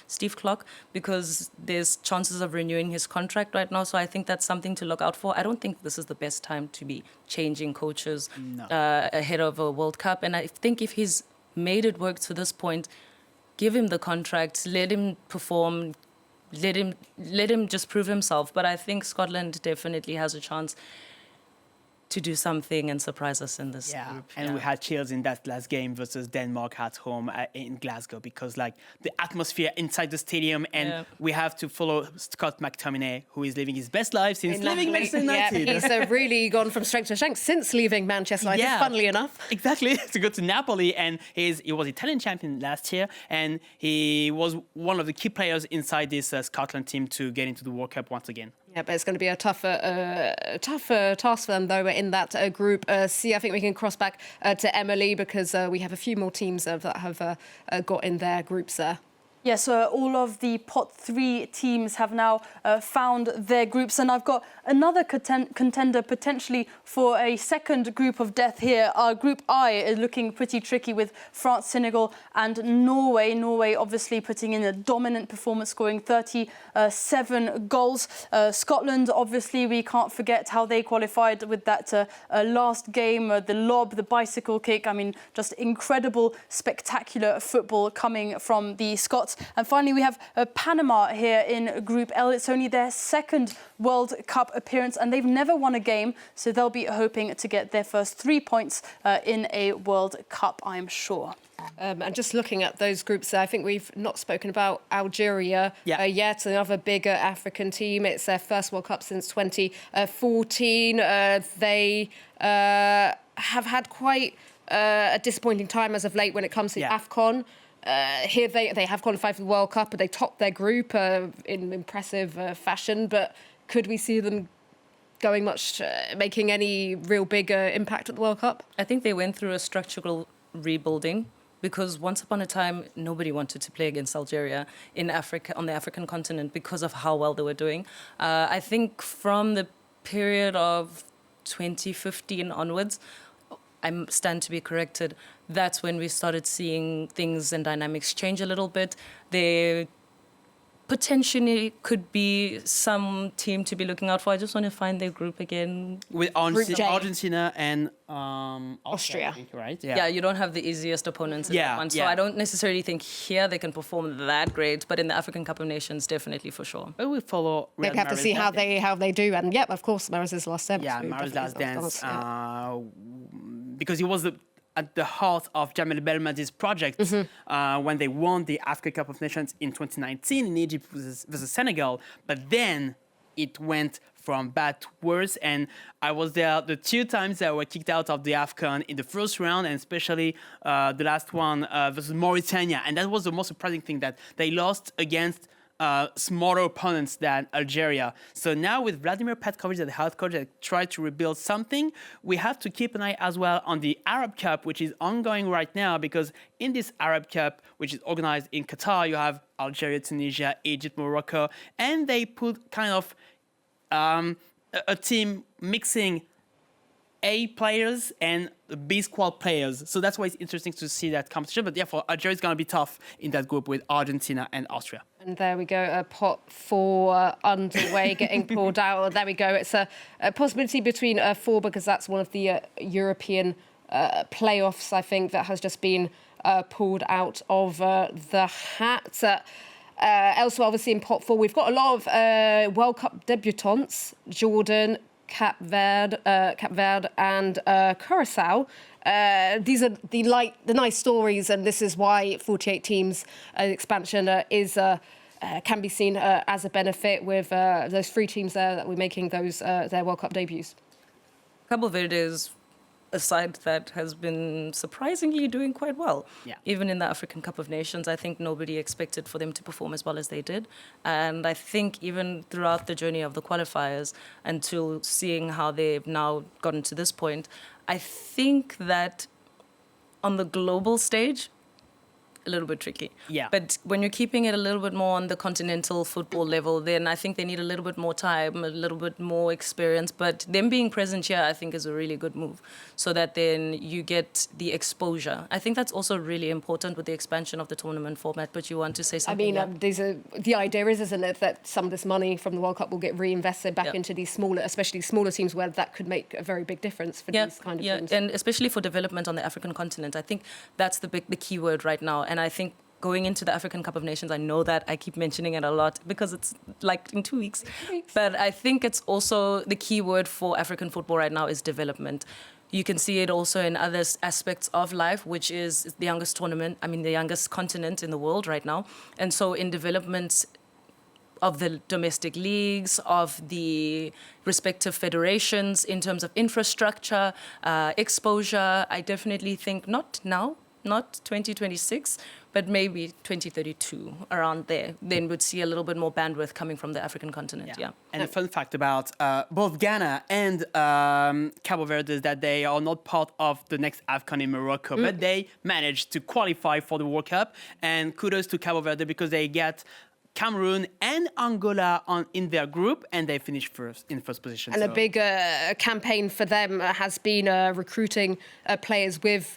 Steve Clark, because there's chances of renewing his contract right now. So I think that's something to look out for. I don't think this is the best time to be changing coaches ahead of a World Cup. And I think if he's made it work to this point, give him the contract, let him perform, let him just prove himself. But I think Scotland definitely has a chance to do something and surprise us in this group. And we had chills in that last game versus Denmark at home in Glasgow, because like the atmosphere inside the stadium, and we have to follow Scott McTominay, who is living his best life since leaving Manchester United. He's really gone from strength to strength since leaving Manchester United, funnily enough. Exactly, to go to Napoli, and he was Italian champion last year, and he was one of the key players inside this Scotland team to get into the World Cup once again. Yeah, but it's going to be a tough task for them, though, in that Group C. I think we can cross back to Emily, because we have a few more teams that have got in their groups there. Yes, all of the pot 3 teams have now found their groups, and I've got another contender potentially for a second group of death here. Our Group I is looking pretty tricky with France, Senegal and Norway. Norway obviously putting in a dominant performance, scoring 37 goals. Scotland, obviously, we can't forget how they qualified with that last game, the lob, the bicycle kick. I mean, just incredible, spectacular football coming from the Scots. And finally, we have Panama here in Group L. It's only their second World Cup appearance, and they've never won a game, so they'll be hoping to get their first 3 points in a World Cup, I'm sure. And just looking at those groups, I think we've not spoken about Algeria yet, another big African team. It's their first World Cup since 2014. They have had quite a disappointing time as of late when it comes to AFCON. Here they have qualified for the World Cup, but they topped their group in impressive fashion. But could we see them going much, making any real big impact at the World Cup? I think they went through a structural rebuilding because once upon a time, nobody wanted to play against Algeria in Africa, on the African continent, because of how well they were doing. I think from the period of 2015 onwards, I stand to be corrected, that's when we started seeing things and dynamics change a little bit. There potentially could be some team to be looking out for. I just want to find their group again. With Argentina and Austria. I think, right? Yeah, you don't have the easiest opponents in that one. So I don't necessarily think here they can perform that great, but in the African Cup of Nations, definitely for sure. But we follow. Maybe have to see how they do. And yeah, of course, Mahrez's last dance. Yeah, Mahrez's last dance. Because he was at the heart of Jamel Belmadi's project when they won the Africa Cup of Nations in 2019 in Egypt versus Senegal. But then it went from bad to worse. And I was there the 2 times that were kicked out of the AFCON in the first round, and especially the last one versus Mauritania. And that was the most surprising thing, that they lost against smaller opponents than Algeria. So now with Vladimir Petkovic as the head coach that tried to rebuild something, we have to keep an eye as well on the Arab Cup, which is ongoing right now, because in this Arab Cup, which is organized in Qatar, you have Algeria, Tunisia, Egypt, Morocco, and they put kind of a team mixing A players and B squad players. So that's why it's interesting to see that competition. But yeah, for Algeria, it's going to be tough in that group with Argentina and Austria. And there we go, pot 4 underway, getting pulled out. There we go. It's a possibility between 4, because that's one of the European playoffs, I think, that has just been pulled out of the hat. Elsewhere, obviously, in pot 4, we've got a lot of World Cup debutants: Jordan, Cap Verde, and Curacao. These are the nice stories, and this is why 48 teams expansion can be seen as a benefit, with those 3 teams there that we're making those their World Cup debuts. Cabo Verde is a side that has been surprisingly doing quite well. Yeah. Even in the African Cup of Nations, I think nobody expected for them to perform as well as they did. And I think even throughout the journey of the qualifiers, until seeing how they've now gotten to this point, I think that on the global stage, a little bit tricky. Yeah. But when you're keeping it a little bit more on the continental football level, then I think they need a little bit more time, a little bit more experience. But them being present here, I think, is a really good move, so that then you get the exposure. I think that's also really important with the expansion of the tournament format. But you want to say something? I mean, the idea is, isn't it, that some of this money from the World Cup will get reinvested back into these smaller, especially smaller teams, where that could make a very big difference for these kind of teams. And especially for development on the African continent. I think that's the key word right now. And I think going into the African Cup of Nations, I know that I keep mentioning it a lot because it's like in 2 weeks. But I think it's also the key word for African football right now is development. You can see it also in other aspects of life, which is the youngest the youngest continent in the world right now. And so in development of the domestic leagues, of the respective federations, in terms of infrastructure, exposure, I definitely think not now, not 2026, but maybe 2032, around there. Then we'd see a little bit more bandwidth coming from the African continent, And a fun fact about both Ghana and Cabo Verde is that they are not part of the next AFCON in Morocco, but they managed to qualify for the World Cup. And kudos to Cabo Verde, because they get Cameroon and Angola in their group, and they finished in first position. And a big campaign for them has been recruiting players with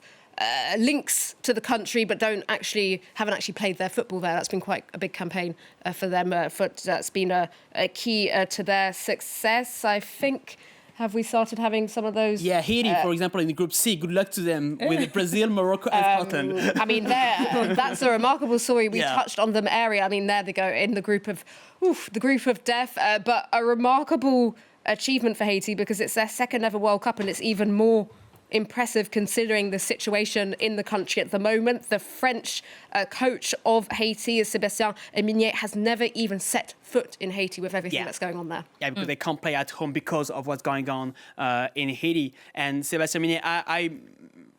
links to the country, but haven't actually played their football there. That's been quite a big campaign for them. That's been a key to their success, I think. Have we started having some of those? Yeah, Haiti, for example, in the Group C. Good luck to them with Brazil, Morocco, and Scotland. I mean, that's a remarkable story. We touched on them area. I mean, there they go in the group of death. But a remarkable achievement for Haiti, because it's their second ever World Cup, and it's even more impressive considering the situation in the country at the moment. The French coach of Haiti, Sébastien Eminier, has never even set foot in Haiti with everything that's going on there. Yeah, because they can't play at home because of what's going on in Haiti. And Sébastien Eminier,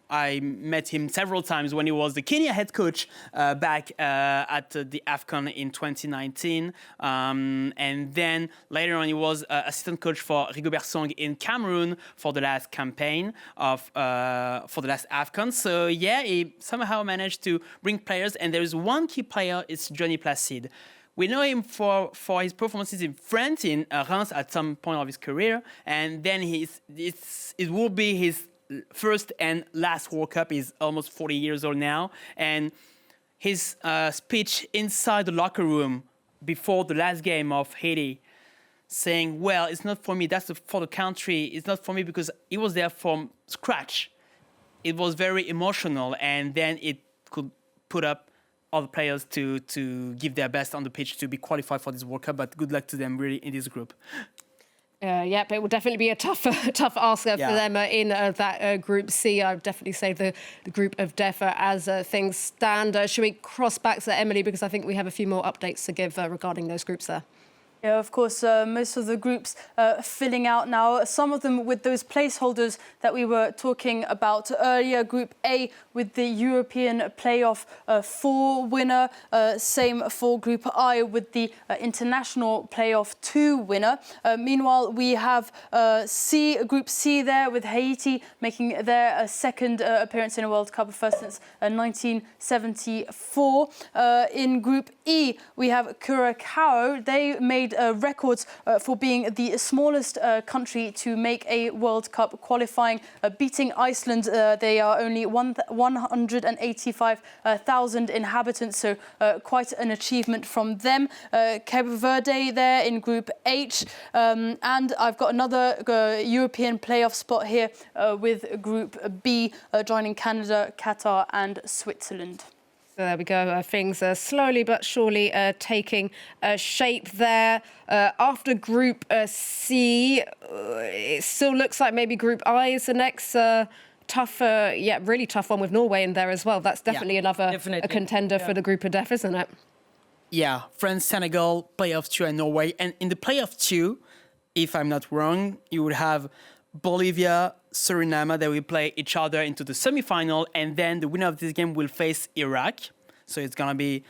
I met him several times when he was the Kenya head coach back at the AFCON in 2019. And then later on, he was assistant coach for Rigobert Song in Cameroon for the last campaign for the last AFCON. So yeah, he somehow managed to bring players. And there is one key player, it's Johnny Placide. We know him for his performances in France, in Reims at some point of his career. And then it will be his first and last World Cup. He's almost 40 years old now. And his speech inside the locker room before the last game of Haiti, saying, well, it's not for me, that's for the country. It's not for me, because he was there from scratch. It was very emotional, and then it could put up all the players to give their best on the pitch to be qualified for this World Cup. But good luck to them, really, in this group. But it will definitely be a tough ask for them in that Group C. I would definitely say the group of death as things stand. Should we cross back to Emily, because I think we have a few more updates to give regarding those groups there. Yeah, of course, most of the groups filling out now, some of them with those placeholders that we were talking about earlier. Group A with the European Playoff 4 winner, same for Group I with the International Playoff 2 winner. Meanwhile, we have Group C there with Haiti making their second appearance in a World Cup, first since 1974. In Group E, we have Curacao. They made records for being the smallest country to make a World Cup qualifying, beating Iceland. They are only 185,000 inhabitants, so quite an achievement from them. Cape Verde there in Group H. And I've got another European playoff spot here with Group B, joining Canada, Qatar and Switzerland. So there we go. Things are slowly but surely taking shape there. After Group C, it still looks like maybe Group I is the next really tough one with Norway in there as well. That's definitely another contender for the group of death, isn't it? Yeah, France, Senegal, playoff 2 and Norway. And in the playoff 2, if I'm not wrong, you would have Bolivia, Suriname, they will play each other into the semi-final, and then the winner of this game will face Iraq. So it's going to be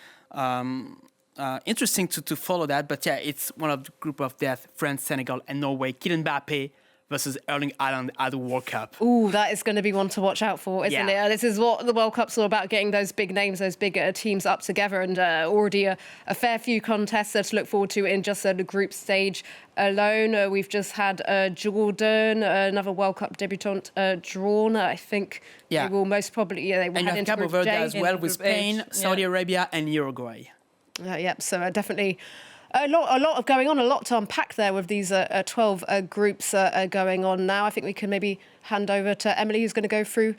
interesting to follow that. But yeah, it's one of the group of death, France, Senegal, and Norway. Kylian Mbappé versus Erling Haaland at the World Cup. Ooh, that is going to be one to watch out for, isn't it? This is what the World Cup's all about, getting those big names, those big teams up together, and already a fair few contests to look forward to in just the group stage alone. We've just had Jordan, another World Cup debutant, drawn. I think they will most probably, they will head into Cabo Group Verde J. as well, with Spain, Saudi Arabia and Uruguay. So definitely a lot of going on, a lot to unpack there with these 12 groups going on now. I think we can maybe hand over to Emily, who's going to go through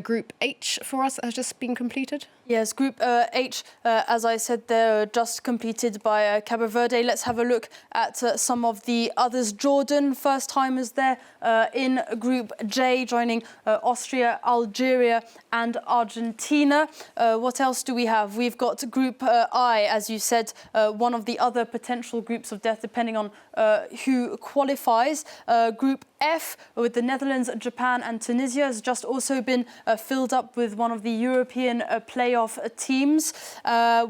Group H for us, has just been completed. Yes, Group H, as I said, they're just completed by Cabo Verde. Let's have a look at some of the others. Jordan, first timers there in Group J, joining Austria, Algeria and Argentina. What else do we have? We've got Group I, as you said, one of the other potential groups of death, depending on who qualifies. Group F, with the Netherlands, Japan and Tunisia, has just also been filled up with one of the European playoff teams.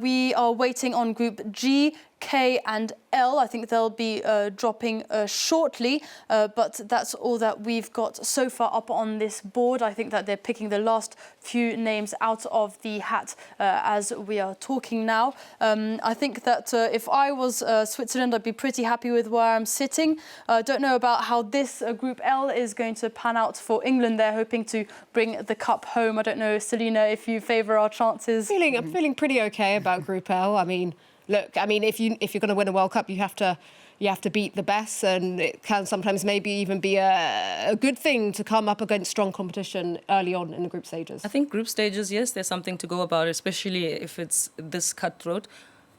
We are waiting on Group G, K and L. I think they'll be dropping shortly, but that's all that we've got so far up on this board. I think that they're picking the last few names out of the hat as we are talking now. I think that if I was Switzerland, I'd be pretty happy with where I'm sitting. I don't know about how this Group L is going to pan out for England. They're hoping to bring the cup home. I don't know, Selina, if you favour our chances. I'm feeling pretty okay about Group L. I mean, look, if you're going to win a World Cup, you have to beat the best, and it can sometimes maybe even be a good thing to come up against strong competition early on in the group stages. I think group stages, yes, there's something to go about, especially if it's this cutthroat.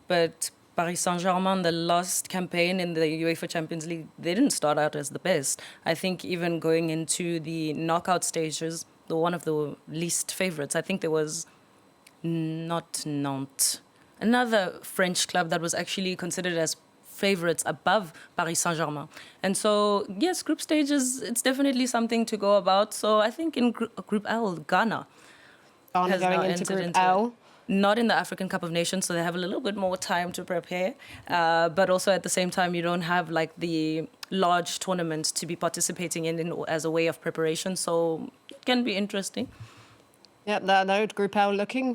But Paris Saint-Germain, the last campaign in the UEFA Champions League, they didn't start out as the best. I think even going into the knockout stages, they're one of the least favourites. I think there was not Nantes. Another French club that was actually considered as favorites above Paris Saint-Germain. And so, yes, group stages, it's definitely something to go about. So I think in Group L, Ghana has going now into entered Group into L. it. Not in the African Cup of Nations, so they have a little bit more time to prepare. But also at the same time, you don't have like the large tournaments to be participating in as a way of preparation. So it can be interesting. Yeah, no, Group L looking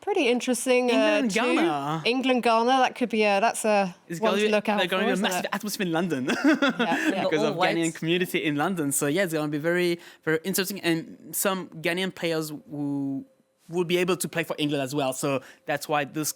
pretty interesting. England, too. Ghana. England, Ghana. That could be that's a one to look out There's going to for. be a Isn't massive it? atmosphere in London Yeah. because of whites. Ghanaian community in London. So yeah, it's going to be very, very interesting. And some Ghanaian players who will be able to play for England as well. So that's why this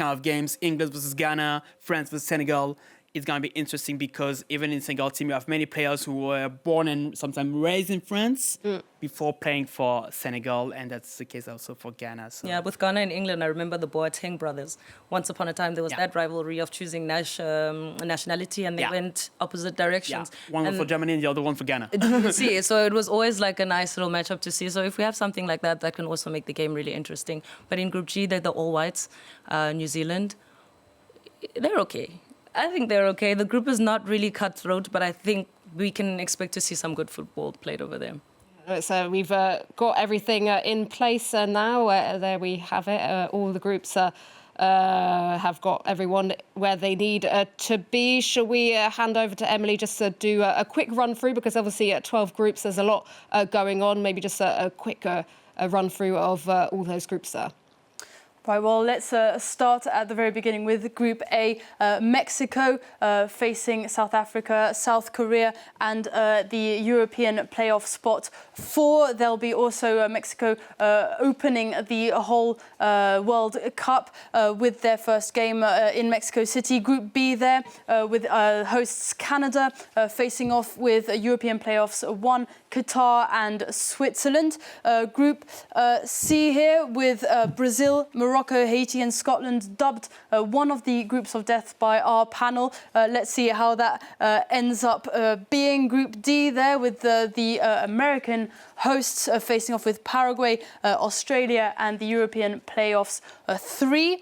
kind of games, England versus Ghana, France versus Senegal, is going to be interesting because even in Senegal team, you have many players who were born and sometimes raised in France before playing for Senegal, and that's the case also for Ghana. So. Yeah, with Ghana and England, I remember the Boateng brothers. Once upon a time, there was that rivalry of choosing nationality, and they went opposite directions. Yeah. One for Germany and the other one for Ghana. See, so it was always like a nice little matchup to see. So if we have something like that, that can also make the game really interesting. But in Group G, they're the All Whites, New Zealand. They're okay. I think they're okay. The group is not really cutthroat, but I think we can expect to see some good football played over there. So we've got everything in place now. There we have it. All the groups have got everyone where they need to be. Shall we hand over to Emily just to do a quick run through? Because obviously at 12 groups, there's a lot going on. Maybe just a quick run through of all those groups there. Right, well, let's start at the very beginning with Group A. Mexico facing South Africa, South Korea, and the European playoff spot 4. There'll be also Mexico opening the whole World Cup with their first game in Mexico City. Group B there with hosts Canada facing off with European playoffs 1, Qatar and Switzerland. Group C here with Brazil, Morocco, Haiti and Scotland dubbed one of the groups of death by our panel. Let's see how that ends up being. Group D there with the American hosts facing off with Paraguay, Australia and the European playoffs 3.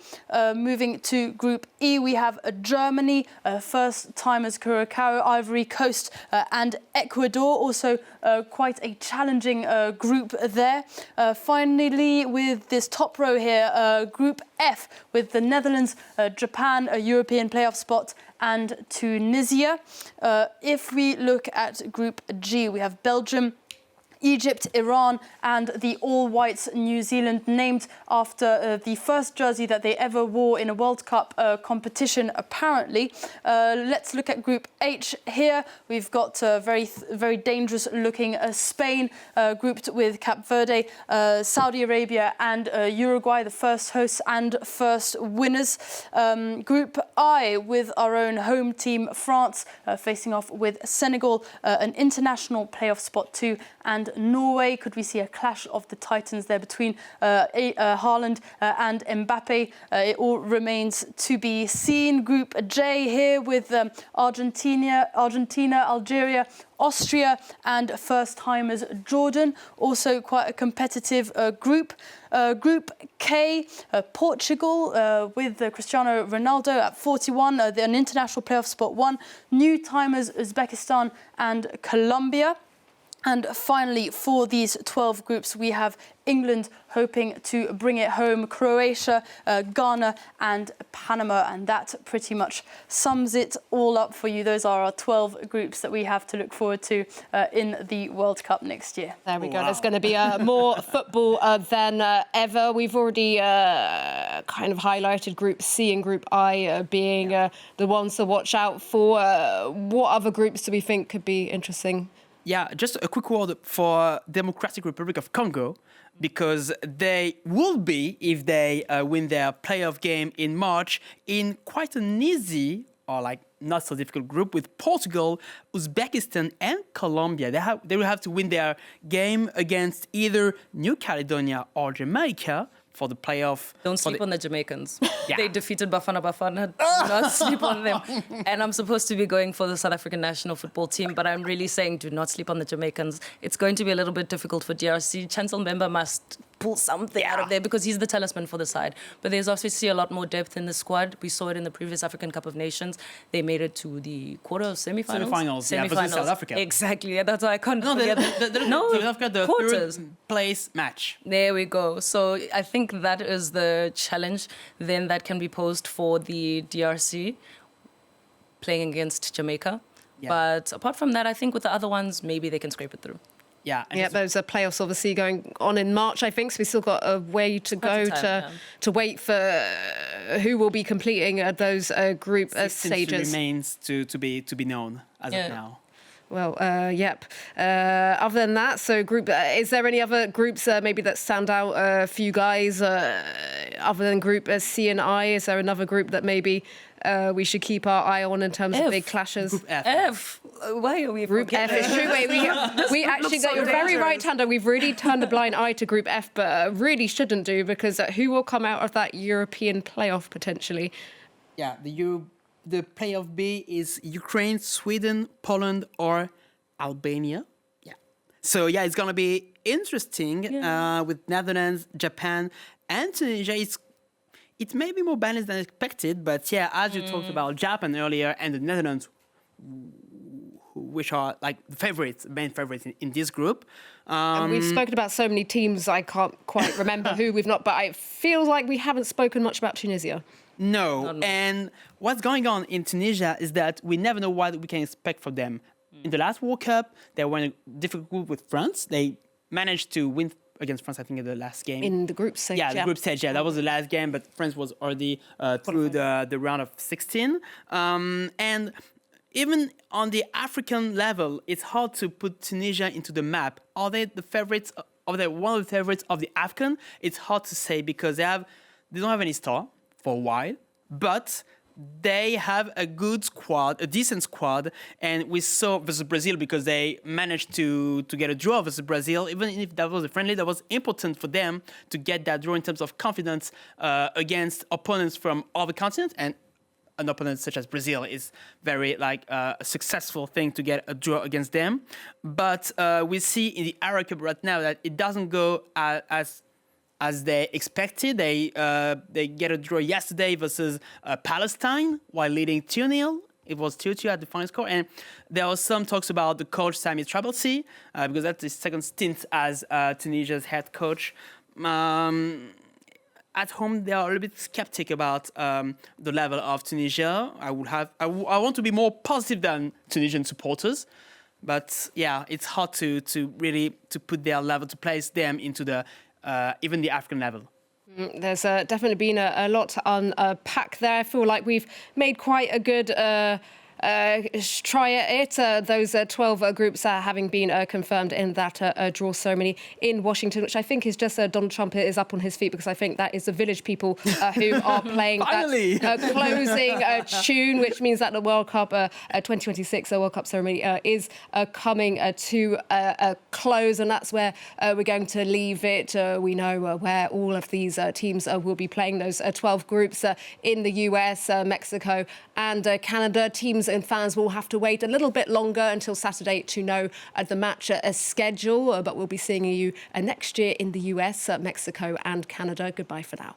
Moving to Group E, we have Germany, first-timers Curacao, Ivory Coast and Ecuador. Also quite a challenging group there. Finally, with this top row here, Group F with the Netherlands, Japan, a European playoff spot, and Tunisia. If we look at Group G, we have Belgium, Egypt, Iran and the all-whites New Zealand, named after the first jersey that they ever wore in a World Cup competition, apparently. Let's look at Group H here. We've got very dangerous-looking Spain, grouped with Cape Verde, Saudi Arabia and Uruguay, the first hosts and first winners. Group I with our own home team, France, facing off with Senegal, an international playoff spot 2, and Norway. Could we see a clash of the titans there between Haaland and Mbappe? It all remains to be seen. Group J here with Argentina, Algeria, Austria and first-timers Jordan. Also quite a competitive group. Group K, Portugal with Cristiano Ronaldo at 41, an international playoff spot 1. New-timers Uzbekistan and Colombia. And finally, for these 12 groups, we have England hoping to bring it home, Croatia, Ghana and Panama. And that pretty much sums it all up for you. Those are our 12 groups that we have to look forward to in the World Cup next year. There we go. There's going to be more football than ever. We've already kind of highlighted Group C and Group I being the ones to watch out for. What other groups do we think could be interesting? Yeah, just a quick word for Democratic Republic of Congo, because they will be, if they win their playoff game in March, in quite an easy or like not so difficult group with Portugal, Uzbekistan and Colombia. They will have to win their game against either New Caledonia or Jamaica for the playoff. Don't sleep on the Jamaicans. Yeah. They defeated Bafana Bafana. Do not sleep on them. And I'm supposed to be going for the South African national football team, but I'm really saying do not sleep on the Jamaicans. It's going to be a little bit difficult for DRC. Chancellor Mbemba must pull something out of there because he's the talisman for the side. But there's obviously a lot more depth in the squad. We saw it in the previous African Cup of Nations. They made it to the quarter or semi-finals. Yeah, versus South Africa. Exactly. Yeah, that's why I can't No, forget. the quarters. third place match. There we go. So I think that is the challenge then that can be posed for the DRC playing against Jamaica. Yeah. But apart from that, I think with the other ones, maybe they can scrape it through. Yeah, those are playoffs obviously going on in March, I think. So we've still got a way to go to wait for who will be completing those group stages. Remains to be known as of now. Well, other than that, so group, is there any other groups maybe that stand out for you guys other than Group C and I? Is there another group that maybe we should keep our eye on in terms of big clashes? Group F. F. Why are we Group F? It's true. We actually got, you're very right, Thando. We've really turned a blind eye to Group F, but really shouldn't do, because who will come out of that European playoff potentially? Yeah, the playoff B is Ukraine, Sweden, Poland, or Albania. Yeah. So yeah, it's gonna be interesting with Netherlands, Japan, and Tunisia. It may be more balanced than expected, but yeah, as you talked about Japan earlier and the Netherlands, which are like the main favorites in this group. And we've spoken about so many teams, I can't quite remember who we've not, but it feels like we haven't spoken much about Tunisia. No, and what's going on in Tunisia is that we never know what we can expect from them. In the last World Cup, they were in a difficult group with France. They managed to win against France, I think, in the last game. In the group stage, the group stage, that was the last game, but France was already through the round of 16. And even on the African level, it's hard to put Tunisia into the map. Are they the favorites? Are they one of the favorites of the AFCON? It's hard to say because they don't have any star for a while, but they have a good squad, a decent squad, and we saw versus Brazil because they managed to get a draw versus Brazil. Even if that was a friendly, that was important for them to get that draw in terms of confidence against opponents from other continents, and an opponent such as Brazil is very a successful thing to get a draw against them. But we see in the Arab Cup right now that it doesn't go as they expected. They get a draw yesterday versus Palestine while leading 2-0. It was 2-2 at the final score. And there was some talks about the coach, Sami Trabalsi, because that's his second stint as Tunisia's head coach. At home, they are a little bit skeptic about the level of Tunisia. I want to be more positive than Tunisian supporters. But yeah, it's hard to really put their level, to place them into the even the African level. There's definitely been a lot to unpack there. I feel like we've made quite a good try at it. Those 12 groups having been confirmed in that draw ceremony in Washington, which I think is just Donald Trump is up on his feet, because I think that is the village people who are playing that closing tune, which means that the World Cup 2026 World Cup ceremony is coming to a close, and that's where we're going to leave it. We know where all of these teams will be playing, those 12 groups in the US, Mexico and Canada. Teams and fans will have to wait a little bit longer until Saturday to know the match schedule, but we'll be seeing you next year in the US, Mexico and Canada. Goodbye for now.